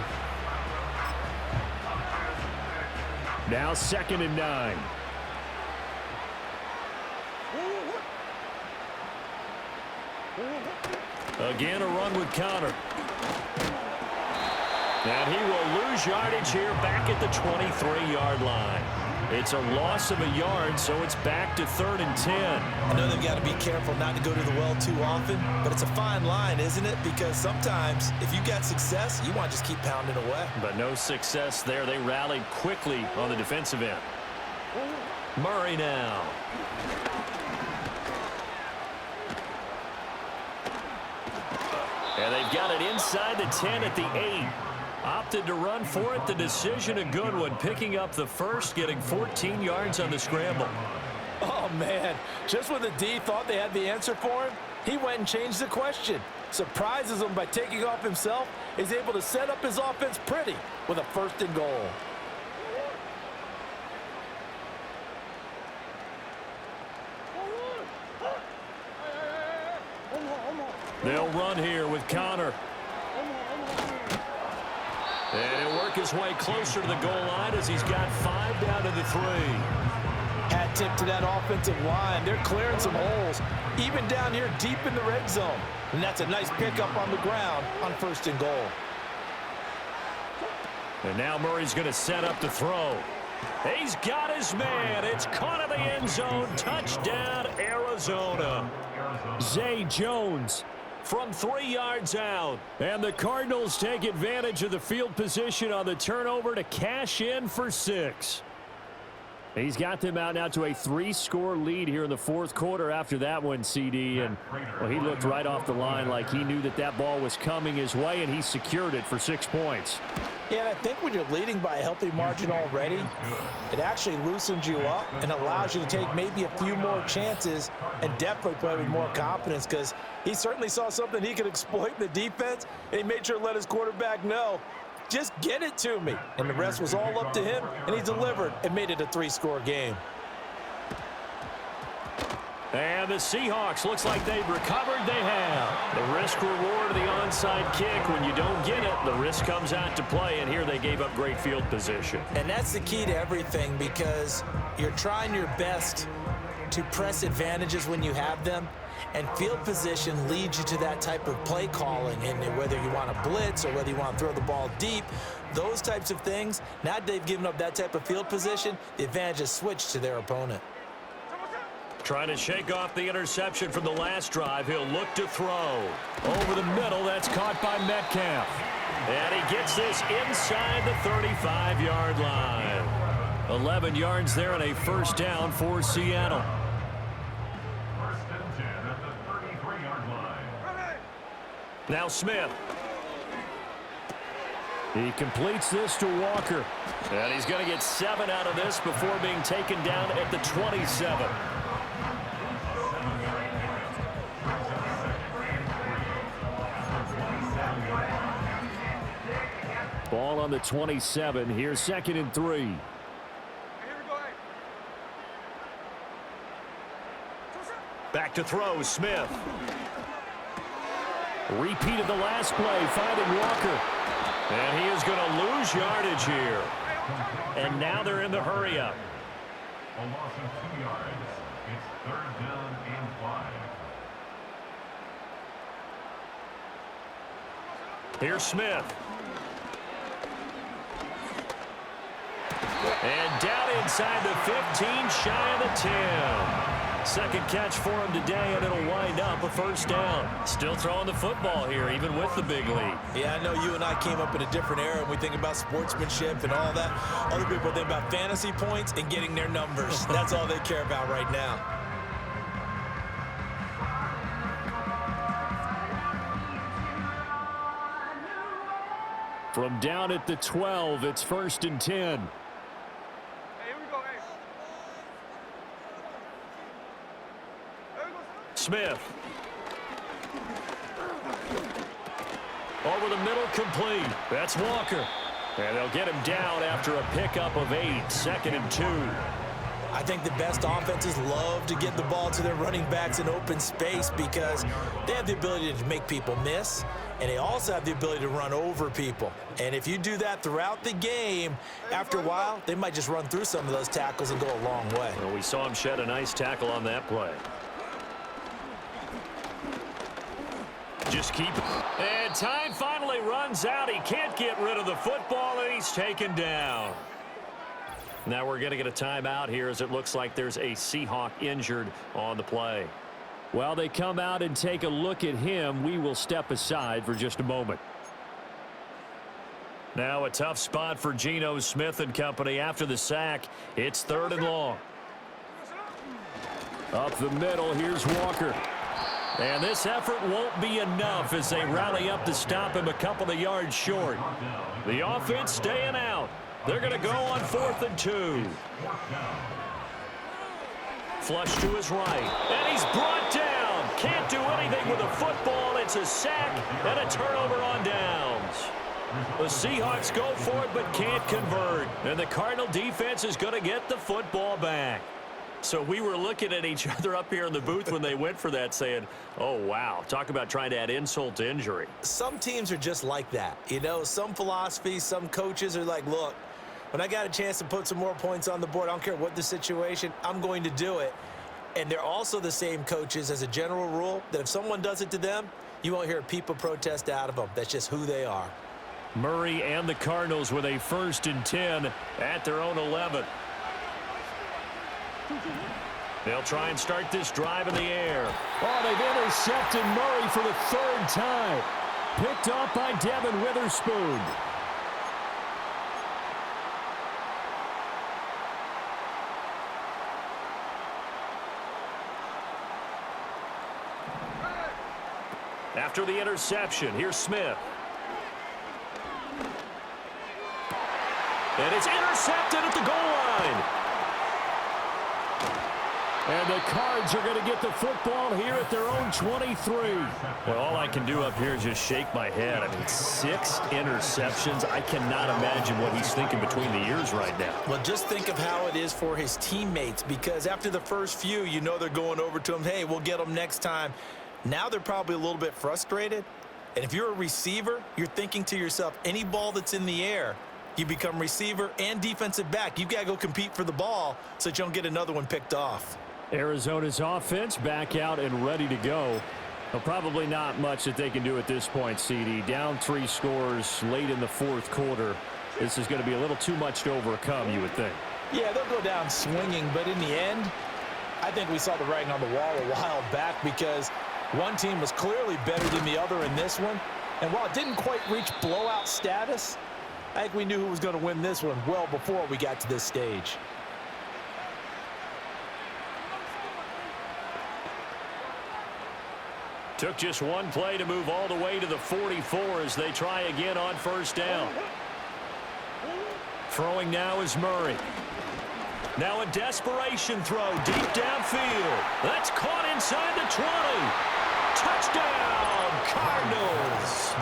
Now 2nd and 9. Again, a run with Counter. And he will lose yardage here back at the 23-yard line. It's a loss of a yard, so it's back to 3rd and 10. I know they've got to be careful not to go to the well too often, but it's a fine line, isn't it? Because sometimes if you got success, you want to just keep pounding away. But no success there. They rallied quickly on the defensive end. Murray now. And they've got it inside the 10 at the 8. Opted to run for it. The decision a good one. Picking up the first, getting 14 yards on the scramble. Oh, man. Just when the D thought they had the answer for him, he went and changed the question. Surprises him by taking off himself. Is able to set up his offense pretty with a 1st and goal. They'll run here with Connor. And he'll work his way closer to the goal line as he's got 5 down to the 3. Hat tip to that offensive line. They're clearing some holes, even down here deep in the red zone. And that's a nice pickup on the ground on 1st and goal. And now Murray's going to set up the throw. He's got his man. It's caught in the end zone. Touchdown, Arizona. Zay Jones from 3 yards out. And the Cardinals take advantage of the field position on the turnover to cash in for 6. He's got them out now to a 3-score lead here in the 4th quarter after that one, CD. And well, he looked right off the line like he knew that that ball was coming his way, and he secured it for 6 points. Yeah, and I think when you're leading by a healthy margin already, it actually loosens you up and allows you to take maybe a few more chances and definitely play with more confidence, because he certainly saw something he could exploit in the defense, and he made sure to let his quarterback know, just get it to me. And the rest was all up to him, and he delivered and made it a 3-score game. And the Seahawks, looks like they've recovered. They have. The risk-reward of the onside kick. When you don't get it, the risk comes out to play, and here they gave up great field position. And that's the key to everything, because you're trying your best to press advantages when you have them, and field position leads you to that type of play calling. And whether you want to blitz or whether you want to throw the ball deep, those types of things, now that they've given up that type of field position, the advantage is switched to their opponent. Trying to shake off the interception from the last drive. He'll look to throw. Over the middle, that's caught by Metcalf. And he gets this inside the 35-yard line. 11 yards there and a 1st down for Seattle. 1st and 10 at the 33-yard line. Now Smith. He completes this to Walker. And he's going to get 7 out of this before being taken down at the 27. Ball on the 27. Here's 2nd and 3. Back to throw, Smith. Repeated the last play, finding Walker. And he is going to lose yardage here. And now they're in the hurry-up. A loss of 2 yards. It's 3rd down and 5. Here's Smith. And down inside the 15, shy of the 10. 2nd catch for him today, and it'll wind up a 1st down. Still throwing the football here, even with the big lead. Yeah, I know you and I came up in a different era, and we think about sportsmanship and all that. Other people think about fantasy points and getting their numbers. That's all they care about right now. From down at the 12, it's 1st and 10. Smith. Over the middle, complete. That's Walker. And they'll get him down after a pickup of 8. 2nd and 2. I think the best offenses love to get the ball to their running backs in open space because they have the ability to make people miss, and they also have the ability to run over people. And if you do that throughout the game, after a while, they might just run through some of those tackles and go a long way. Well, we saw him shed a nice tackle on that play. Just keep it. And time finally runs out. He can't get rid of the football, and he's taken down. Now we're going to get a timeout here as it looks like there's a Seahawk injured on the play. While they come out and take a look at him, we will step aside for just a moment. Now a tough spot for Geno Smith and company after the sack. It's 3rd and long. Up the middle, here's Walker. And this effort won't be enough as they rally up to stop him a couple of yards short. The offense staying out. They're going to go on 4th and 2. Flush to his right. And he's brought down. Can't do anything with a football. It's a sack and a turnover on downs. The Seahawks go for it but can't convert. And the Cardinal defense is going to get the football back. So we were looking at each other up here in the booth when they went for that saying, oh, wow, talk about trying to add insult to injury. Some teams are just like that. You know, some philosophies, some coaches are like, look, when I got a chance to put some more points on the board, I don't care what the situation, I'm going to do it. And they're also the same coaches as a general rule that if someone does it to them, you won't hear people protest out of them. That's just who they are. Murray and the Cardinals with a 1st and 10 at their own 11. They'll try and start this drive in the air. Oh, they've intercepted Murray for the 3rd time. Picked off by Devin Witherspoon. After the interception, here's Smith. And it's intercepted at the goal line. And the Cards are going to get the football here at their own 23. Well, all I can do up here is just shake my head. I mean, 6 interceptions. I cannot imagine what he's thinking between the ears right now. Well, just think of how it is for his teammates, because after the first few, you know they're going over to him, hey, we'll get them next time. Now they're probably a little bit frustrated. And if you're a receiver, you're thinking to yourself, any ball that's in the air, you become receiver and defensive back. You've got to go compete for the ball so that you don't get another one picked off. Arizona's offense back out and ready to go. Well, probably not much that they can do at this point, CD. Down 3 scores late in the 4th quarter. This is going to be a little too much to overcome, you would think. Yeah, they'll go down swinging, but in the end, I think we saw the writing on the wall a while back because one team was clearly better than the other in this one. And while it didn't quite reach blowout status, I think we knew who was going to win this one well before we got to this stage. Took just one play to move all the way to the 44 as they try again on 1st down. Throwing now is Murray. Now a desperation throw deep downfield. That's caught inside the 20. Touchdown, Cardinals.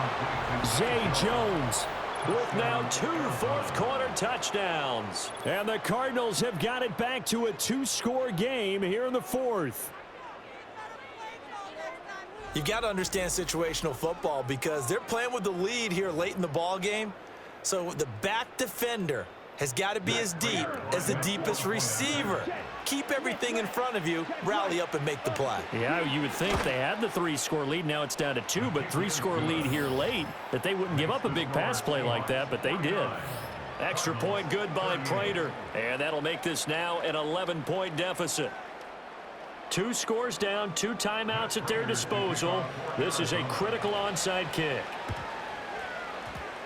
Zay Jones with now 2 fourth-quarter touchdowns. And the Cardinals have got it back to a 2-score game here in the 4th. You've got to understand situational football because they're playing with the lead here late in the ball game. So the back defender has got to be as deep as the deepest receiver. Keep everything in front of you, rally up and make the play. Yeah, you would think they had the 3-score lead. Now it's down to 2, but 3-score lead here late that they wouldn't give up a big pass play like that, but they did. Extra point good by Prater, and that'll make this now an 11-point deficit. 2 scores down, 2 timeouts at their disposal. This is a critical onside kick.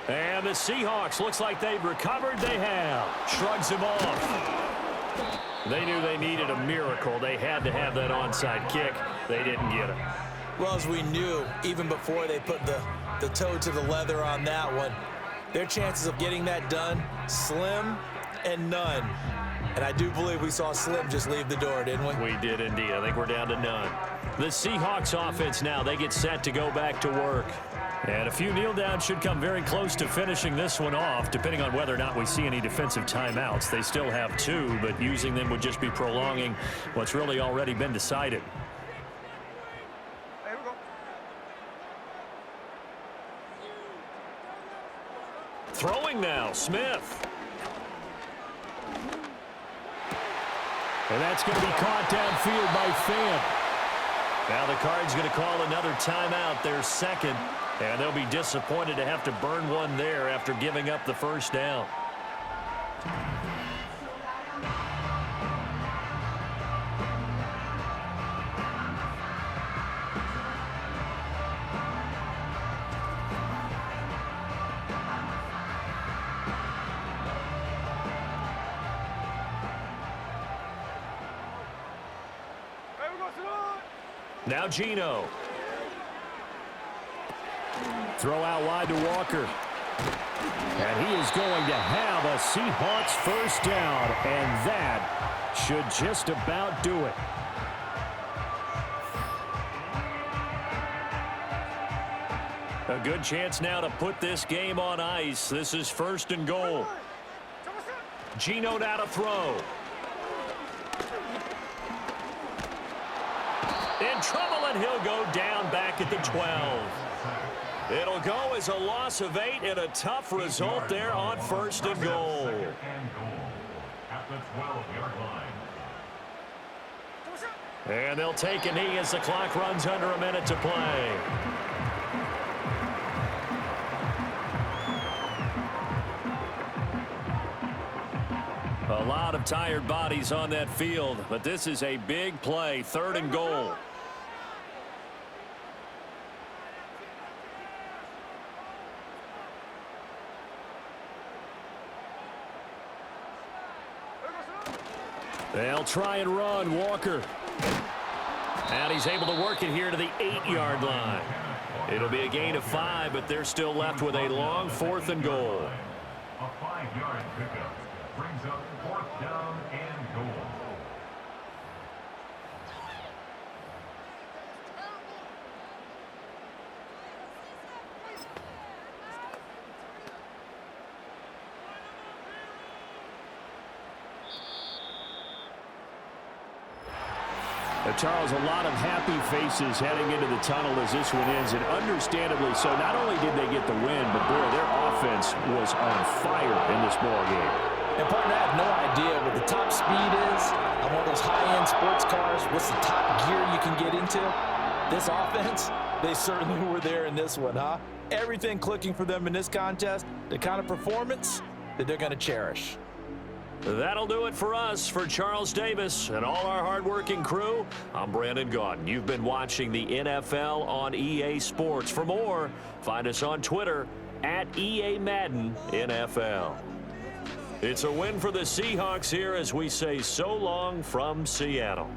And the Seahawks, looks like they've recovered. They have. Shrugs him off. They knew they needed a miracle. They had to have that onside kick. They didn't get it. Well, as we knew, even before they put the toe to the leather on that one, their chances of getting that done, slim and none. And I do believe we saw Slim just leave the door, didn't we? We did indeed. I think we're down to none. The Seahawks offense now, they get set to go back to work. And a few kneel downs should come very close to finishing this one off, depending on whether or not we see any defensive timeouts. They still have 2, but using them would just be prolonging what's really already been decided. There we go. Throwing now, Smith. And that's going to be caught downfield by Fan. Now the Cards going to call another timeout, their 2nd, and they'll be disappointed to have to burn one there after giving up the 1st down. Now Geno. Throw out wide to Walker. And he is going to have a Seahawks first down, and that should just about do it. A good chance now to put this game on ice. This is 1st and goal. Geno now to throw. In trouble, and he'll go down back at the 12. It'll go as a loss of 8 and a tough result there on 1st and goal. At the 12-yard line. And they'll take a knee as the clock runs under a minute to play. A lot of tired bodies on that field, but this is a big play, 3rd and goal. They'll try and run, Walker. And he's able to work it here to the 8-yard line. It'll be a gain of 5, but they're still left with a long 4th and goal. A 5-yard pickup brings up 4th down and goal. Charles, a lot of happy faces heading into the tunnel as this one ends, and understandably so. Not only did they get the win, but boy, their offense was on fire in this ball game. And partner, I have no idea what the top speed is on one of those high-end sports cars. What's the top gear you can get into? This offense, they certainly were there in this one, huh? Everything clicking for them in this contest, the kind of performance that they're going to cherish. That'll do it for us. For Charles Davis and all our hardworking crew, I'm Brandon Gaudin. You've been watching the NFL on EA Sports. For more, find us on Twitter at EA Madden NFL. It's a win for the Seahawks here as we say so long from Seattle.